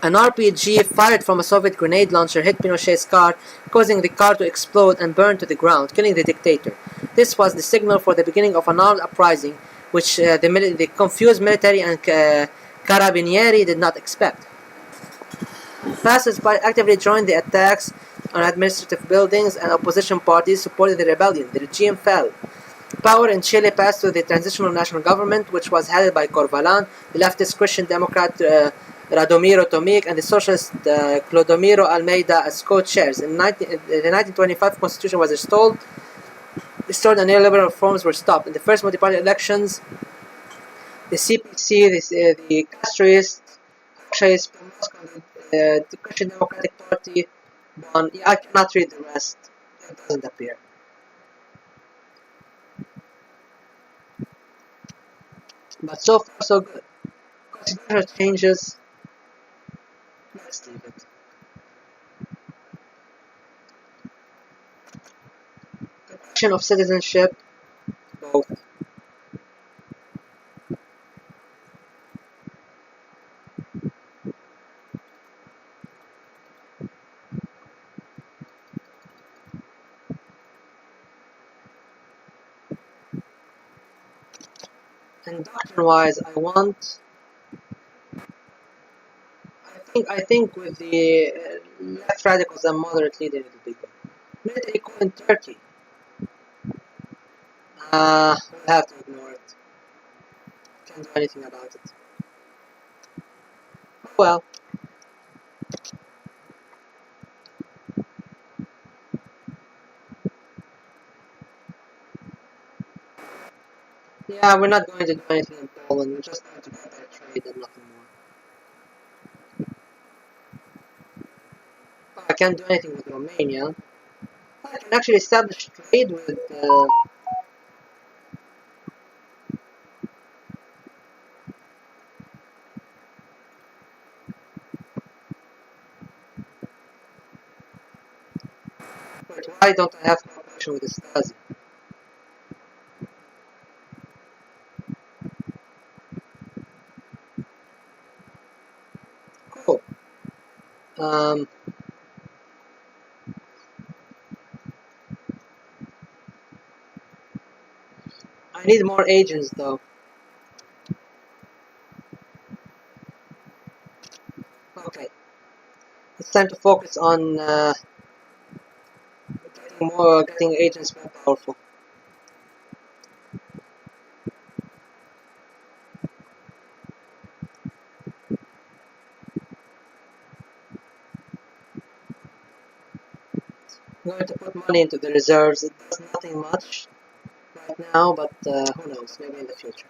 [SPEAKER 1] An RPG fired from a Soviet grenade launcher hit Pinochet's car, causing the car to explode and burn to the ground, killing the dictator. This was the signal for the beginning of an armed uprising, which the confused military and Carabinieri did not expect. Passers-by actively joined the attacks on administrative buildings, and opposition parties supported the rebellion. The regime fell. Power in Chile passed to the Transitional National Government, which was headed by Corvalán, the leftist Christian Democrat Radomiro Tomic, and the socialist Clodomiro Almeida as co-chairs. The 1925 constitution was restored and neoliberal reforms were stopped. In the first multi-party elections, the CPC, the Castroists, the Christian Democratic Party won. Yeah, I cannot read the rest. It doesn't appear. But so far, so good. Constitutional changes. Let's leave it. The question of citizenship, both. And doctrine-wise, I think with the left radicals and moderate leader it will be good. Military coup in Turkey. We'll have to ignore it. Can't do anything about it. Well. Yeah, we're not going to do anything in Poland. We're just going to get our trade and nothing more. I can't do anything with Romania. I can actually establish trade with. But why don't I have cooperation with the Stasi? Cool. I need more agents though. Okay. It's time to focus on getting agents more powerful. I'm going to put money into the reserves. It does nothing much right now, but who knows, maybe in the future.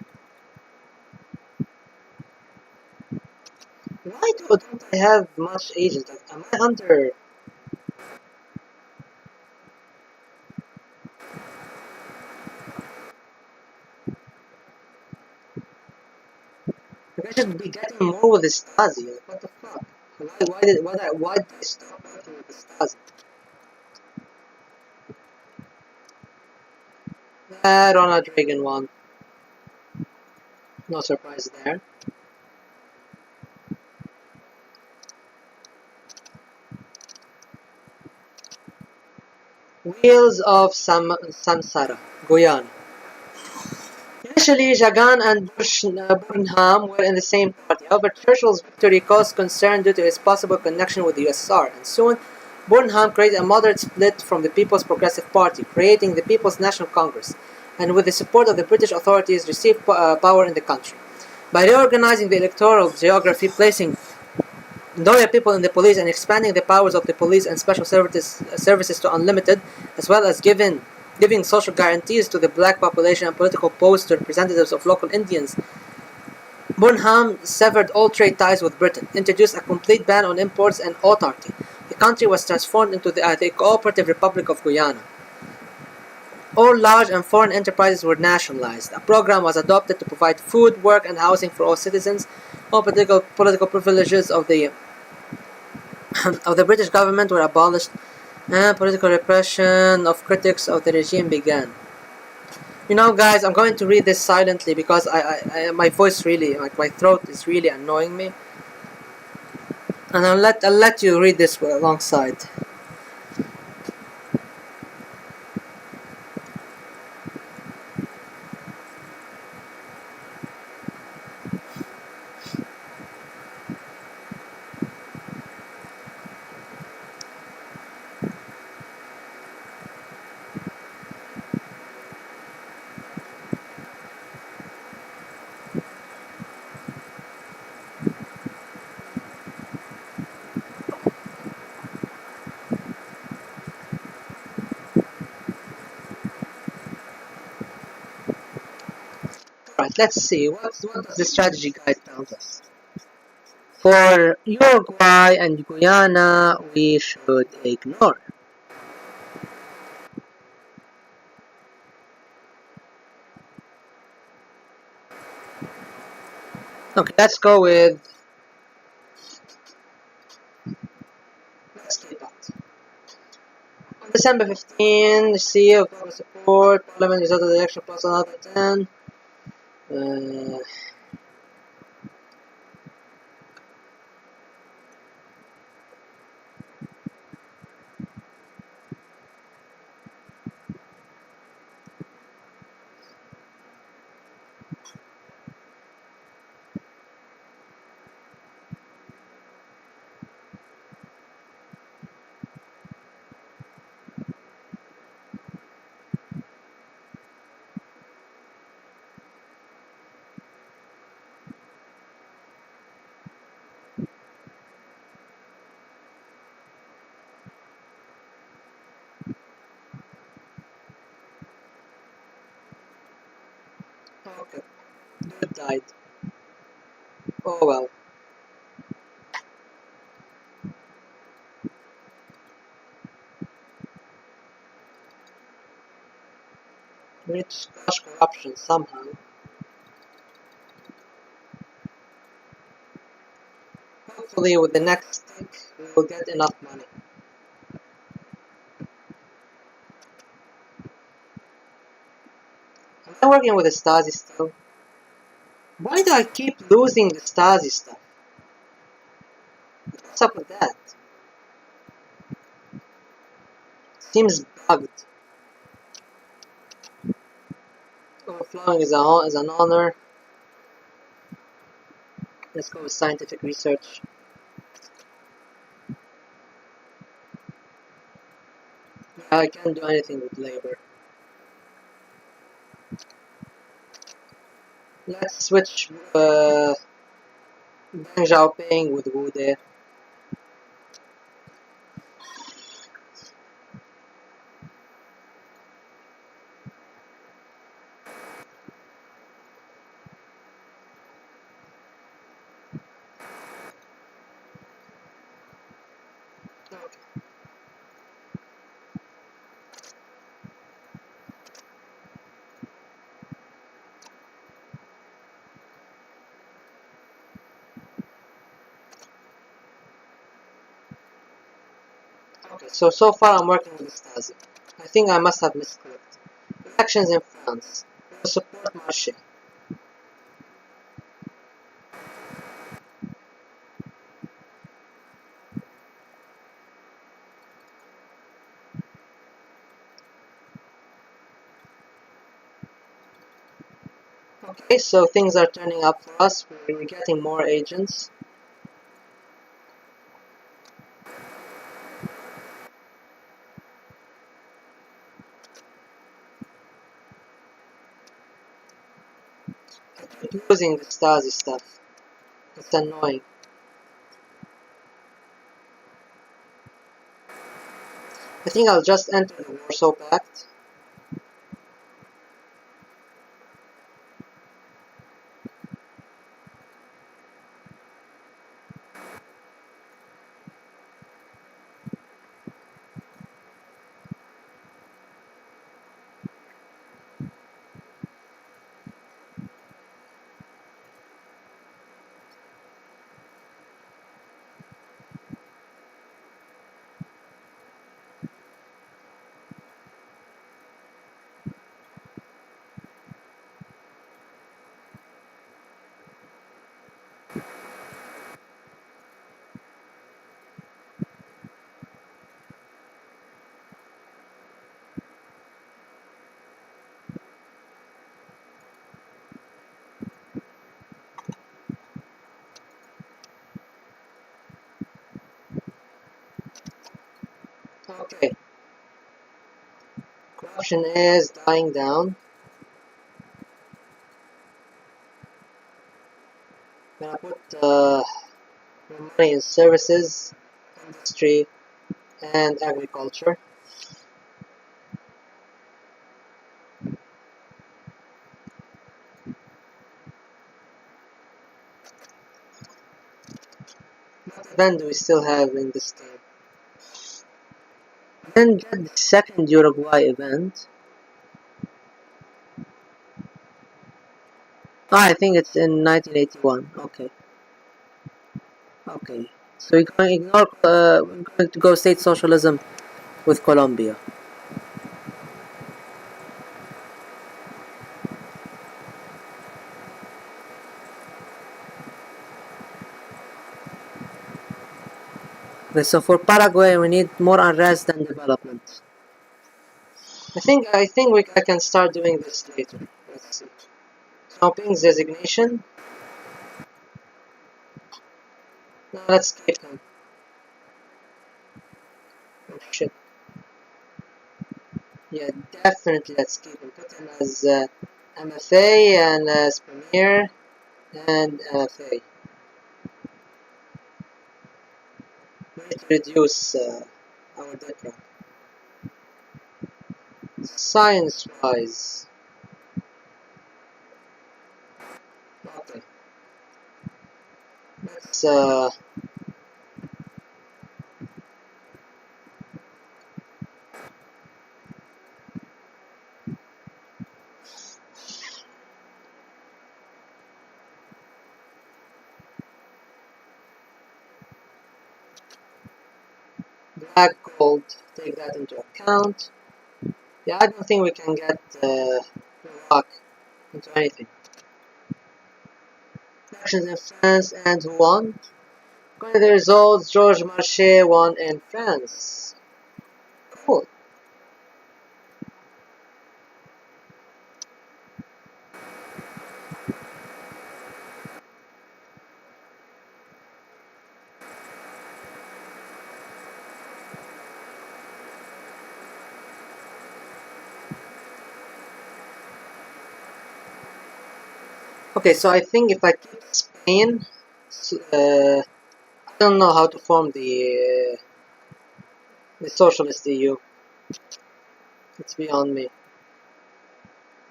[SPEAKER 1] Why don't I have much agents? Am I under... Like, I should be getting more with the Stasi. Like, what the fuck? Why did they stop working with the Stasi? Ronald Reagan won. No surprise there. Wheels of Samsara, Guyana. Initially, Jagan and Burnham were in the same party. However, Churchill's victory caused concern due to his possible connection with the USSR, and soon Burnham created a moderate split from the People's Progressive Party, creating the People's National Congress, and with the support of the British authorities, received power in the country. By reorganizing the electoral geography, placing loyal people in the police, and expanding the powers of the police and special services to unlimited, as well as giving social guarantees to the black population and political posts to representatives of local Indians, Burnham severed all trade ties with Britain, introduced a complete ban on imports and autarky. The country was transformed into the Cooperative Republic of Guyana. All large and foreign enterprises were nationalized. A program was adopted to provide food, work, and housing for all citizens. All political privileges of the British government were abolished, and political repression of critics of the regime began. You know, guys, I'm going to read this silently because my voice really, like my throat is really annoying me, and I'll let you read this alongside. Alright, let's see. What does the strategy guide tells us? For Uruguay and Guyana, we should ignore. Okay, let's go with. Let's keep that. On December 15, the CEO of global support, Parliament resulted in the election plus another 10. Okay, dude died. Oh well. We need to squash corruption somehow. Hopefully with the next stick we will get enough money. Am I working with the Stasi still? Why do I keep losing the Stasi stuff? What's up with that? Seems bugged. Overflowing is an honor. Let's go with scientific research. I can't do anything with labor. Let's switch Deng Xiaoping with Wu De. Okay, so far I'm working with Stasi. I think I must have misclicked. Elections in France. We will support Marche. Okay, so things are turning up for us. We're getting more agents. I keep losing the Stasi stuff. It's annoying. I think I'll just enter the Warsaw Pact. Okay, corruption is dying down. I'm gonna put more money in services, industry, and agriculture. What event do we still have in this game? Then get the second Uruguay event. Ah, I think it's in 1981. Okay. Okay. So we're going to ignore, we're going to go state socialism with Colombia. Okay, so for Paraguay, we need more unrest than development. I can start doing this later. Let's see. Trumping's designation. No, let's keep him. Oh shit. Yeah, definitely let's keep him. Put him as MFA and as Premier and MFA. We need to reduce our debt run. Science-wise. Okay. Let's black gold, take that into account. Yeah, I don't think we can get Iraq into anything. Elections in France and who won? According to the results, Georges Marchais won in France. Cool. Okay, so I think if I keep Spain, I don't know how to form the socialist EU. It's beyond me.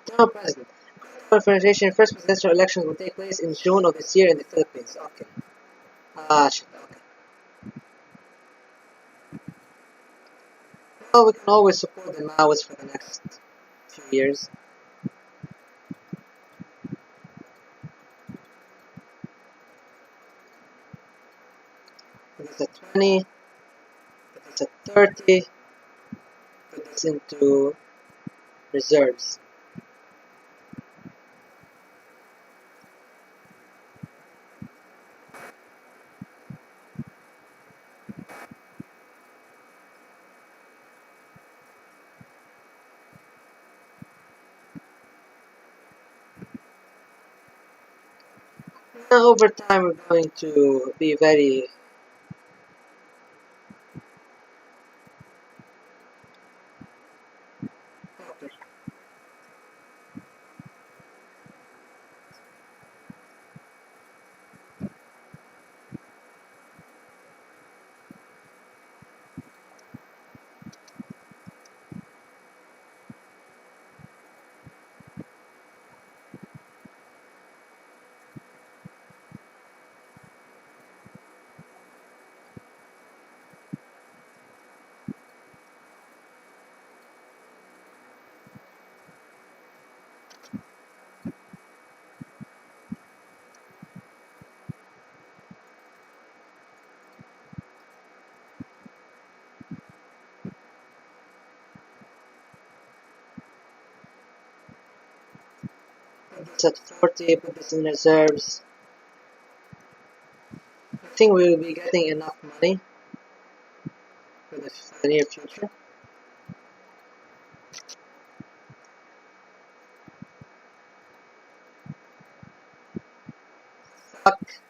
[SPEAKER 1] General President. Confederation first presidential elections will take place in June of this year in the Philippines. Okay. Ah, shit. Okay. Well, we can always support the Maoists for the next few years. If it's a 20, if it's a 30, put this into reserves. Now over time we're going to be very okay. Put this at 40, put this in reserves. I think we will be getting enough money for the near future. Fuck.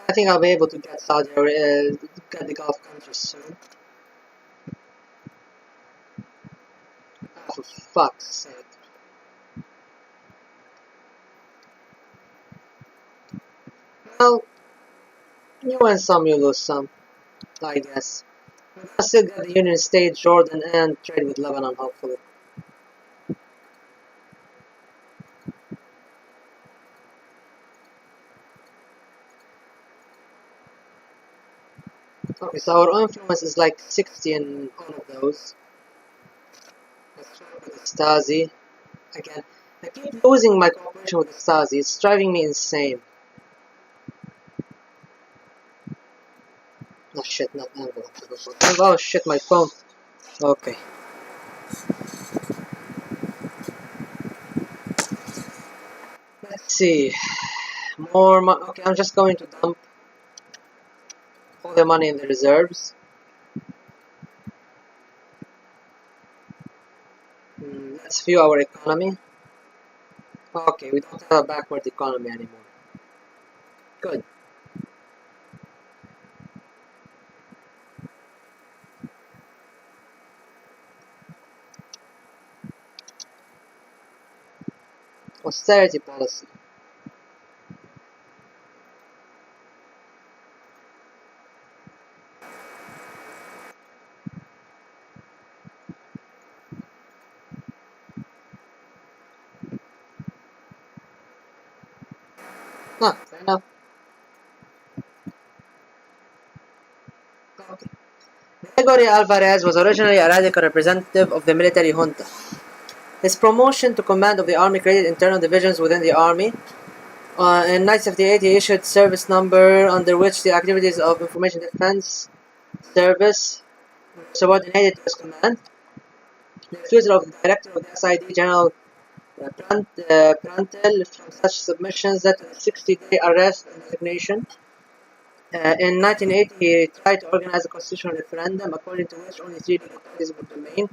[SPEAKER 1] I think I'll be able to get Saudi Arabia, get the Gulf countries soon. Oh, for fuck's sake. Well, you win some, you lose some, I guess. I'll still get the Union State, Jordan, and trade with Lebanon, hopefully. Okay, so our influence is like 60 in all of those. Let's try with the Stasi. Again, I keep losing my cooperation with the Stasi. It's driving me insane. Oh shit, not envelope. Oh shit, my phone. Okay. Let's see. More money. Okay, I'm just going to dump all the money in the reserves. Let's view our economy. Okay, we don't have a backward economy anymore. Good. Austerity policy. Ah, fair enough. Okay. Gregory Alvarez was originally a radical representative of the military junta. His promotion to command of the army created internal divisions within the army. In 1978, he issued service number under which the activities of Information Defense Service were subordinated to his command. The refusal of the director of the SID, General Prantel, from such submissions led to a 60-day arrest and resignation. In 1980, he tried to organize a constitutional referendum according to which only 3 legal parties would remain,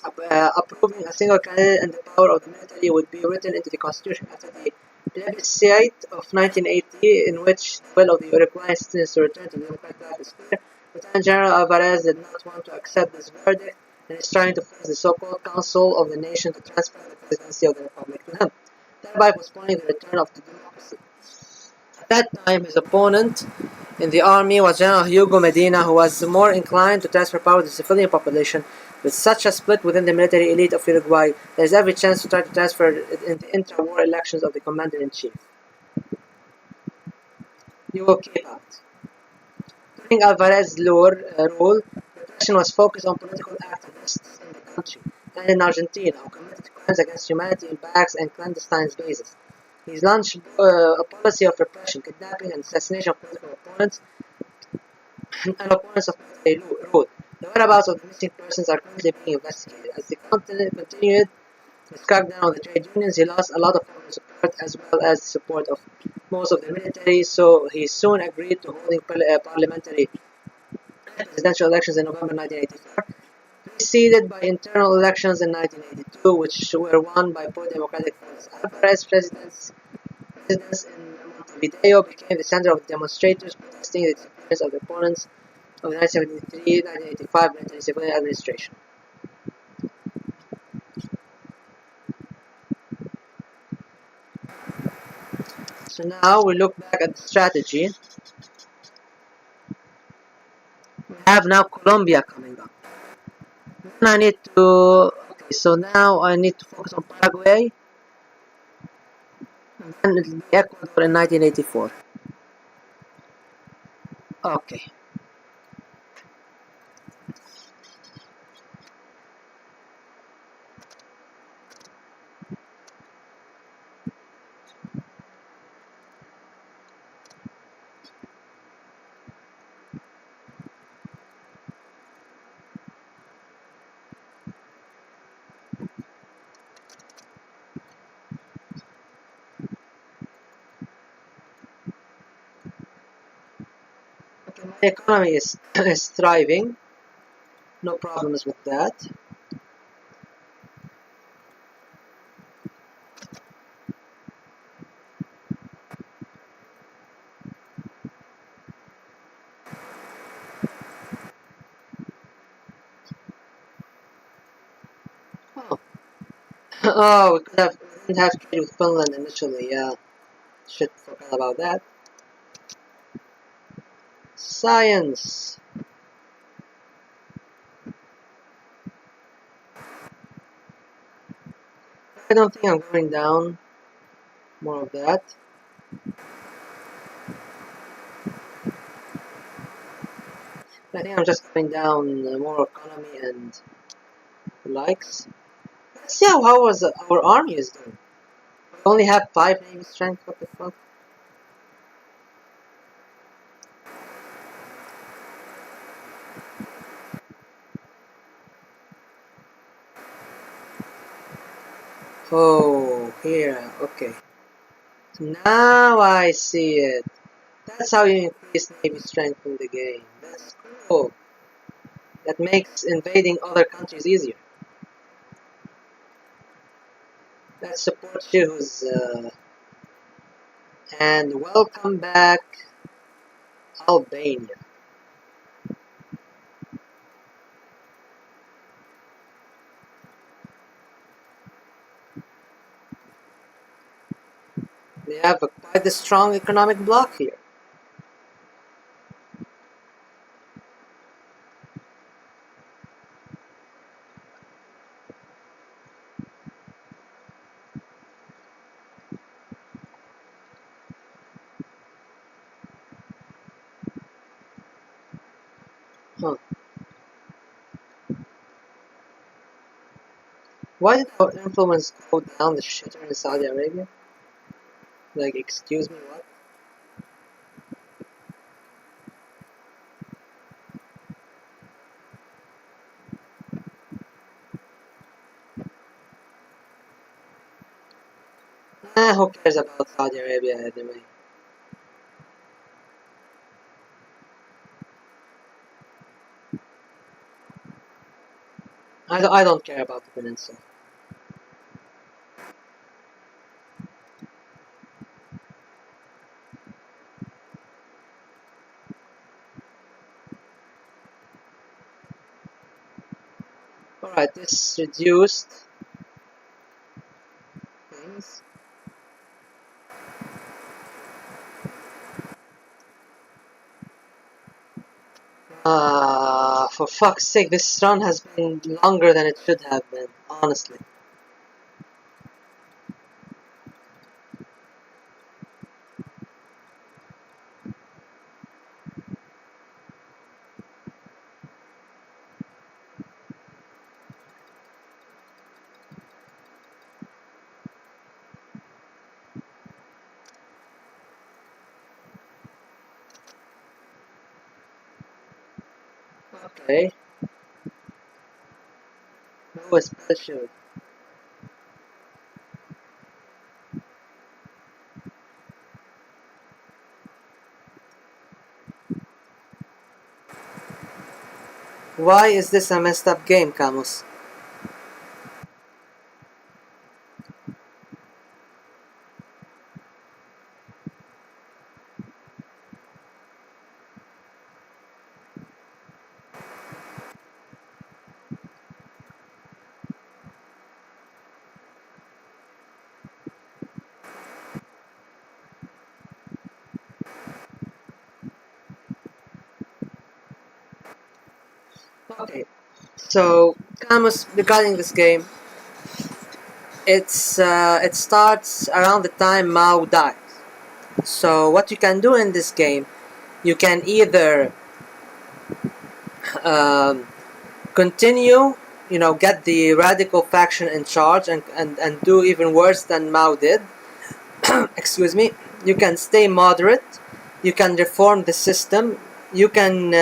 [SPEAKER 1] approving a single candidate, and the power of the military would be written into the constitution. After the plebiscite of 1980, in which the will of the Uruguayan citizens to return to the democratic life is clear, Lieutenant General Alvarez did not want to accept this verdict and is trying to force the so-called Council of the Nation to transfer the presidency of the Republic to him, thereby postponing the return of the democracy. At that time, his opponent in the army was General Hugo Medina, who was more inclined to transfer power to the civilian population. With such a split within the military elite of Uruguay, there is every chance to try to transfer it in the intra-war elections of the commander-in-chief. you will keep out. During Alvarez's rule, repression was focused on political activists in the country and in Argentina who committed crimes against humanity in barracks and clandestine bases. He launched a policy of repression, kidnapping, and assassination of political opponents and opponents of military rule. The whereabouts of the missing persons are currently being investigated. As the continent continued his crackdown on the trade unions, he lost a lot of popular support as well as the support of most of the military, so he soon agreed to holding parliamentary presidential elections in November 1984, preceded by internal elections in 1982, which were won by pro-democratic forces. Alvarez's residence in Montevideo became the center of demonstrators protesting the disappearance of the opponents of the 1973-1985 military civilian administration. So now we look back at the strategy. We have now Colombia coming up. Then I need to... Okay, so now I need to focus on Paraguay. And then it will be Ecuador in 1984. Okay. Okay, my economy is, is thriving. No problems with that. Oh, oh, we didn't have trade with Finland initially. Yeah, should forget about that. Science. I don't think I'm going down. More of that. I think I'm just going down more economy and the likes. Let's see how was our army is doing. We only have 5 navy strength. What the fuck? Oh, here. Okay. Now I see it. That's how you increase navy strength in the game. That's cool. That makes invading other countries easier. That supports you, and welcome back, Albania. They have quite a strong economic bloc here. Huh. Why did our influence go down the shitter in Saudi Arabia? Like, excuse me, what? Who cares about Saudi Arabia anyway? I don't care about the peninsula. Alright, this reduced things. For fuck's sake, this run has been longer than it should have been, honestly. Okay. No special. Why is this a messed up game, Camus? Okay. So, Camus, regarding this game, it starts around the time Mao dies. So, what you can do in this game, you can either um, continue, get the radical faction in charge and do even worse than Mao did. Excuse me. You can stay moderate. You can reform the system. You can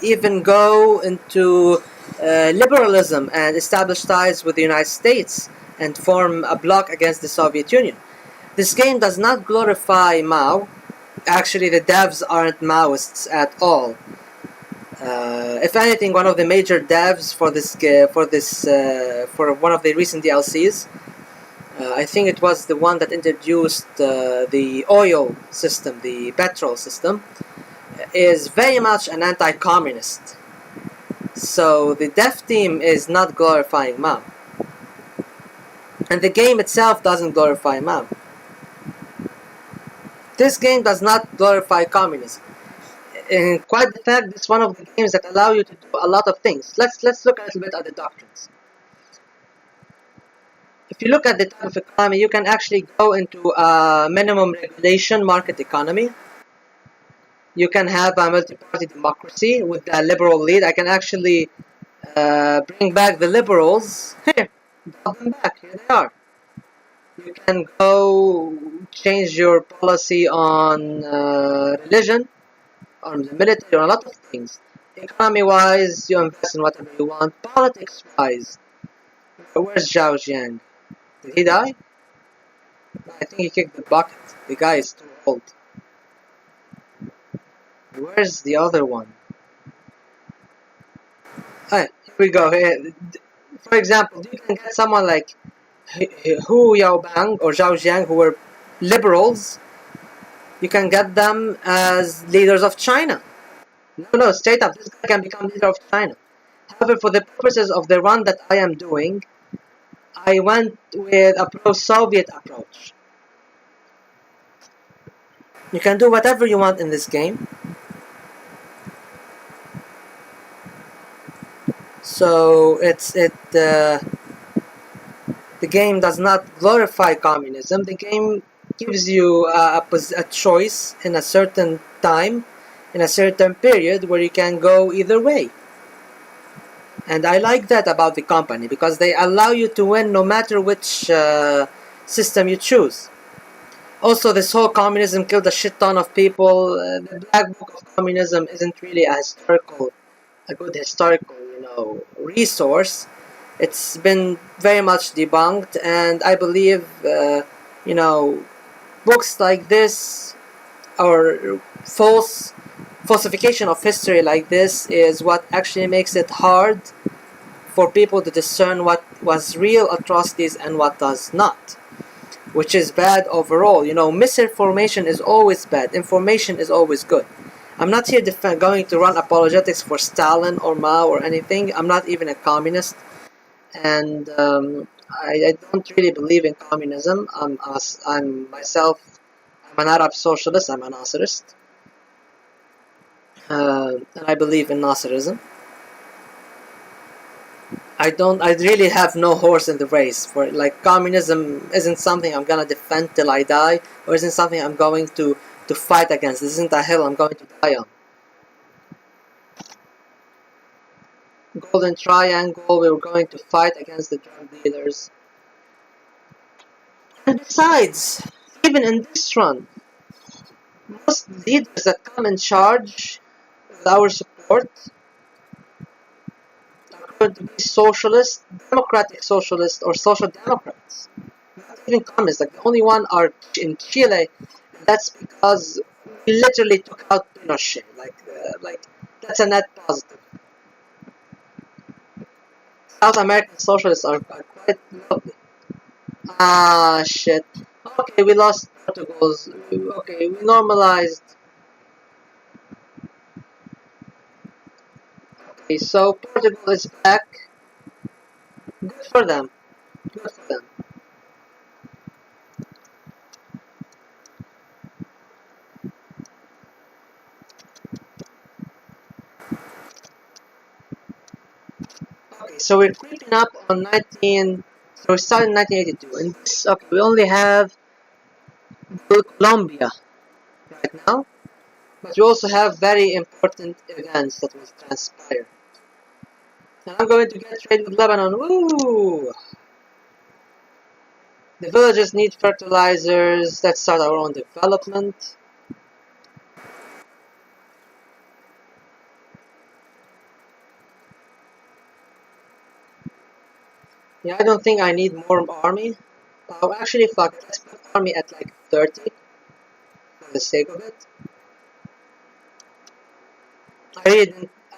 [SPEAKER 1] even go into liberalism and establish ties with the United States and form a bloc against the Soviet Union. This game does not glorify Mao. Actually, the devs aren't Maoists at all. If anything, one of the major devs for one of the recent DLCs, I think it was the one that introduced the oil system, the petrol system, is very much an anti-communist. So the dev team is not glorifying Mao, and the game itself doesn't glorify Mao. This game does not glorify communism. In quite the fact, it's one of the games that allow you to do a lot of things. Let's look a little bit at the doctrines. If you look at the type of economy, you can actually go into a minimum regulation market economy. You can have a multi-party democracy with a liberal lead. I can actually bring back the liberals. Here, drop them back. Here they are. You can go change your policy on religion, on the military, on a lot of things. Economy-wise, you invest in whatever you want. Politics-wise, where's Zhao Jiang? Did he die? I think he kicked the bucket. The guy is too old. Where's the other one? Here we go. For example, you can get someone like Hu Yaobang or Zhao Jiang, who were liberals. You can get them as leaders of China. No, straight up, this guy can become leader of China. However, for the purposes of the run that I am doing, I went with a pro-Soviet approach. You can do whatever you want in this game. So the game does not glorify communism. The game gives you a choice in a certain time, in a certain period, where you can go either way. And I like that about the company, because they allow you to win no matter which system you choose. Also, this whole communism killed a shit ton of people. The Black Book of Communism isn't really a good historical, resource. It's been very much debunked, and I believe, books like this, or falsification of history like this, is what actually makes it hard for people to discern what was real atrocities and what does not, which is bad overall. Misinformation is always bad. Information is always good. I'm not here going to run apologetics for Stalin or Mao or anything. I'm not even a communist, and I don't really believe in communism. I'm myself. I'm an Arab socialist. I'm a Nasserist, and I believe in Nasserism. I really have no horse in the race. For like, communism isn't something I'm gonna defend till I die, or isn't something I'm going to fight against. This isn't a hill I'm going to die on. Golden Triangle, we were going to fight against the drug dealers. And besides, even in this run, most leaders that come in charge with our support going to be socialist, democratic socialist, or social democrats. Not even communists. Like the only one are in Chile. That's because we literally took out Pinochet. Like that's a net positive. South American socialists are quite lovely. Ah, shit. Okay, we lost Portugal's. Okay, we normalized. Okay, so Portugal is back. Good for them. Good for them. Okay, so we're creeping up on 19. So we started in 1982, and this, okay, we only have Colombia right now, but we also have very important events that will transpire. And I'm going to get trade with Lebanon. Woo! The villagers need fertilizers. Let's start our own development. Yeah, I don't think I need more army. Oh, actually, fuck it. Let's put army at like 30 for the sake of it. I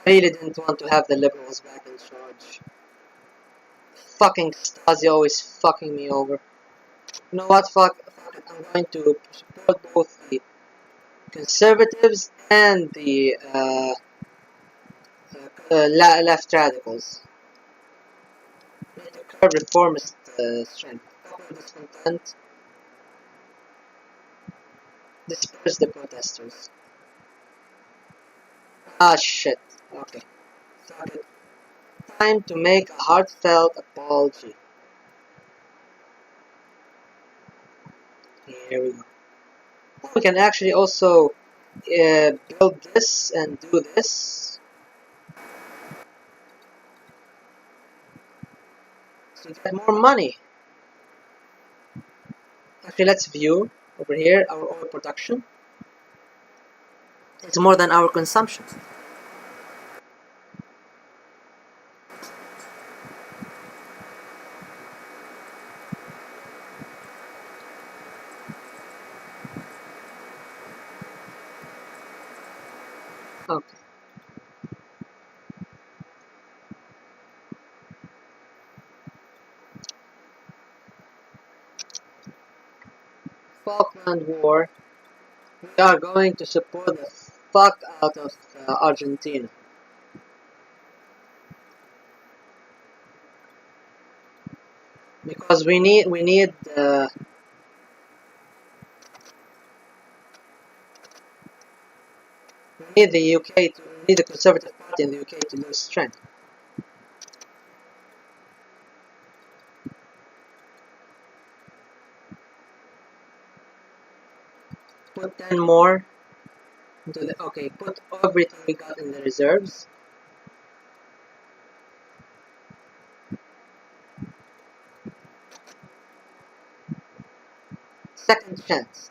[SPEAKER 1] really didn't want to have the liberals back in charge. Fucking Stasi always fucking me over. You know what? Fuck it. I'm going to support both the conservatives and the left radicals. Need to curb reformist strength. Popular discontent. Disperse the protesters. Ah shit. Okay. Fuck it. Time to make a heartfelt apology. Here we go. We can actually also build this and do this. So we get more money. Actually, let's view over here our oil production. It's more than our consumption. Okay. Falkland War. We are going to support the fuck out of Argentina. Because we need the UK to we need the Conservative Party in the UK to lose strength. Put 10 more into the okay, put everything we got in the reserves. Second chance.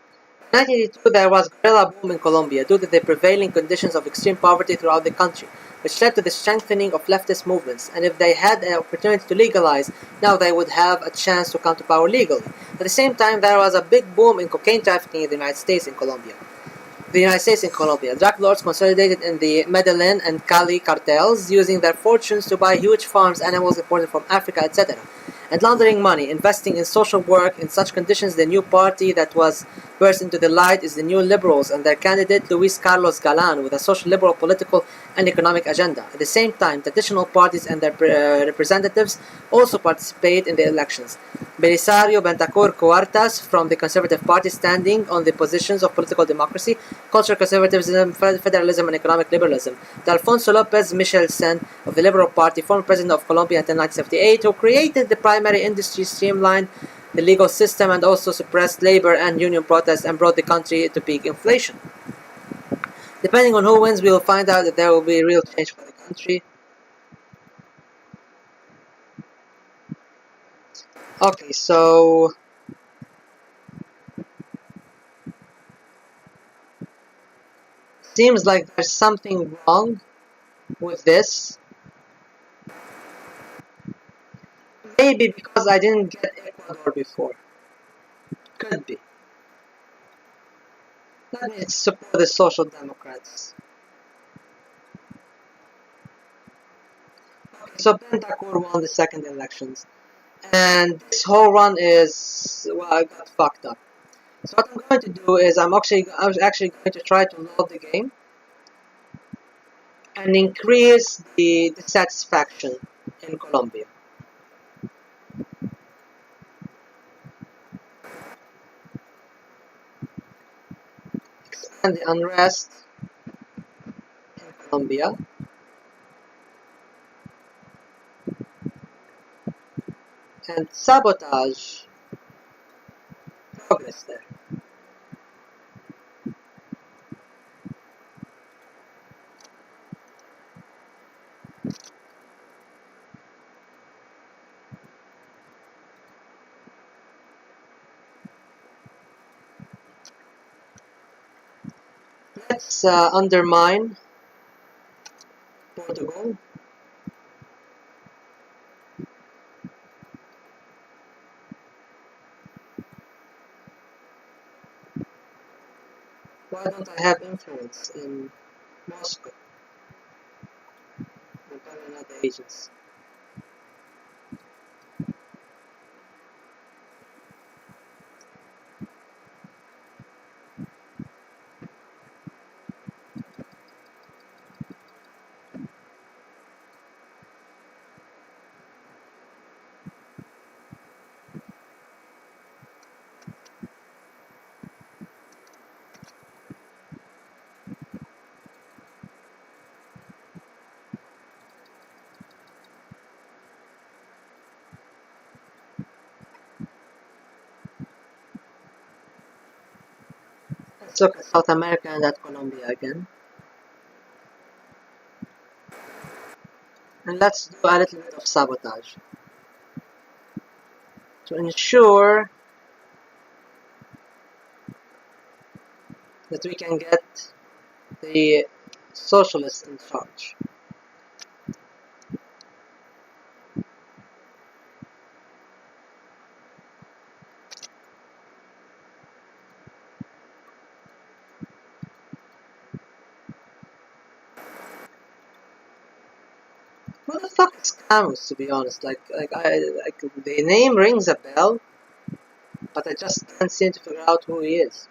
[SPEAKER 1] In 1982 there was guerrilla boom in Colombia due to the prevailing conditions of extreme poverty throughout the country, which led to the strengthening of leftist movements, and if they had an opportunity to legalize, now they would have a chance to come to power legally. At the same time, there was a big boom in cocaine trafficking in the United States and Colombia. Drug lords consolidated in the Medellin and Cali cartels, using their fortunes to buy huge farms, animals imported from Africa, etc., and laundering money, investing in social work. In such conditions, the new party that was burst into the light is the New Liberals and their candidate Luis Carlos Galan, with a social liberal political and economic agenda. At the same time, traditional parties and their representatives also participate in the elections. Belisario Bentancur Cuartas from the Conservative Party, standing on the positions of political democracy, cultural conservatism, federalism, and economic liberalism. Alfonso Lopez Michelsen of the Liberal Party, former president of Colombia until 1978, who created the primary industry, streamlined the legal system, and also suppressed labor and union protests and brought the country to peak inflation. Depending on who wins, we will find out that there will be real change for the country. Okay, so seems like there's something wrong with this. Maybe because I didn't get Ecuador before. Could be. Let me support the Social Democrats. Okay, so Bentancur won the second elections. And this whole run is, well, I got fucked up. So what I'm going to do is I was actually going to try to load the game and increase the satisfaction in Colombia. Expand the unrest in Colombia and sabotage progress there. Let's undermine Portugal. Why don't I have influence in Moscow and other agents? Let's look at South America and at Colombia again. And let's do a little bit of sabotage to ensure that we can get the socialists in charge. What the fuck is Camus, to be honest? Like the name rings a bell, but I just can't seem to figure out who he is.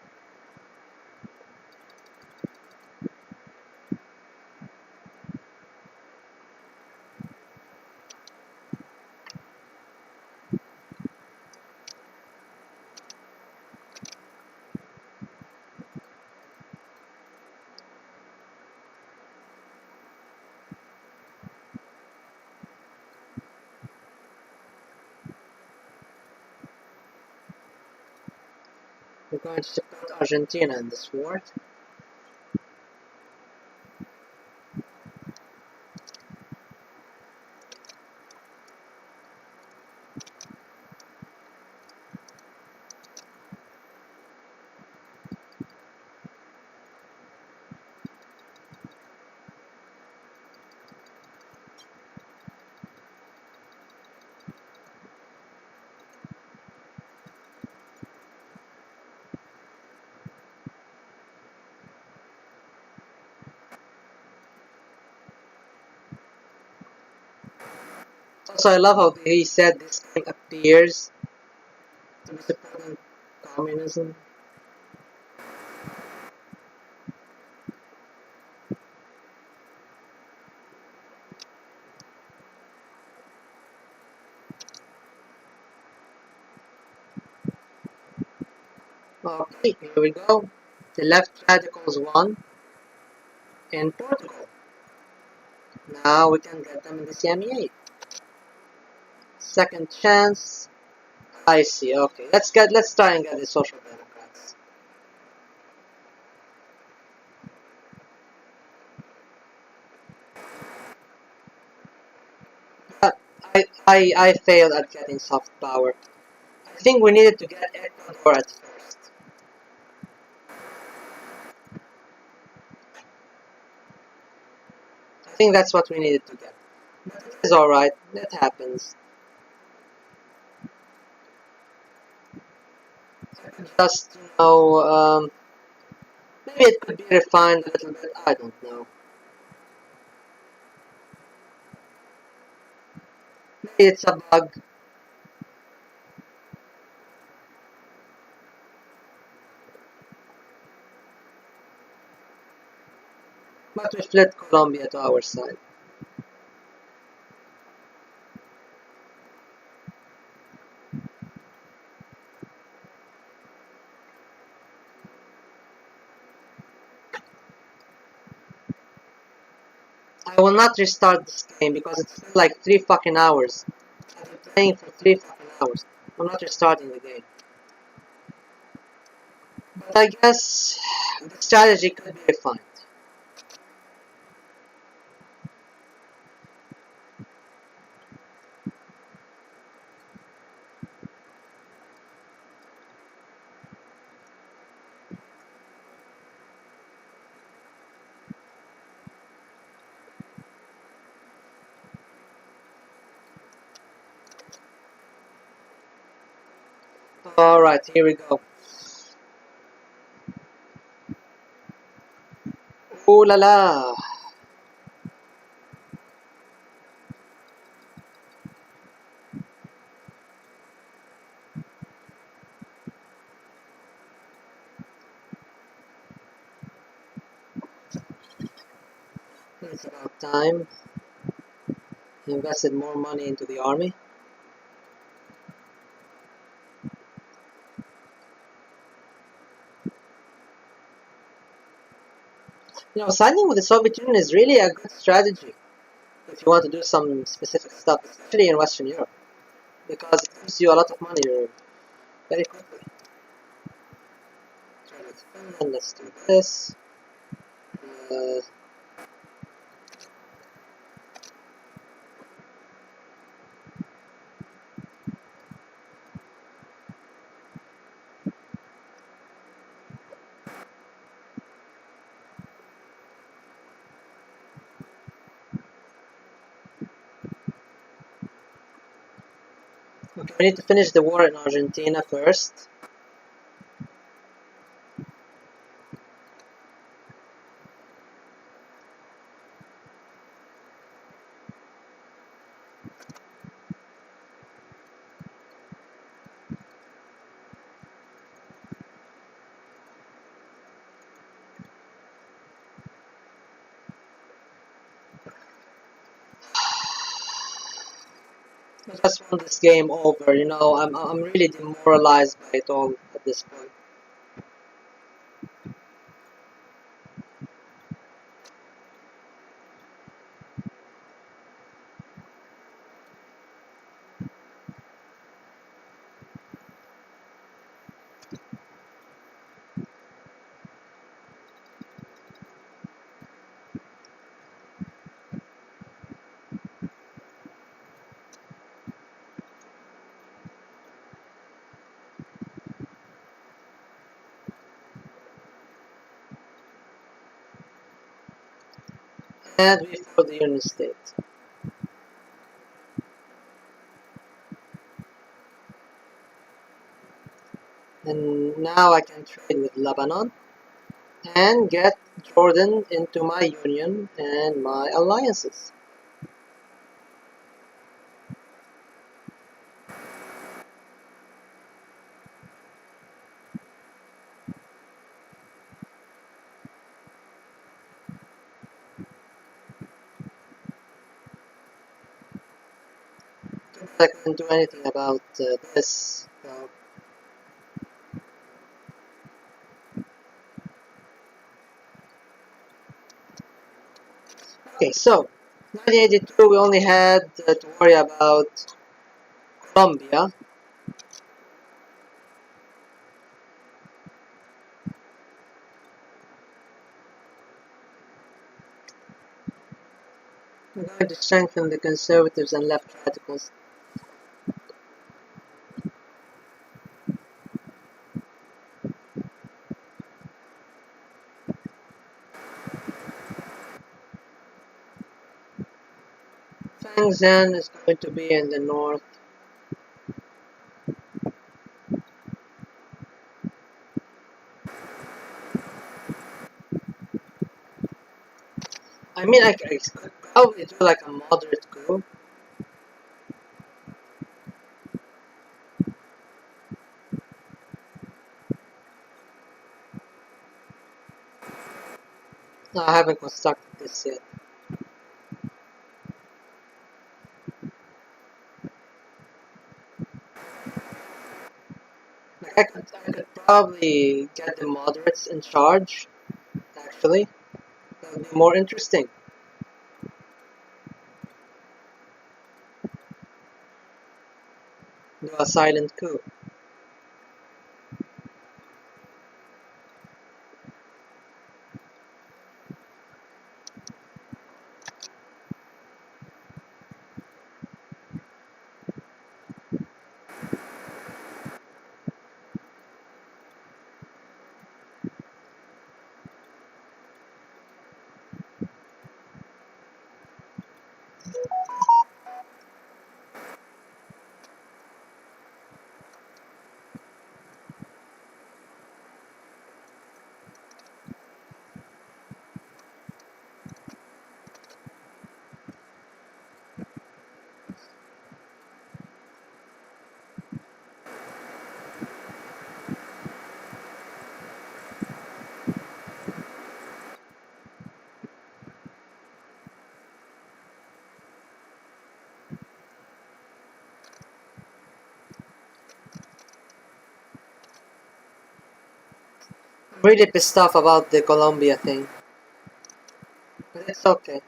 [SPEAKER 1] We're going to support Argentina in this war. Also, I love how he said this thing appears to be supporting communism. Okay, here we go. The left radicals won in Portugal. Now we can get them in the CME. Second chance. I see. Okay, let's try and get the Social Democrats. But I failed at getting soft power. I think we needed to get Ecuador at first. I think that's what we needed to get. But it is alright. That happens. Just, maybe it could be refined a little bit. I don't know. Maybe it's a bug. But we flipped Colombia to our side. I will not restart this game because it's been like 3 fucking hours. I've been playing for 3 fucking hours. I'm not restarting the game. But I guess the strategy could be refined. Alright, here we go. Ooh la la! It's about time. Invested more money into the army. Signing with the Soviet Union is really a good strategy if you want to do some specific stuff, especially in Western Europe, because it gives you a lot of money very quickly. And let's do this. Uh, okay, we need to finish the war in Argentina first. I just want this game over, I'm really demoralized by it all at this point. And we for the Union State. And now I can trade with Lebanon and get Jordan into my union and my alliances. I can't do anything about this. Okay, so 1982 we only had to worry about Colombia. We're going to strengthen the conservatives and left radicals. Fangzhen is going to be in the north. I mean, I could probably do like a moderate coup. No, I haven't constructed this yet. Like I could probably get the moderates in charge. Actually, that would be more interesting. Do a silent coup. I'm really pissed off about the Colombia thing, but it's okay.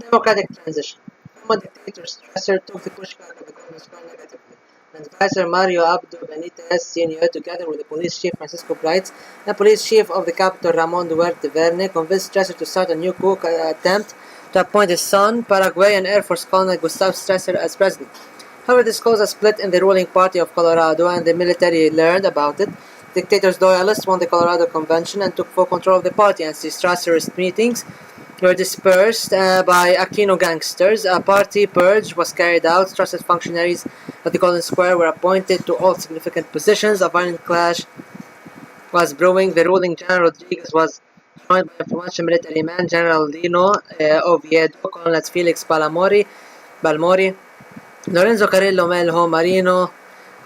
[SPEAKER 1] Democratic transition. Former dictator Strasser took the pushback of the government's plan negatively. Advisor Mario Abdo Benitez Sr., together with the police chief Francisco Brights and police chief of the capital Ramon Duarte Verne, convinced Strasser to start a new coup attempt to appoint his son, Paraguayan Air Force Colonel Gustavo Strasser, as president. However, this caused a split in the ruling party of Colorado, and the military learned about it. Dictator's loyalists won the Colorado Convention and took full control of the party, and the Strasserist meetings were dispersed by Aquino gangsters. A party purge was carried out. Trusted functionaries at the Golden Square were appointed to all significant positions. A violent clash was brewing. The ruling General Rodriguez was joined by influential military men, General Lino Oviedo, Colonels Felix Balmori, Lorenzo Carrillo Melho, Marino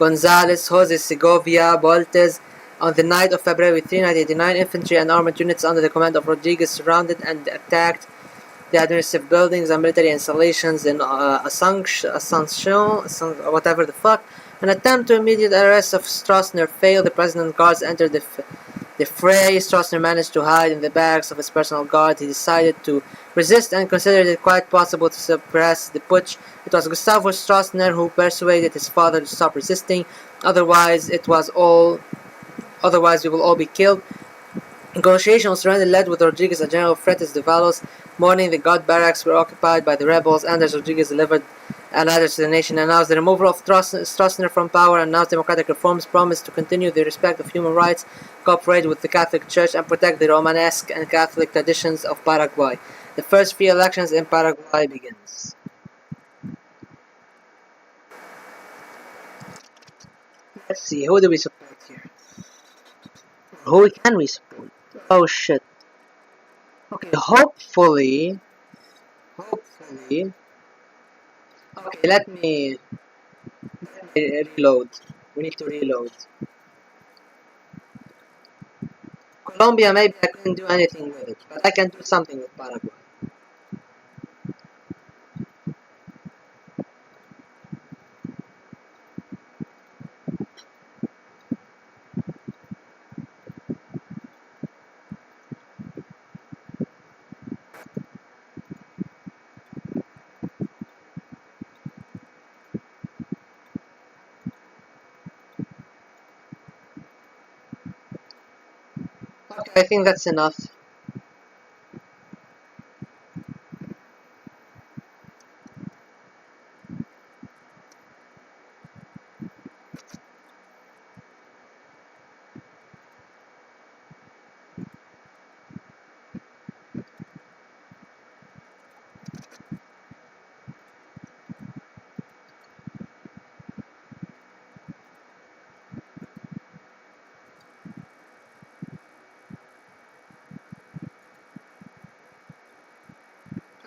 [SPEAKER 1] Gonzalez, Jose Segovia, Boltes. On the night of February 3, 1989, infantry and armored units under the command of Rodriguez surrounded and attacked the administrative buildings and military installations in Asuncion, whatever the fuck. An attempt to immediate arrest of Stroessner failed. The president's guards entered the fray. Stroessner managed to hide in the barracks of his personal guard. He decided to resist and considered it quite possible to suppress the putsch. It was Gustavo Stroessner who persuaded his father to stop resisting. Otherwise, we will all be killed. Negotiations surrounded led with Rodriguez and General Fretes de Valos. Morning, the guard barracks were occupied by the rebels. Anders Rodriguez delivered a letter to the nation, announced the removal of Stroessner from power, announced democratic reforms, promised to continue the respect of human rights, cooperate with the Catholic Church, and protect the Romanesque and Catholic traditions of Paraguay. The first free elections in Paraguay begins. Let's see, who do we support here? Who can we support? Oh shit. Okay, hopefully. Okay, let me reload. We need to reload. Colombia, maybe I couldn't do anything with it, but I can do something with Paraguay. I think that's enough.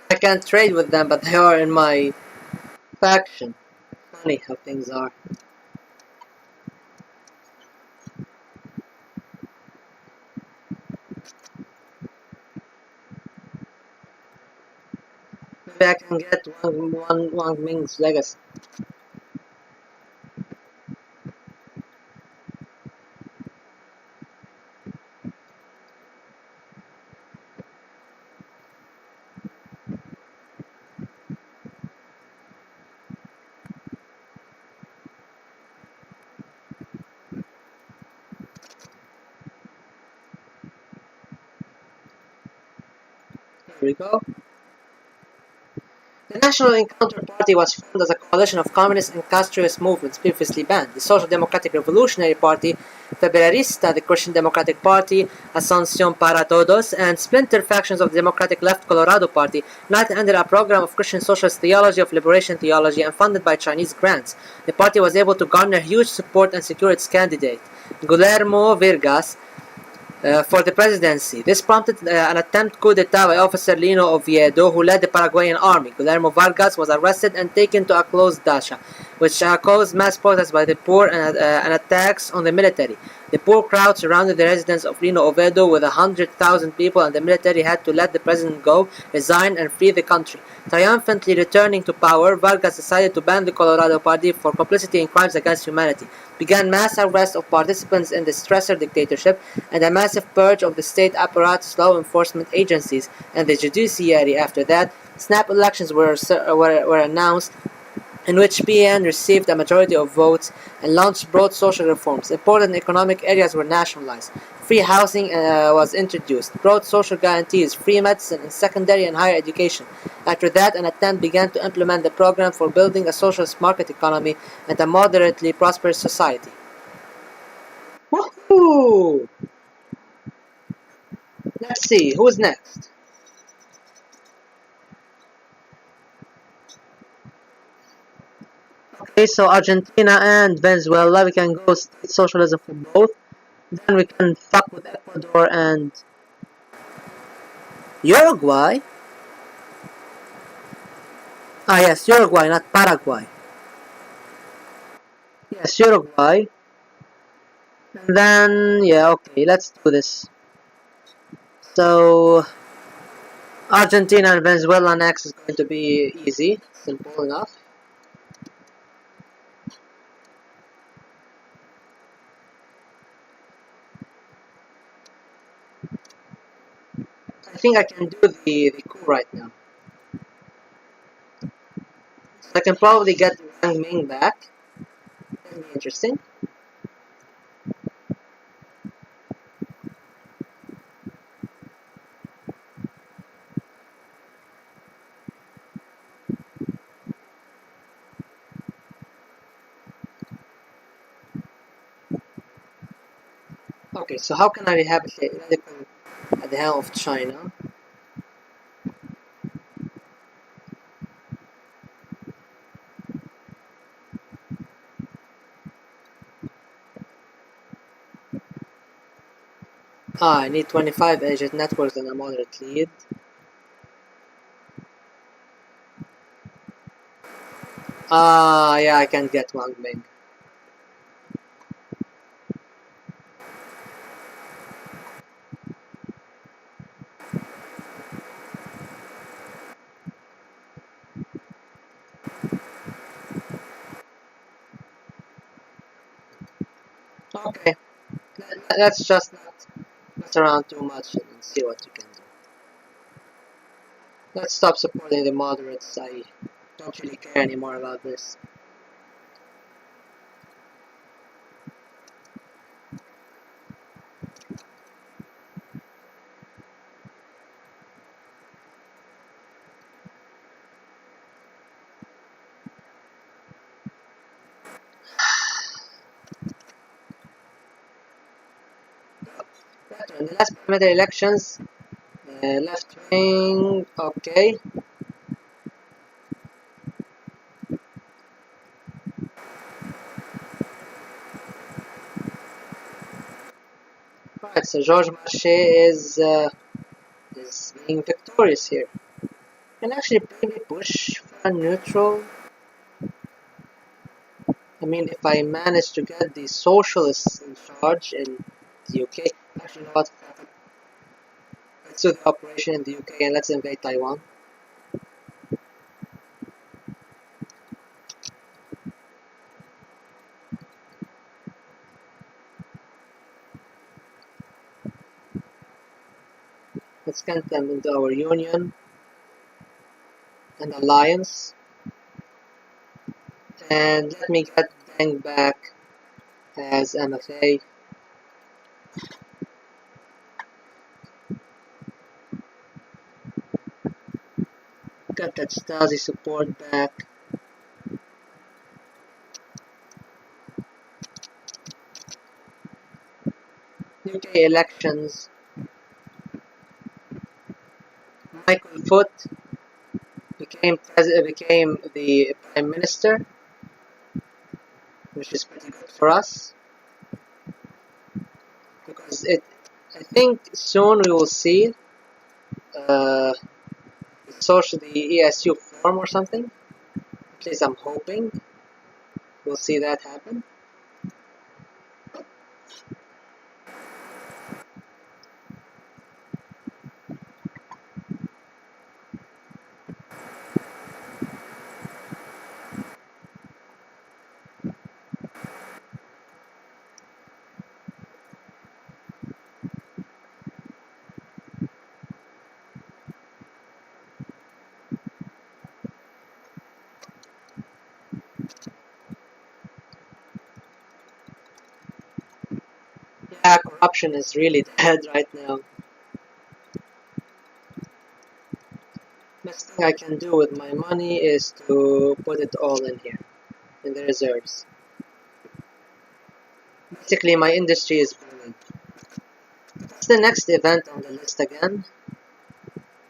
[SPEAKER 1] I can't trade with them, but they are in my faction. Funny how things are. Maybe I can get Wang Ming's legacy. Here we go. The National Encounter Party was formed as a coalition of communist and Castroist movements previously banned. The Social Democratic Revolutionary Party, Federalista, the Christian Democratic Party, Asunción para Todos, and splinter factions of the Democratic Left Colorado Party united under a program of Christian socialist theology, of liberation theology, and funded by Chinese grants. The party was able to garner huge support and secure its candidate, Guillermo Vargas, for the presidency. This prompted an attempt coup d'etat by Officer Lino Oviedo, who led the Paraguayan army. Guillermo Vargas was arrested and taken to a closed dacha, which caused mass protests by the poor and attacks on the military. The poor crowd surrounded the residence of Lino Oviedo with 100,000 people, and the military had to let the president go, resign, and free the country. Triumphantly returning to power, Vargas decided to ban the Colorado Party for complicity in crimes against humanity, began mass arrest of participants in the stressor dictatorship, and a massive purge of the state apparatus, law enforcement agencies, and the judiciary. After that, snap elections were announced, in which PN received a majority of votes and launched broad social reforms. Important economic areas were nationalized. Free housing was introduced, broad social guarantees, free medicine, and secondary and higher education. After that, an attempt began to implement the program for building a socialist market economy and a moderately prosperous society. Woohoo! Let's see, who's next? Okay, so Argentina and Venezuela, we can go state socialism for both. Then we can fuck with Ecuador and Uruguay. Ah, yes, Uruguay, not Paraguay. Yes, Uruguay. And then, yeah, okay, let's do this. So, Argentina and Venezuela next is going to be easy, simple enough. I think I can do the coup right now. So I can probably get Wang Ming back. That'd be interesting. Okay, so how can I rehabilitate Radical at the helm of China? Ah, I need 25 agent networks and a moderate lead. Ah, yeah, I can get Wang Ming. Okay, let's just not mess around too much and see what you can do. Let's stop supporting the moderates. I don't really care anymore about this. in the last parliamentary elections, the left wing, okay. Alright, so George Marchais is being victorious here. And actually maybe push for a neutral. I mean, if I manage to get the socialists in charge in the UK, actually, you know what? Let's do the operation in the UK and let's invade Taiwan. Let's get them into our union and alliance. And let me get Deng back as MFA. Got that Stasi support back. UK elections. Michael Foot became the Prime Minister, which is pretty good for us. Because I think soon we will see the ESU form or something. At least I'm hoping we'll see that happen. Yeah, corruption is really dead right now. Best thing I can do with my money is to put it all in here, in the reserves. Basically, my industry is booming. What's the next event on the list again?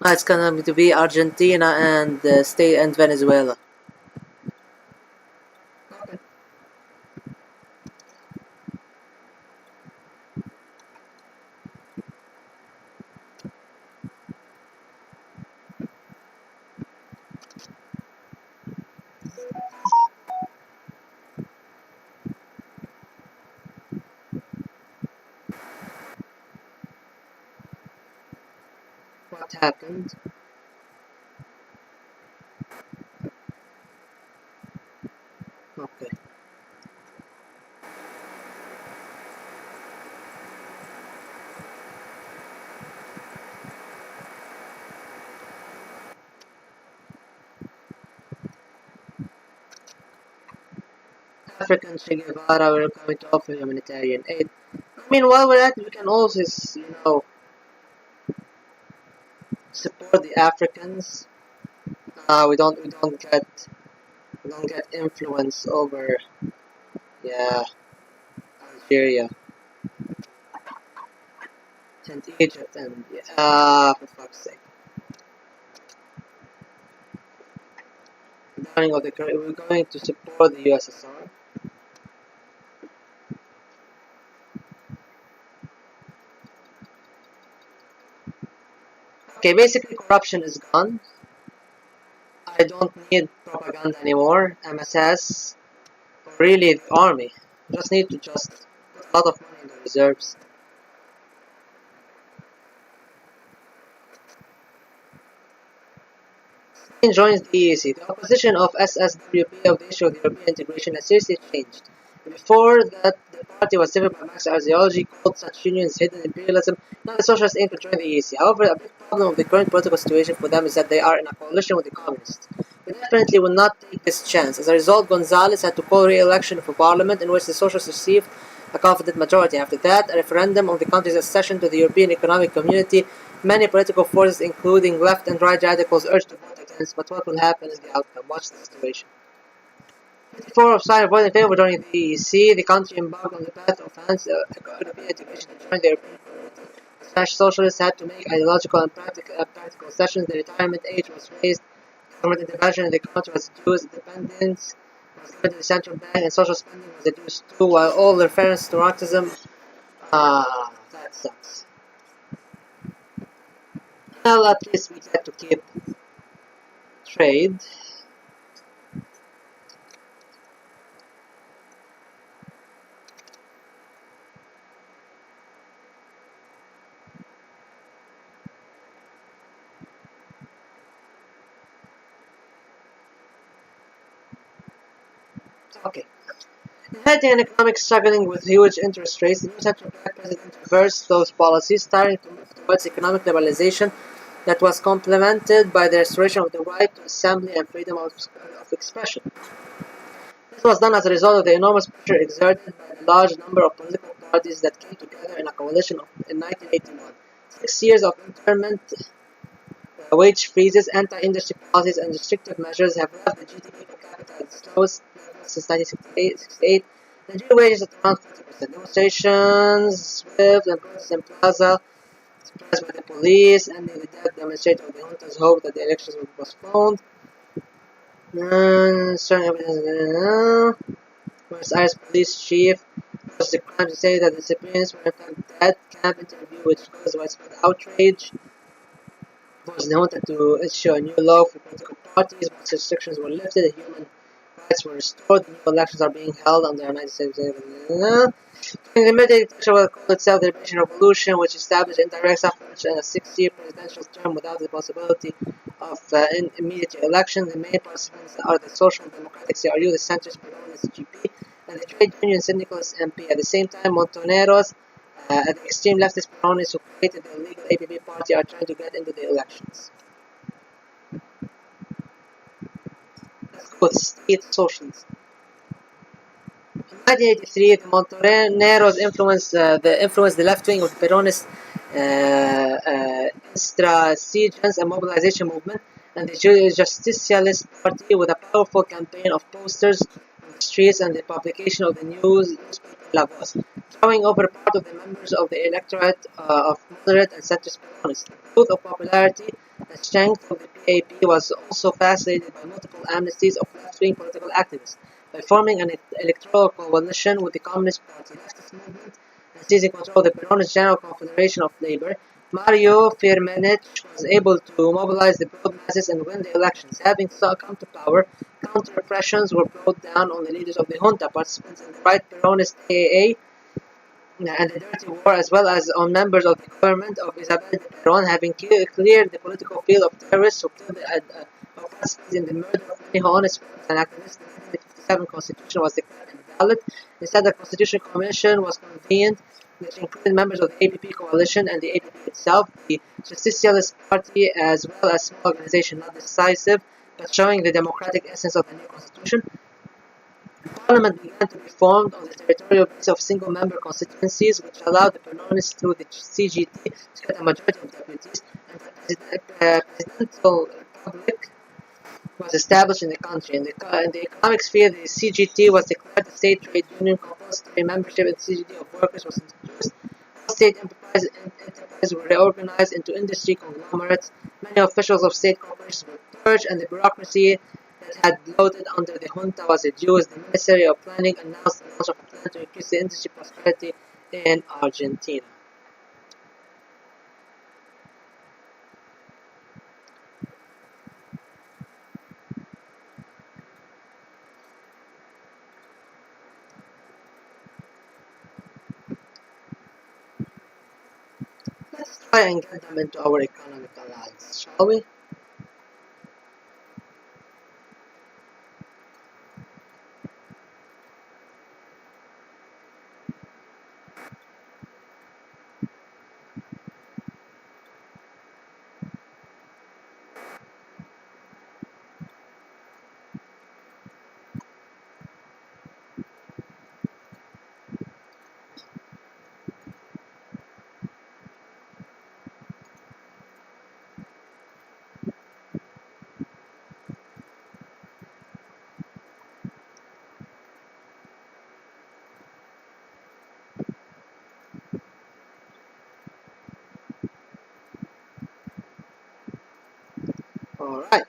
[SPEAKER 1] It's gonna to be Argentina and and Venezuela. Okay. What happened? Okay. African Che Guevara were coming to offer humanitarian aid. I mean, while we're at it, we can also, support the Africans. We don't get influence over, yeah, Algeria and Egypt and for fuck's sake. Downing of the we're going to support the USSR. Okay, basically corruption is gone. I don't need propaganda anymore. MSS, or really the army. Just need to put a lot of money in the reserves. Spain joins the EEC. The opposition of SSWP of the issue of the European integration has seriously changed. Before that, the party was driven by Marxist ideology, called such unions hidden imperialism. Now the socialists aim to join the EEC. However, a big problem with the current political situation for them is that they are in a coalition with the communists. We definitely will not take this chance. As a result, Gonzales had to call re-election for parliament, in which the socialists received a confident majority. After that, a referendum on the country's accession to the European Economic Community. Many political forces, including left and right radicals, urged to vote against, but what will happen in the outcome? Watch the situation. 54 of signed voted in favor of joining the EEC. The country embarked on the path of European integration to join the European Community. Spanish socialists had to make ideological and practical concessions. The retirement age was raised, government intervention in the country was reduced, independence was given to the central bank, and social spending was reduced too, while all reference to Marxism, that sucks. Well, at least we get to keep trade. Okay. Inheriting an economic struggling with huge interest rates, the new central bank president reversed those policies, starting to move towards economic liberalization that was complemented by the restoration of the right to assembly and freedom of expression. This was done as a result of the enormous pressure exerted by the large number of political parties that came together in a coalition in 1981. 6 years of internment, wage freezes, anti-industry policies, and restrictive measures have left the GDP per capita at its lowest level since 1968. The real wages at around 40%. Demonstrations, swift and protests in Plaza, suppressed by the police, ending the death demonstrated of the junta's hope that the elections would be postponed. Strong evidence. Buenos Aires police chief was the crime to say that the disappearance were in fact dead. Camp interview which caused widespread outrage. Was wanted to issue a new law for political parties. Once restrictions were lifted, human rights were restored. The new elections are being held under a 1977. During the mid-dictatorship was called itself the Liberation Revolution, which established indirect suffrage and a 6-year presidential term without the possibility of immediate election. The main participants are the Social Democratic CRU, the Centrist Peronist GP, and the Trade Union Syndicalist MP. At the same time, Montoneros, the extreme leftist Peronists who created the illegal APP party, are trying to get into the elections. Let's go with state socialism. In 1983, the Montoneros influenced the left wing of the Peronist insurgents and mobilization movement, and the Justicialist Party with a powerful campaign of posters on the streets and the publication of the newspaper La Voz, drawing over part of the members of the electorate of moderate and centrist Peronists. The growth of popularity and strength of the PAP was also facilitated by multiple amnesties of left-wing political activists. By forming an electoral coalition with the Communist Party leftist movement and seizing control of the Peronist General Confederation of Labor, Mario Firmenich was able to mobilize the broad masses and win the elections. Having come to power, counter-repressions were brought down on the leaders of the junta, participants in the right Peronist AAA and the Dirty War, as well as on members of the government of Isabel de Peron, having cleared the political field of terrorists who killed or participated in the murder of many honest and activists. The 1957 Constitution was declared invalid. Instead, the Constitution Commission was convened, which included members of the APP coalition and the APP itself, the Justicialist Party, as well as small organization, not decisive, but showing the democratic essence of the new constitution. Parliament began to be formed on the territorial base of single-member constituencies, which allowed the Peronists through the CGT to get a majority of deputies, and the presidential republic was established in the country. In the economic sphere, the CGT was declared the state trade union. Compulsory membership in the CGT of workers was introduced. All state enterprises were reorganized into industry conglomerates. Many officials of state corporations were purged, and the bureaucracy that had bloated under the junta was reduced. The Ministry of Planning announced the launch of a plan to increase the industry prosperity in Argentina. Let's try and get them into our economic alliance, shall we? Alright.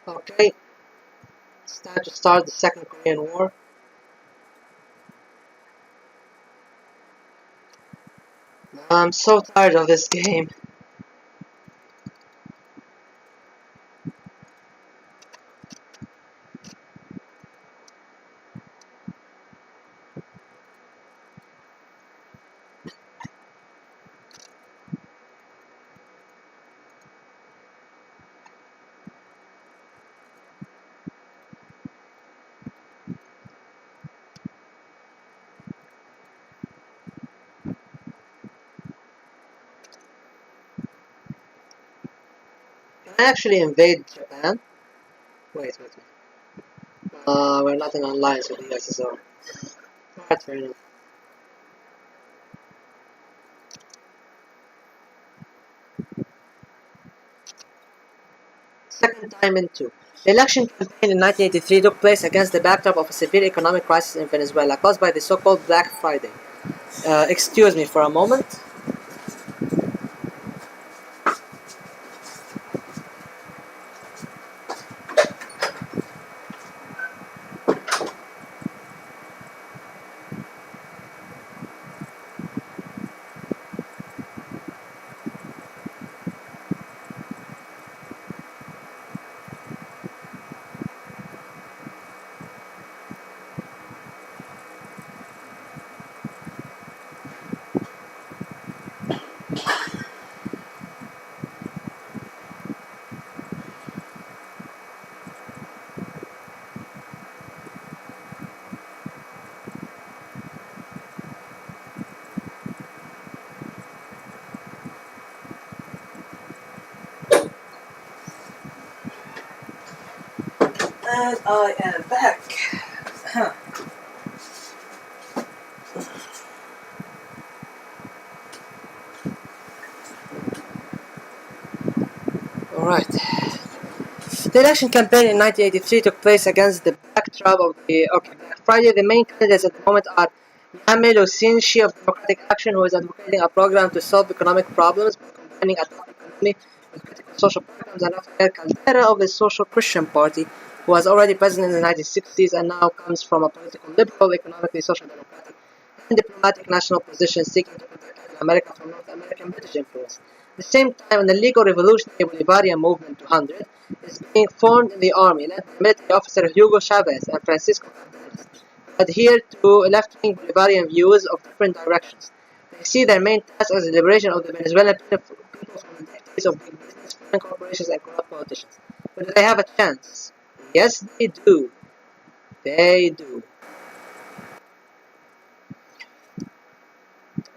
[SPEAKER 1] Okay, it's time to start the Second Korean War. I'm so tired of this game. Can I actually invade Japan? Wait. We're not in alliance with the USSR. Alright, fair enough. Second time in two. The election campaign in 1983 took place against the backdrop of a severe economic crisis in Venezuela caused by the so-called Black Friday. Excuse me for a moment. And I am back. Alright. The election campaign in 1983 took place against the backdrop of the Black Friday. The main candidates at the moment are Mohamed Hussein Shi of Democratic Action, who is advocating a program to solve economic problems by combining a tough economy with critical social programs, and Rafael Caldera of the Social Christian Party, who was already president in the 1960s and now comes from a political liberal, economically social democratic, and diplomatic national position seeking to protect Latin America from North American British influence. At the same time, an illegal revolutionary Bolivarian movement 200 is being formed in the army, led by military officer Hugo Chavez and Francisco Cardenas, who adhere to left-wing Bolivarian views of different directions. They see their main task as the liberation of the Venezuelan people from the dictates of big business, foreign corporations, and corrupt politicians. But do they have a chance? Yes, they do. They do.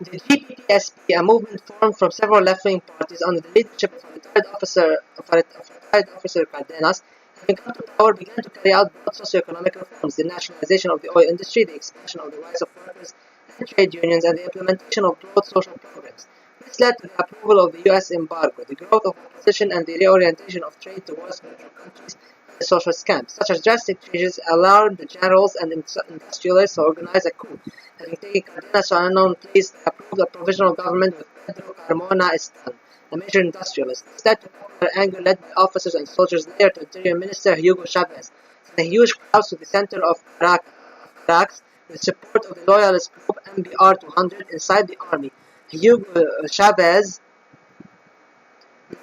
[SPEAKER 1] The GPPSP, a movement formed from several left-wing parties under the leadership of retired officer Cardenas, having come to power, began to carry out broad socio-economic reforms: the nationalization of the oil industry, the expansion of the rights of workers and trade unions, and the implementation of broad social programs. This led to the approval of the U.S. embargo, the growth of opposition, and the reorientation of trade towards neutral countries by the socialist camp. Such as drastic changes alarmed the generals and industrialists to organize a coup, having taken Cardenas to an unknown place. They approved a provisional government with Pedro Carmona Estan, a major industrialist. This led to popular anger led by officers and soldiers, later to Interior Minister Hugo Chavez, sending huge crowds to the center of Caracas with support of the loyalist group MBR 200 inside the army. Hugo Chavez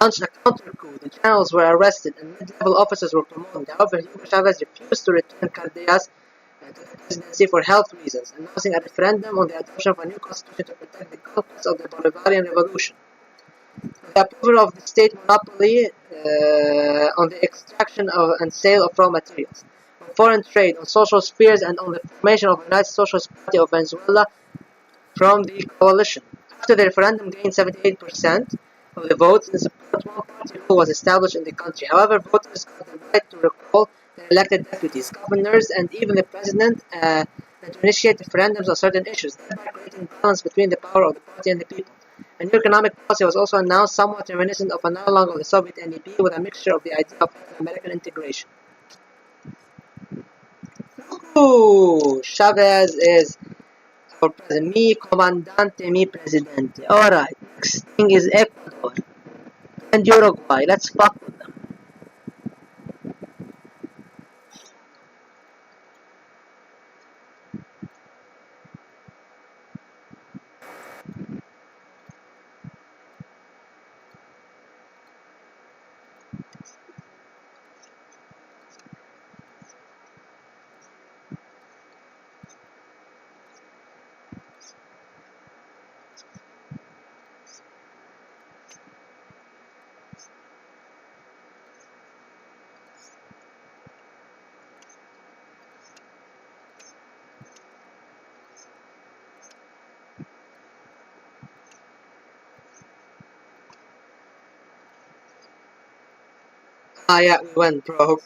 [SPEAKER 1] launched a counter-coup. The generals were arrested and mid-level officers were promoted. However, Hugo Chavez refused to return Cardenas to the presidency for health reasons, announcing a referendum on the adoption of a new constitution to protect the conquest of the Bolivarian Revolution. The approval of the state monopoly on the extraction and sale of raw materials, on foreign trade, on social spheres, and on the formation of the United Socialist Party of Venezuela from the coalition. After the referendum gained 78% of the votes in support, one-party rule was established in the country. However, voters got the right to recall their elected deputies, governors, and even the president, and to initiate referendums on certain issues, thereby creating balance between the power of the party and the people. A new economic policy was also announced, somewhat reminiscent of an analog of the Soviet NEP, with a mixture of the idea of American integration. Ooh, Chavez is our president. Mi comandante, mi presidente. Alright, next thing is Ecuador and Uruguay. Let's fuck with them. Ah, yeah, we went broke.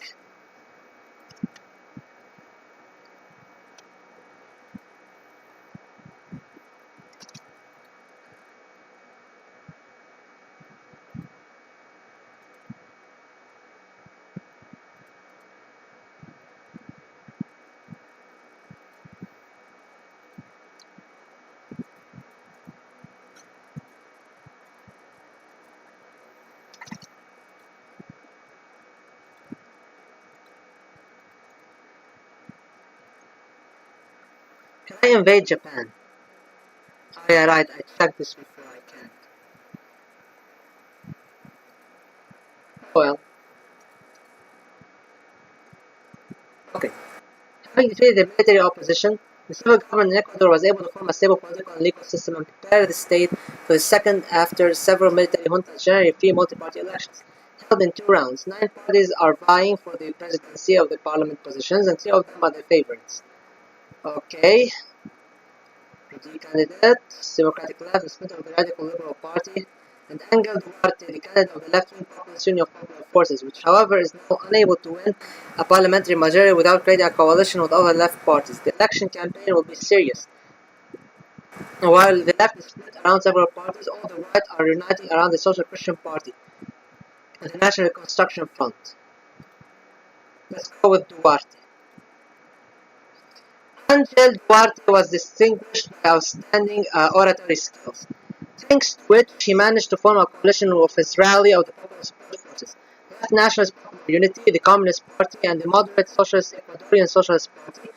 [SPEAKER 1] Can I invade Japan? Oh, yeah, right, I checked this before I can. Well, okay. Having defeated the military opposition, the civil government in Ecuador was able to form a stable political and legal system and prepare the state for the second after several military juntas generally free multi-party elections. Held in 2 rounds, 9 parties are vying for the presidency of the parliament positions, and 3 of them are the favorites. Okay, the candidate, Democratic Left, the splinter of the Radical Liberal Party, and Angel Duarte, the candidate of the left-wing Populist Union of Popular Forces, which however is now unable to win a parliamentary majority without creating a coalition with other left parties. The election campaign will be serious. While the left is split around several parties, all the right are uniting around the Social Christian Party and the National Reconstruction Front. Let's go with Duarte. Angel Duarte was distinguished by outstanding oratory skills, thanks to which he managed to form a coalition of his rally of the Popular Support Forces, the Left Nationalist Popular Unity, the Communist Party, and the moderate Socialist Ecuadorian Socialist Party,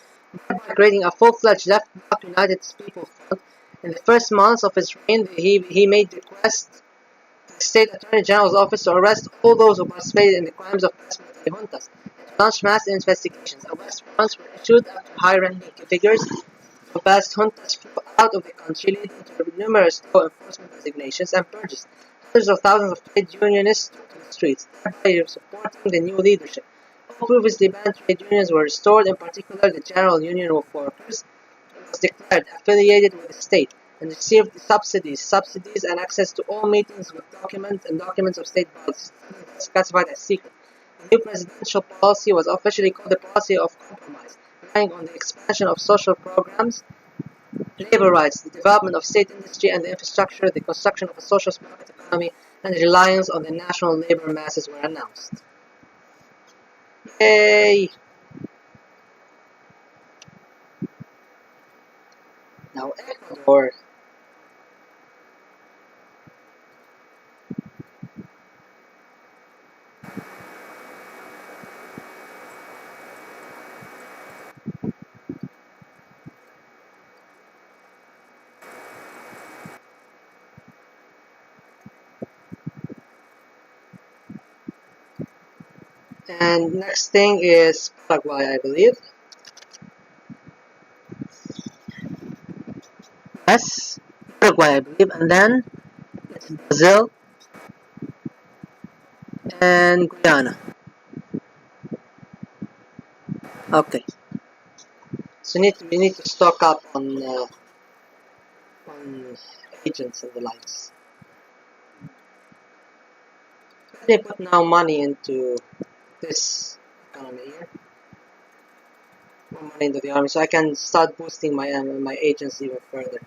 [SPEAKER 1] thereby creating a full-fledged left bloc United People Front. In the first months of his reign, he made requests to the State Attorney General's office to arrest all those who participated in the crimes of past military juntas, and to launch mass investigations. Arrest warrants were issued after high-ranking figures of past juntas flew out of the country, leading to numerous law enforcement resignations and purges. Hundreds of thousands of trade unionists took to the streets, thereby supporting the new leadership. All previously banned trade unions were restored, in particular the General Union of Workers was declared affiliated with the state and received subsidies and access to all meetings with documents of state bodies, classified as secret. The new presidential policy was officially called the policy of compromise, relying on the expansion of social programs, labor rights, the development of state industry and the infrastructure, the construction of a socialist market economy, and reliance on the national labor masses were announced. Yay! Now Ecuador. And next thing is Paraguay, I believe. Yes, Paraguay, I believe. And then it's Brazil and Guyana. Okay. So we need to stock up on agents and the likes. Let me put now money into this economy here. More money into the army, so I can start boosting my agents even further.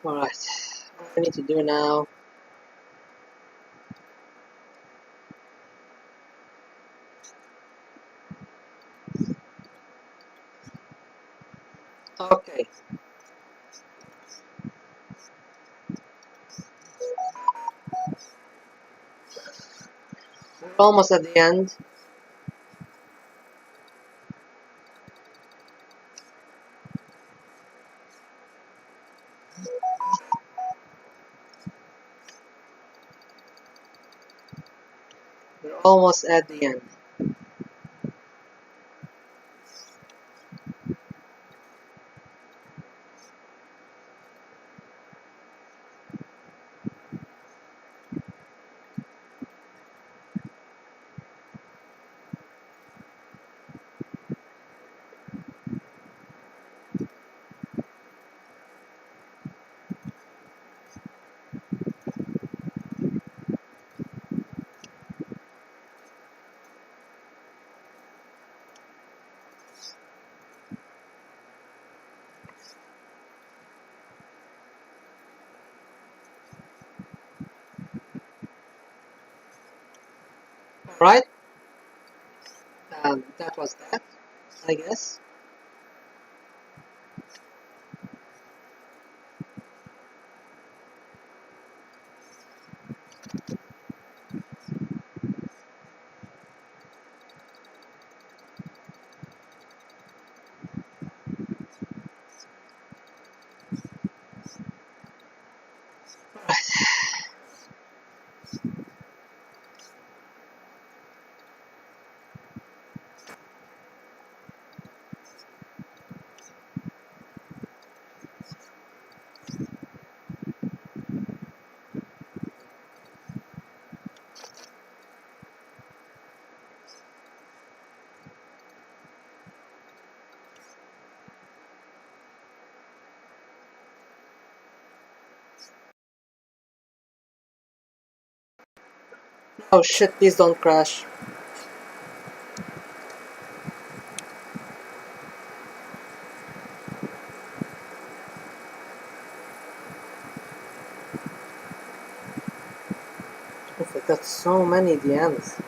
[SPEAKER 1] Alright, what I need to do now. Okay, we're almost at the end. We're almost at the end. Alright, that was that, I guess. Oh shit, please don't crash. I got so many DMs.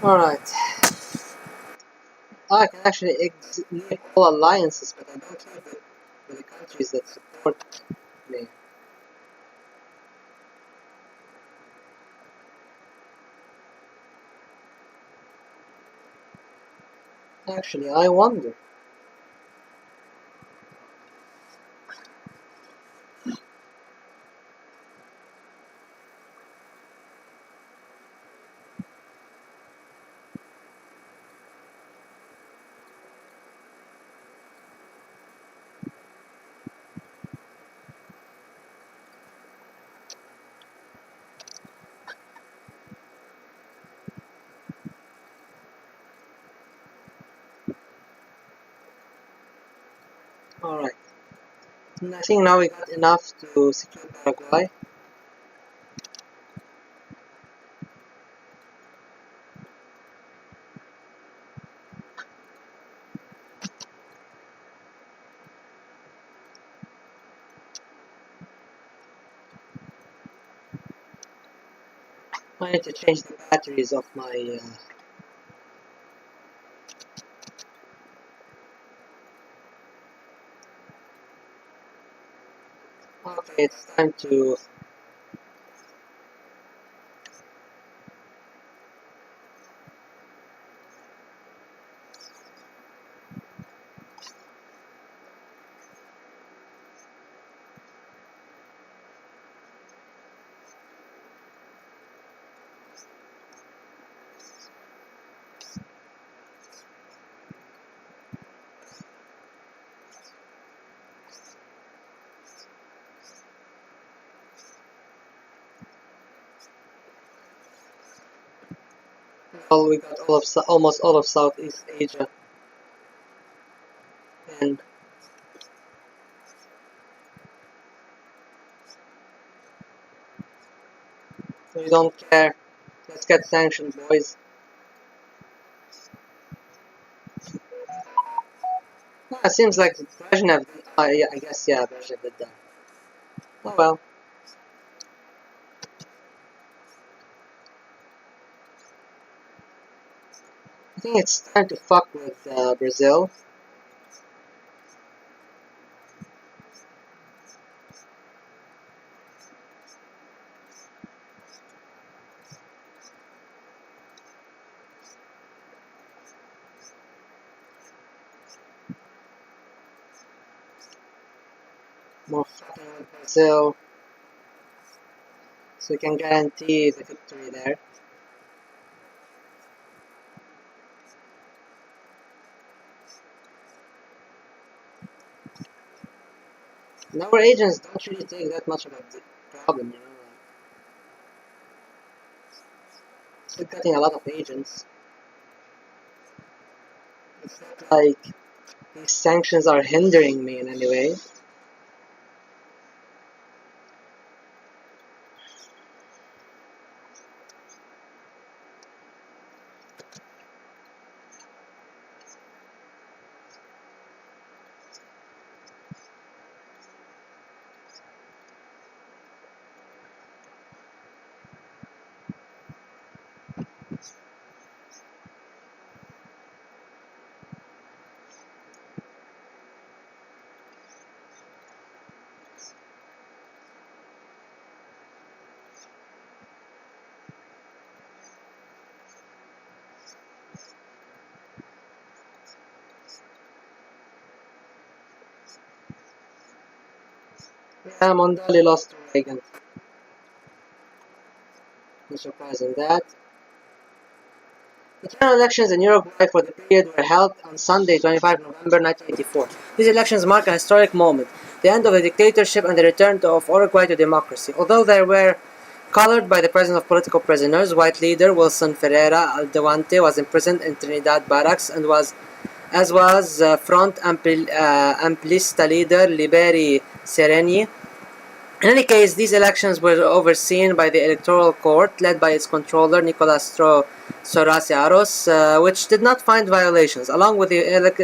[SPEAKER 1] Alright. I can actually leave all alliances, but I don't leave it with the countries that support me. Actually, I wonder. Alright. I think now we got enough to secure Paraguay. I need to change the batteries of my... Okay, it's time to... Well, we got almost all of Southeast Asia, and we don't care. Let's get sanctioned, boys. It seems like Brezhnev. Yeah, I guess yeah, Brezhnev did that. Oh well. I think it's time to fuck with Brazil. More fucking with Brazil, so we can guarantee the victory there. And our agents don't really take that much of a problem, you know. We're getting a lot of agents. It's not like these sanctions are hindering me in any way. Yeah, Mondale lost to Reagan. No surprise in that. The general elections in Uruguay for the period were held on Sunday, 25 November 1984. These elections mark a historic moment, the end of the dictatorship and the return of Uruguay to democracy. Although they were colored by the presence of political prisoners, white leader Wilson Ferreira Aldeguante was imprisoned in Trinidad barracks and as was Front Amplista leader Liberi Sereni. In any case, these elections were overseen by the Electoral Court, led by its controller Nicolas Sorasiaros, which did not find violations. Along with the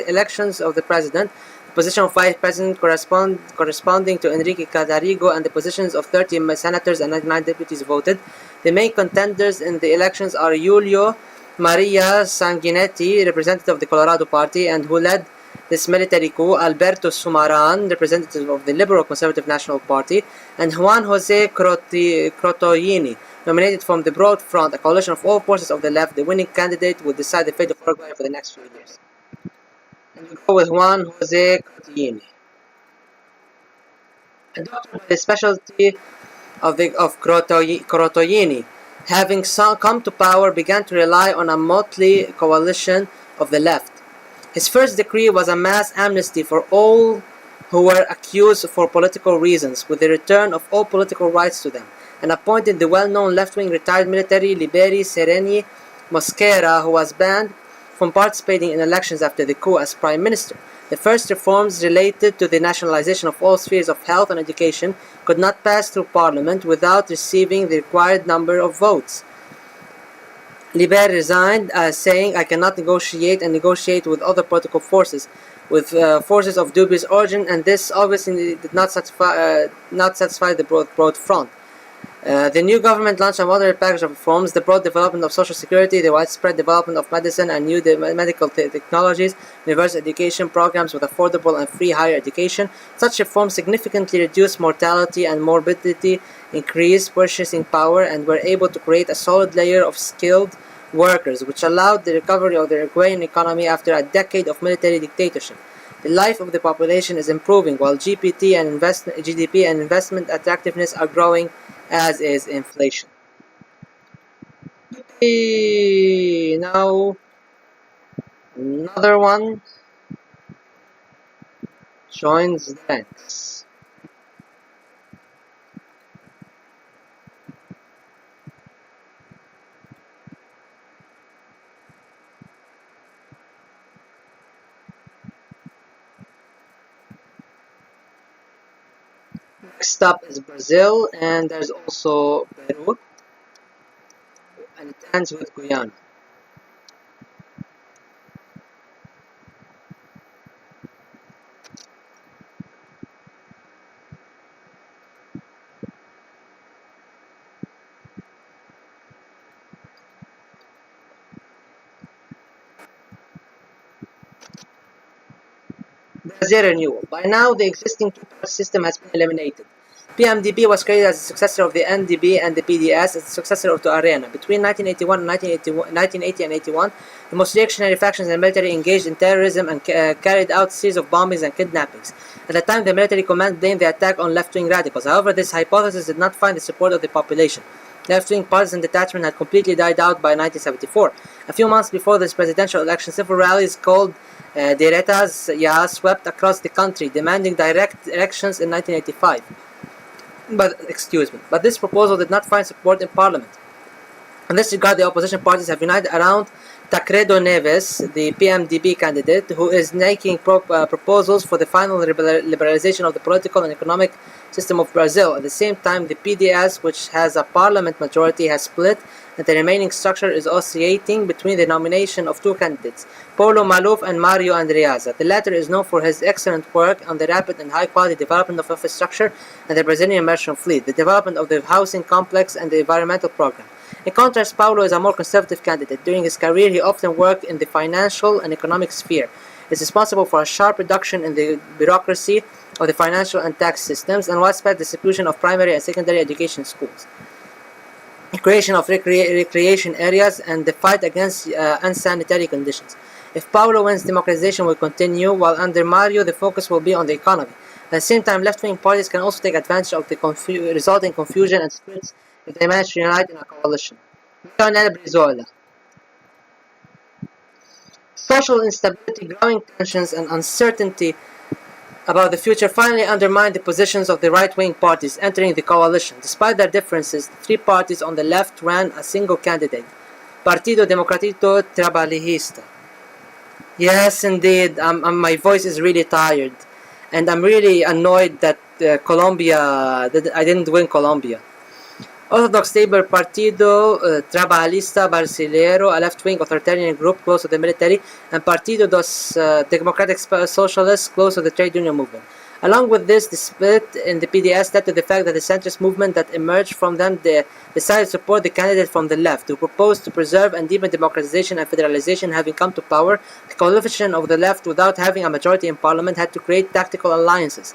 [SPEAKER 1] elections of the president, the position of vice president corresponding to Enrique Cadarigo, and the positions of 30 senators and 99 deputies voted. The main contenders in the elections are Julio Maria Sanguinetti, representative of the Colorado Party, and who led this military coup, Alberto Sumaran, representative of the Liberal Conservative National Party, and Juan Jose Crotoyini, nominated from the Broad Front, a coalition of all forces of the left. The winning candidate would decide the fate of Uruguay for the next few years. And we go with Juan Jose Crotoyini. A doctor by the specialty of Crotoyini, having come to power, began to rely on a motley coalition of the left. His first decree was a mass amnesty for all who were accused for political reasons, with the return of all political rights to them, and appointed the well-known left-wing retired military Liberi Sereni Mosquera, who was banned from participating in elections after the coup, as prime minister. The first reforms related to the nationalization of all spheres of health and education could not pass through parliament without receiving the required number of votes. Liber resigned, saying, "I cannot negotiate with other political forces, with forces of dubious origin, and this obviously did not satisfy the broad front." The new government launched a moderate package of reforms: the broad development of social security, the widespread development of medicine and new medical technologies, universal education programs with affordable and free higher education. Such reforms significantly reduced mortality and morbidity, increased purchasing power, and were able to create a solid layer of skilled workers, which allowed the recovery of the Uruguayan economy after a decade of military dictatorship. The life of the population is improving, while GDP and investment attractiveness are growing, as is inflation. Now, another one joins the ranks. Next stop is Brazil, and there's also Peru, and it ends with Guyana. Brazil renewal. By now, the existing two-party system has been eliminated. PMDB was created as a successor of the NDB and the PDS as a successor of the Arena. Between 1981 and 1980 and 81, the most reactionary factions in the military engaged in terrorism and carried out a series of bombings and kidnappings. At the time, the military command blamed the attack on left-wing radicals. However, this hypothesis did not find the support of the population. Left-wing partisan detachment had completely died out by 1974. A few months before this presidential election, civil rallies called Diretas swept across the country, demanding direct elections in 1985. But this proposal did not find support in parliament. In this regard, the opposition parties have united around Tancredo Neves, the PMDB candidate, who is making proposals for the final liberalization of the political and economic system of Brazil. At the same time, the PDS, which has a parliament majority, has split, and the remaining structure is oscillating between the nomination of two candidates, Paulo Maluf and Mario Andreasa. The latter is known for his excellent work on the rapid and high-quality development of infrastructure and the Brazilian merchant fleet, the development of the housing complex, and the environmental program. In contrast, Paulo is a more conservative candidate. During his career, he often worked in the financial and economic sphere. He is responsible for a sharp reduction in the bureaucracy of the financial and tax systems and widespread distribution of primary and secondary education schools, the creation of recreation areas, and the fight against unsanitary conditions. If Paulo wins, democratization will continue, while under Mario, the focus will be on the economy. At the same time, left-wing parties can also take advantage of the resulting confusion and splits if they manage to unite in a coalition. Lionel Brizola. Social instability, growing tensions, and uncertainty about the future finally undermined the positions of the right-wing parties entering the coalition. Despite their differences, the three parties on the left ran a single candidate, Partido Democrático Trabalhista. Yes, indeed, my voice is really tired, and I'm really annoyed that I didn't win Colombia. Orthodox Labour Partido Trabalhista Brasileiro, a left-wing authoritarian group close to the military, and Partido dos Democratic Socialists close to the trade union movement. Along with this, the split in the PDS led to the fact that the centrist movement that emerged from them decided to support the candidate from the left, who proposed to preserve and deepen democratization and federalization. Having come to power, the coalition of the left, without having a majority in parliament, had to create tactical alliances.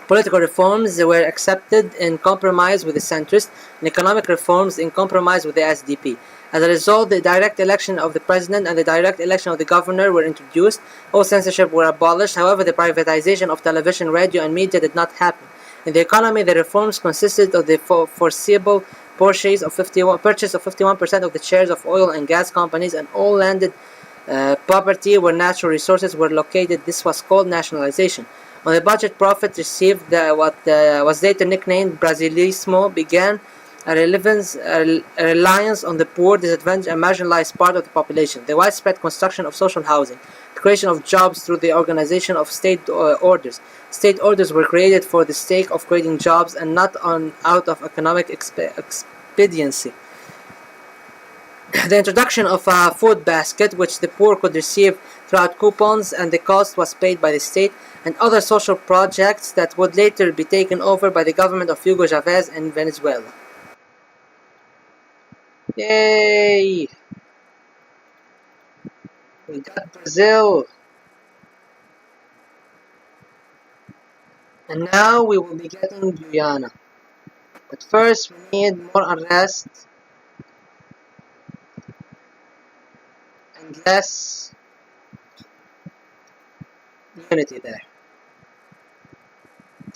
[SPEAKER 1] Political reforms were accepted in compromise with the centrists, and economic reforms in compromise with the SDP. As a result, the direct election of the president and the direct election of the governor were introduced. All censorship were abolished. However, the privatization of television, radio, and media did not happen. In the economy, the reforms consisted of the foreseeable purchase of 51% of the shares of oil and gas companies and all landed property where natural resources were located. This was called nationalization. On the budget, profit received what was later nicknamed Brasilismo began a reliance on the poor, disadvantaged, and marginalized part of the population, the widespread construction of social housing, the creation of jobs through the organization of state orders. State orders were created for the sake of creating jobs and not out of economic expediency. The introduction of a food basket, which the poor could receive throughout coupons, and the cost was paid by the state, and other social projects that would later be taken over by the government of Hugo Chavez in Venezuela. Yay! We got Brazil! And now we will be getting Guyana. But first, we need more unrest and less unity there.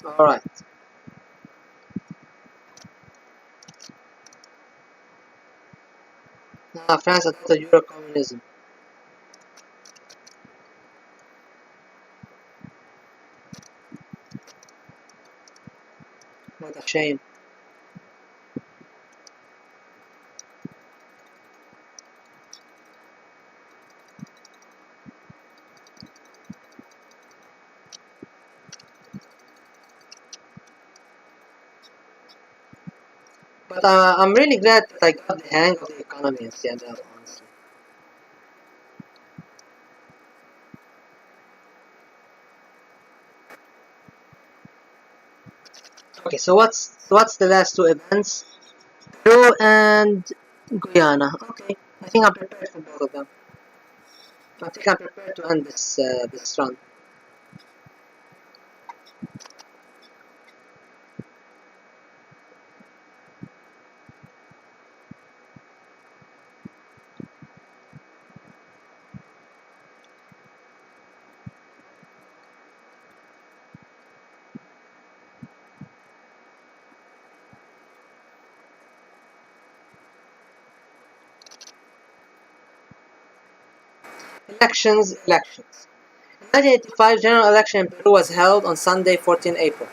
[SPEAKER 1] Alright. Now France adopted Euro-communism. What a shame. But I'm really glad that I got the hang of the economy in Seattle, honestly. Okay, so what's the last two events? Peru and Guyana. Okay, I think I'm prepared for both of them. I think I'm prepared to end this run. Elections. The 1985 general election in Peru was held on Sunday, 14 April.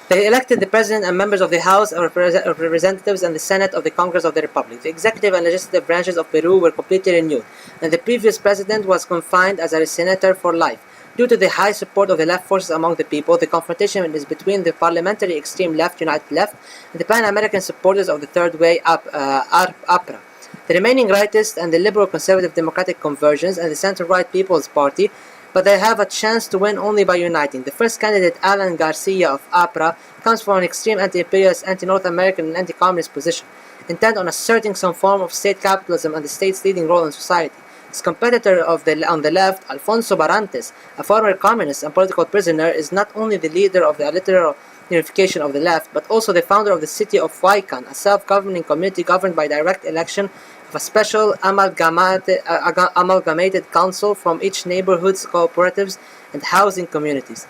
[SPEAKER 1] They elected the President and members of the House of Representatives and the Senate of the Congress of the Republic. The executive and legislative branches of Peru were completely renewed, and the previous president was confined as a senator for life. Due to the high support of the left forces among the people, the confrontation is between the parliamentary extreme left, United Left, and the Pan-American supporters of the Third Way, APRA. The remaining rightists and the liberal conservative democratic conversions and the center-right People's Party, but they have a chance to win only by uniting. The first candidate, Alan Garcia of APRA, comes from an extreme anti-imperialist, anti-North American and anti-communist position, intent on asserting some form of state capitalism and the state's leading role in society. His competitor on the left, Alfonso Barrantes, a former communist and political prisoner, is not only the leader of the literal unification of the left, but also the founder of the city of Huaycan, a self-governing community governed by direct election of a special amalgamated council from each neighborhood's cooperatives and housing communities.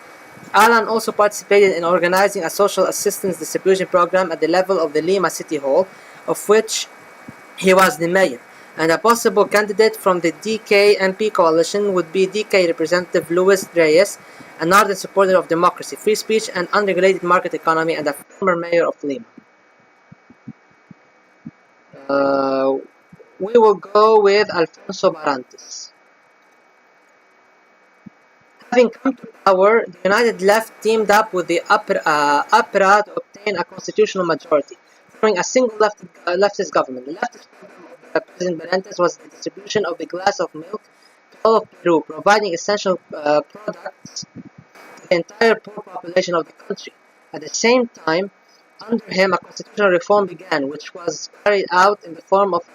[SPEAKER 1] Alan also participated in organizing a social assistance distribution program at the level of the Lima City Hall, of which he was the mayor. And a possible candidate from the DK MP coalition would be DK Representative Luis Reyes, an ardent supporter of democracy, free speech, and unregulated market economy, and a former mayor of Lima. Uh, we will go with Alfonso Barrantes. Having come to power, the United Left teamed up with the APRA to obtain a constitutional majority, forming a single leftist government. The leftist program of President Barrantes was the distribution of the glass of milk to all of Peru, providing essential products to the entire poor population of the country. At the same time, under him, a constitutional reform began, which was carried out in the form of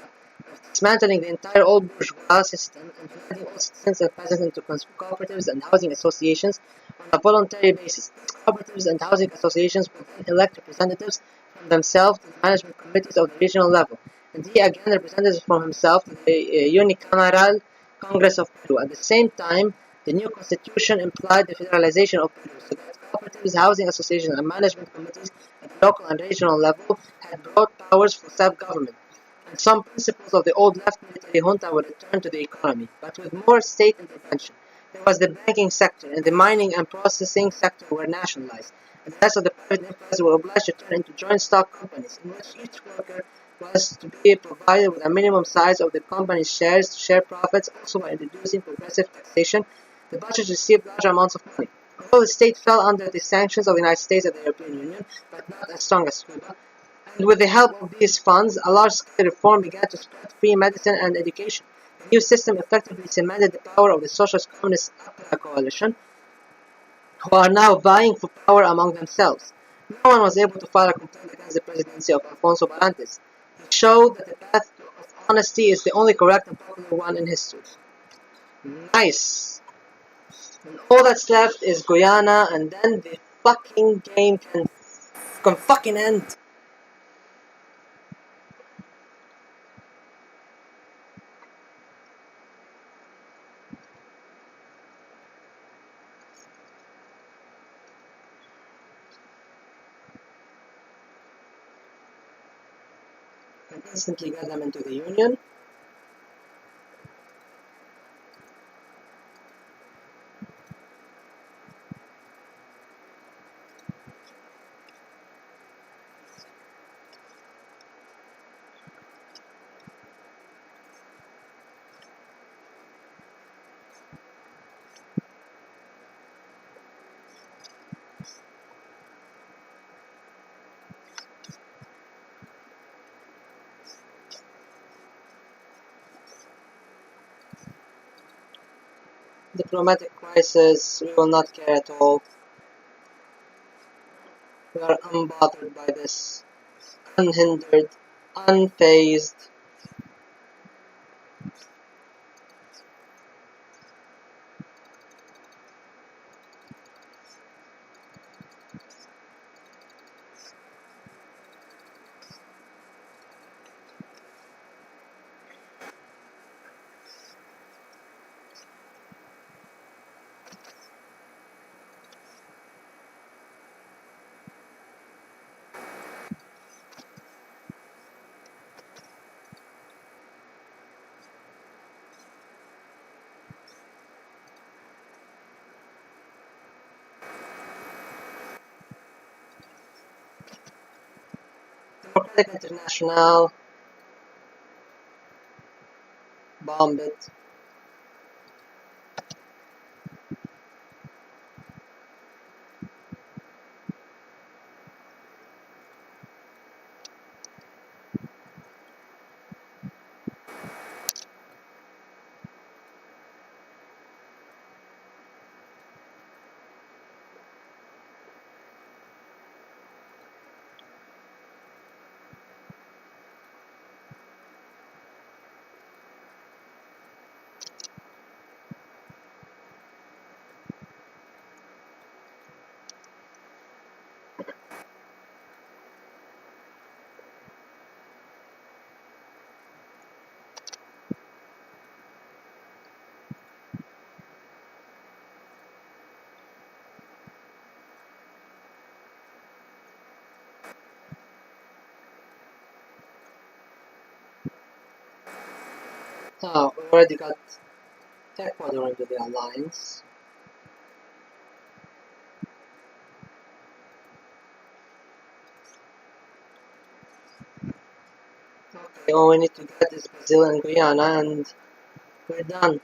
[SPEAKER 1] dismantling the entire old bourgeois system and dividing all citizens and peasants into cooperatives and housing associations on a voluntary basis. These cooperatives and housing associations would then elect representatives from themselves to the management committees of the regional level, and he again representatives from himself to the unicameral Congress of Peru. At the same time, the new constitution implied the federalization of Peru, so that cooperatives, housing associations, and management committees at the local and regional level had broad powers for self-government, and some principles of the old left military junta were returned to the economy, but with more state intervention. There was the banking sector, and the mining and processing sector were nationalized, and the rest of the private enterprise were obliged to turn into joint stock companies, in which each worker was to be provided with a minimum size of the company's shares to share profits. Also, by introducing progressive taxation, the budget received large amounts of money. Although the state fell under the sanctions of the United States and the European Union, but not as strong as Cuba, and with the help of these funds, a large-scale reform began to spread free medicine and education. The new system effectively cemented the power of the Socialist Communist APRA coalition, who are now vying for power among themselves. No one was able to file a complaint against the presidency of Alfonso Barrantes. He showed that the path of honesty is the only correct and popular one in history. Nice. And all that's left is Guyana, and then the fucking game can fucking end. And instantly get them into the Union. Diplomatic crisis, we will not care at all. We are unbothered by this. Unhindered, unfazed. Democratic International, bomb it. Oh, we already got Ecuador into the alliance. Okay, all we need to get is Brazil and Guyana, and we're done.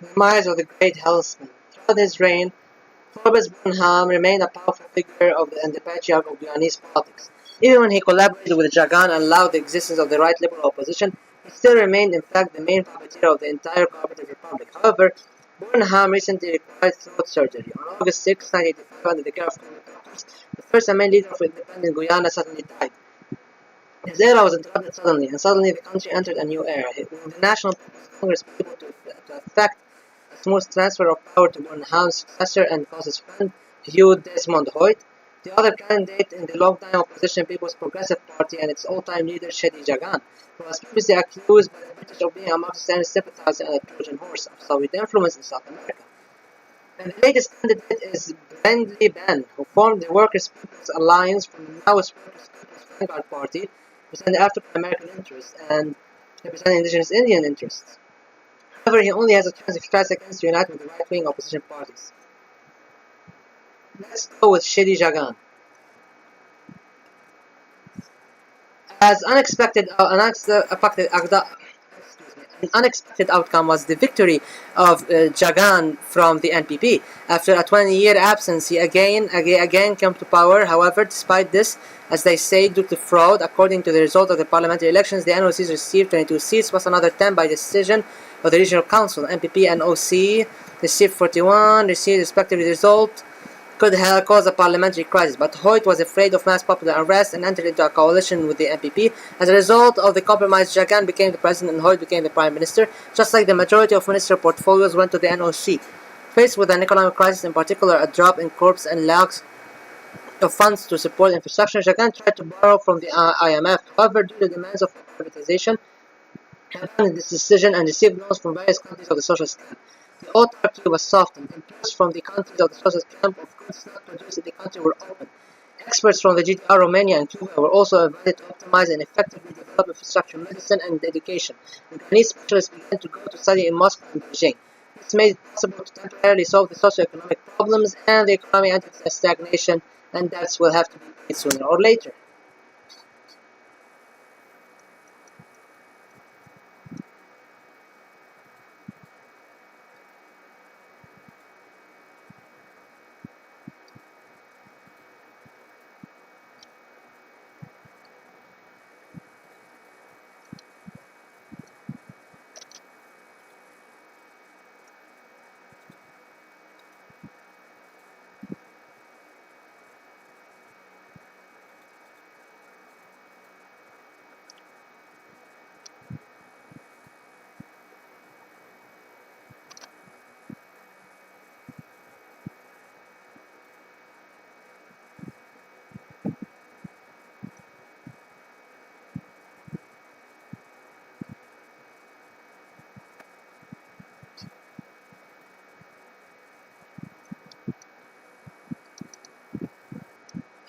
[SPEAKER 1] The demise of the great Hellsman. Throughout his reign, Forbes Burnham remained a powerful figure and the patriarch of Guyanese politics. Even when he collaborated with Jagan and allowed the existence of the right liberal opposition, he still remained in fact the main puppeteer of the entire cooperative republic. However, Burnham recently required throat surgery. On August 6, 1985, under the care of Colonel Peppers, the first and main leader of independent Guyana suddenly died. His era was interrupted suddenly, and suddenly the country entered a new era. Will the National People's Congress be able to effect a smooth transfer of power to Burnham's successor and closest friend, Hugh Desmond Hoyt, the other candidate in the long-time opposition People's Progressive Party and its all-time leader Shadi Jagan, who was previously accused by the British of being a Marxist sympathizer and a Trojan horse of Soviet influence in South America? And the latest candidate is Brindley Ben, who formed the Workers' People's Alliance from the Maoist Workers' People's Vanguard Party, representing African American interests and representing indigenous Indian interests. However, he only has a chance if he tries against to unite with the right-wing opposition parties. Let's go with Shidi Jagan. As an unexpected outcome was the victory of Jagan from the NPP. After a 20-year absence, he again came to power. However, despite this, as they say, due to fraud, according to the result of the parliamentary elections, the NOCs received 22 seats plus another 10 by decision of the regional council. NPP and OC received 41, received respectively. The result could have caused a parliamentary crisis, but Hoyt was afraid of mass popular unrest and entered into a coalition with the NPP. As a result of the compromise, Jagan became the president and Hoyt became the prime minister, just like the majority of minister portfolios went to the NOC. Faced with an economic crisis, in particular a drop in crops and lack of funds to support infrastructure, Jagan tried to borrow from the IMF. However, due to demands of privatization, he abandoned this decision and received loans from various countries of the socialist camp. The autarky was softened. Imports from the countries of the socialist camp of goods not produced in the country were opened. Experts from the GDR, Romania, and Cuba were also invited to optimize and effectively develop infrastructure, medicine, and education. The Chinese specialists began to go to study in Moscow and Beijing. This made it possible to temporarily solve the socio-economic problems, and the economy entered a stagnation, and debts will have to be paid sooner or later.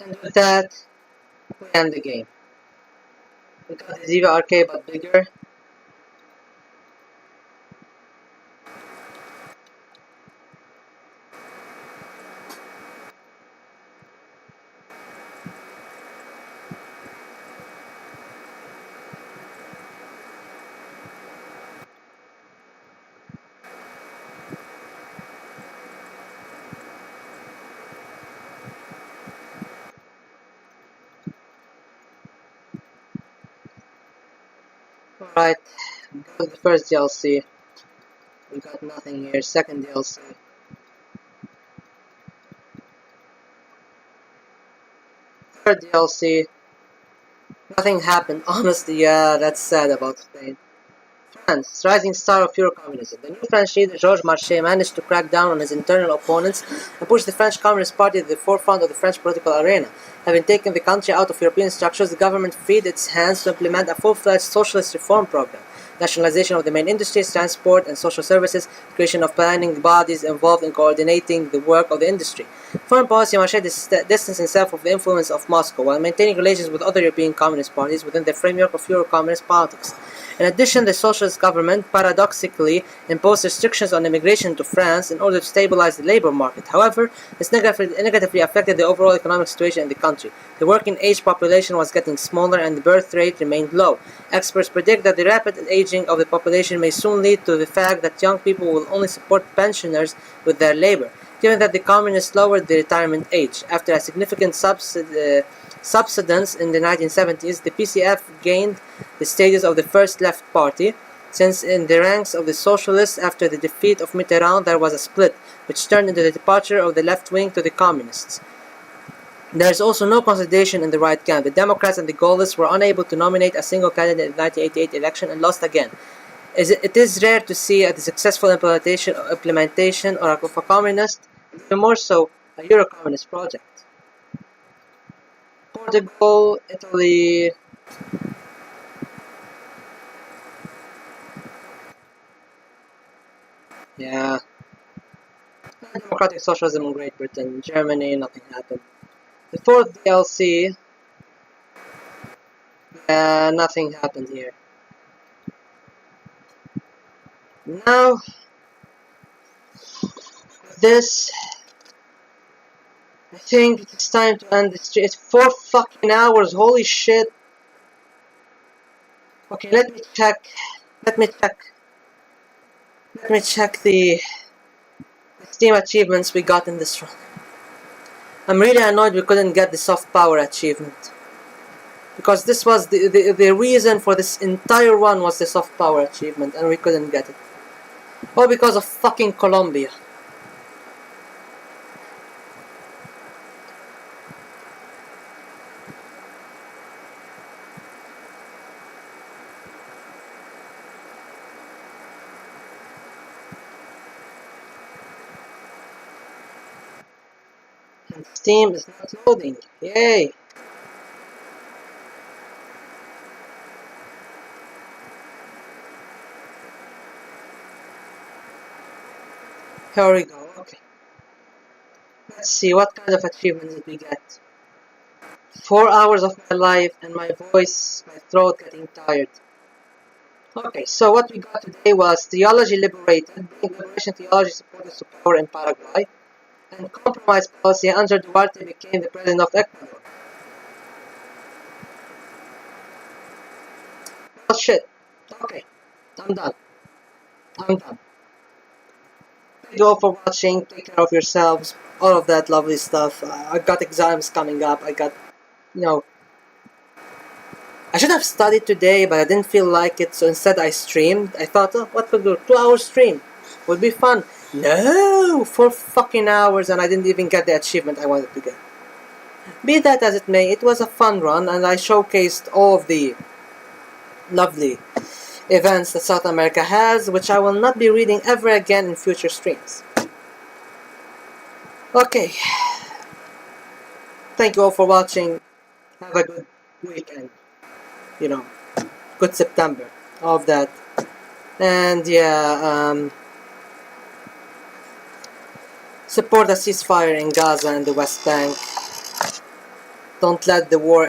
[SPEAKER 1] And with that, we end the game. We got the Ziva arcade but bigger. Alright, we got the first DLC. We got nothing here. Second DLC. Third DLC. Nothing happened. Honestly, yeah, that's sad about Spain. France, rising star of Eurocommunism. The new French leader Georges Marchais managed to crack down on his internal opponents and push the French Communist Party to the forefront of the French political arena. Having taken the country out of European structures, the government freed its hands to implement a full-fledged socialist reform program. Nationalization of the main industries, transport and social services, creation of planning bodies involved in coordinating the work of the industry. Foreign policy, Marchais distanced himself from the influence of Moscow while maintaining relations with other European communist parties within the framework of Euro-communist politics. In addition, the socialist government paradoxically imposed restrictions on immigration to France in order to stabilize the labor market. However, this negatively affected the overall economic situation in the country. The working-age population was getting smaller and the birth rate remained low. Experts predict that the rapid aging of the population may soon lead to the fact that young people will only support pensioners with their labor. Given that the communists lowered the retirement age after a significant subsidence in the 1970s, the PCF gained the status of the first left party, since in the ranks of the socialists after the defeat of Mitterrand there was a split, which turned into the departure of the left wing to the communists. There is also no consolidation in the right camp. The Democrats and the Gaullists were unable to nominate a single candidate in the 1988 election and lost again. It is rare to see the successful implementation of a communist, even more so a Euro-communist project. Portugal, Italy. Yeah. Democratic Socialism in Great Britain. Germany, nothing happened. The fourth DLC. Nothing happened here. Now, this think it's time to end this. It's 4 fucking hours. Holy shit. Okay, let me check. Let me check. Let me check the Steam achievements we got in this run. I'm really annoyed we couldn't get the soft power achievement. Because this was the reason for this entire run was the soft power achievement and we couldn't get it. All because of fucking Colombia. And Steam is not loading. Yay! Here we go, okay. Let's see, what kind of achievements did we get? 4 hours of my life and my voice, my throat getting tired. Okay, so what we got today was Theology Liberated, Liberation Theology supported superpower in Paraguay, and Compromise Policy under Duarte became the president of Ecuador. Oh shit. Okay, I'm done. I'm done. Thank you all for watching, take care of yourselves, all of that lovely stuff. I got exams coming up, I got, you know, I should have studied today, but I didn't feel like it, so instead I streamed. I thought, oh, what could do? 2 hour stream would be fun. No! 4 fucking hours, and I didn't even get the achievement I wanted to get. Be that as it may, it was a fun run, and I showcased all of the lovely events that South America has, which I will not be reading ever again in future streams. Okay. Thank you all for watching. Have a good weekend. You know, good September. All of that. And yeah, support a ceasefire in Gaza and the West Bank. Don't let the war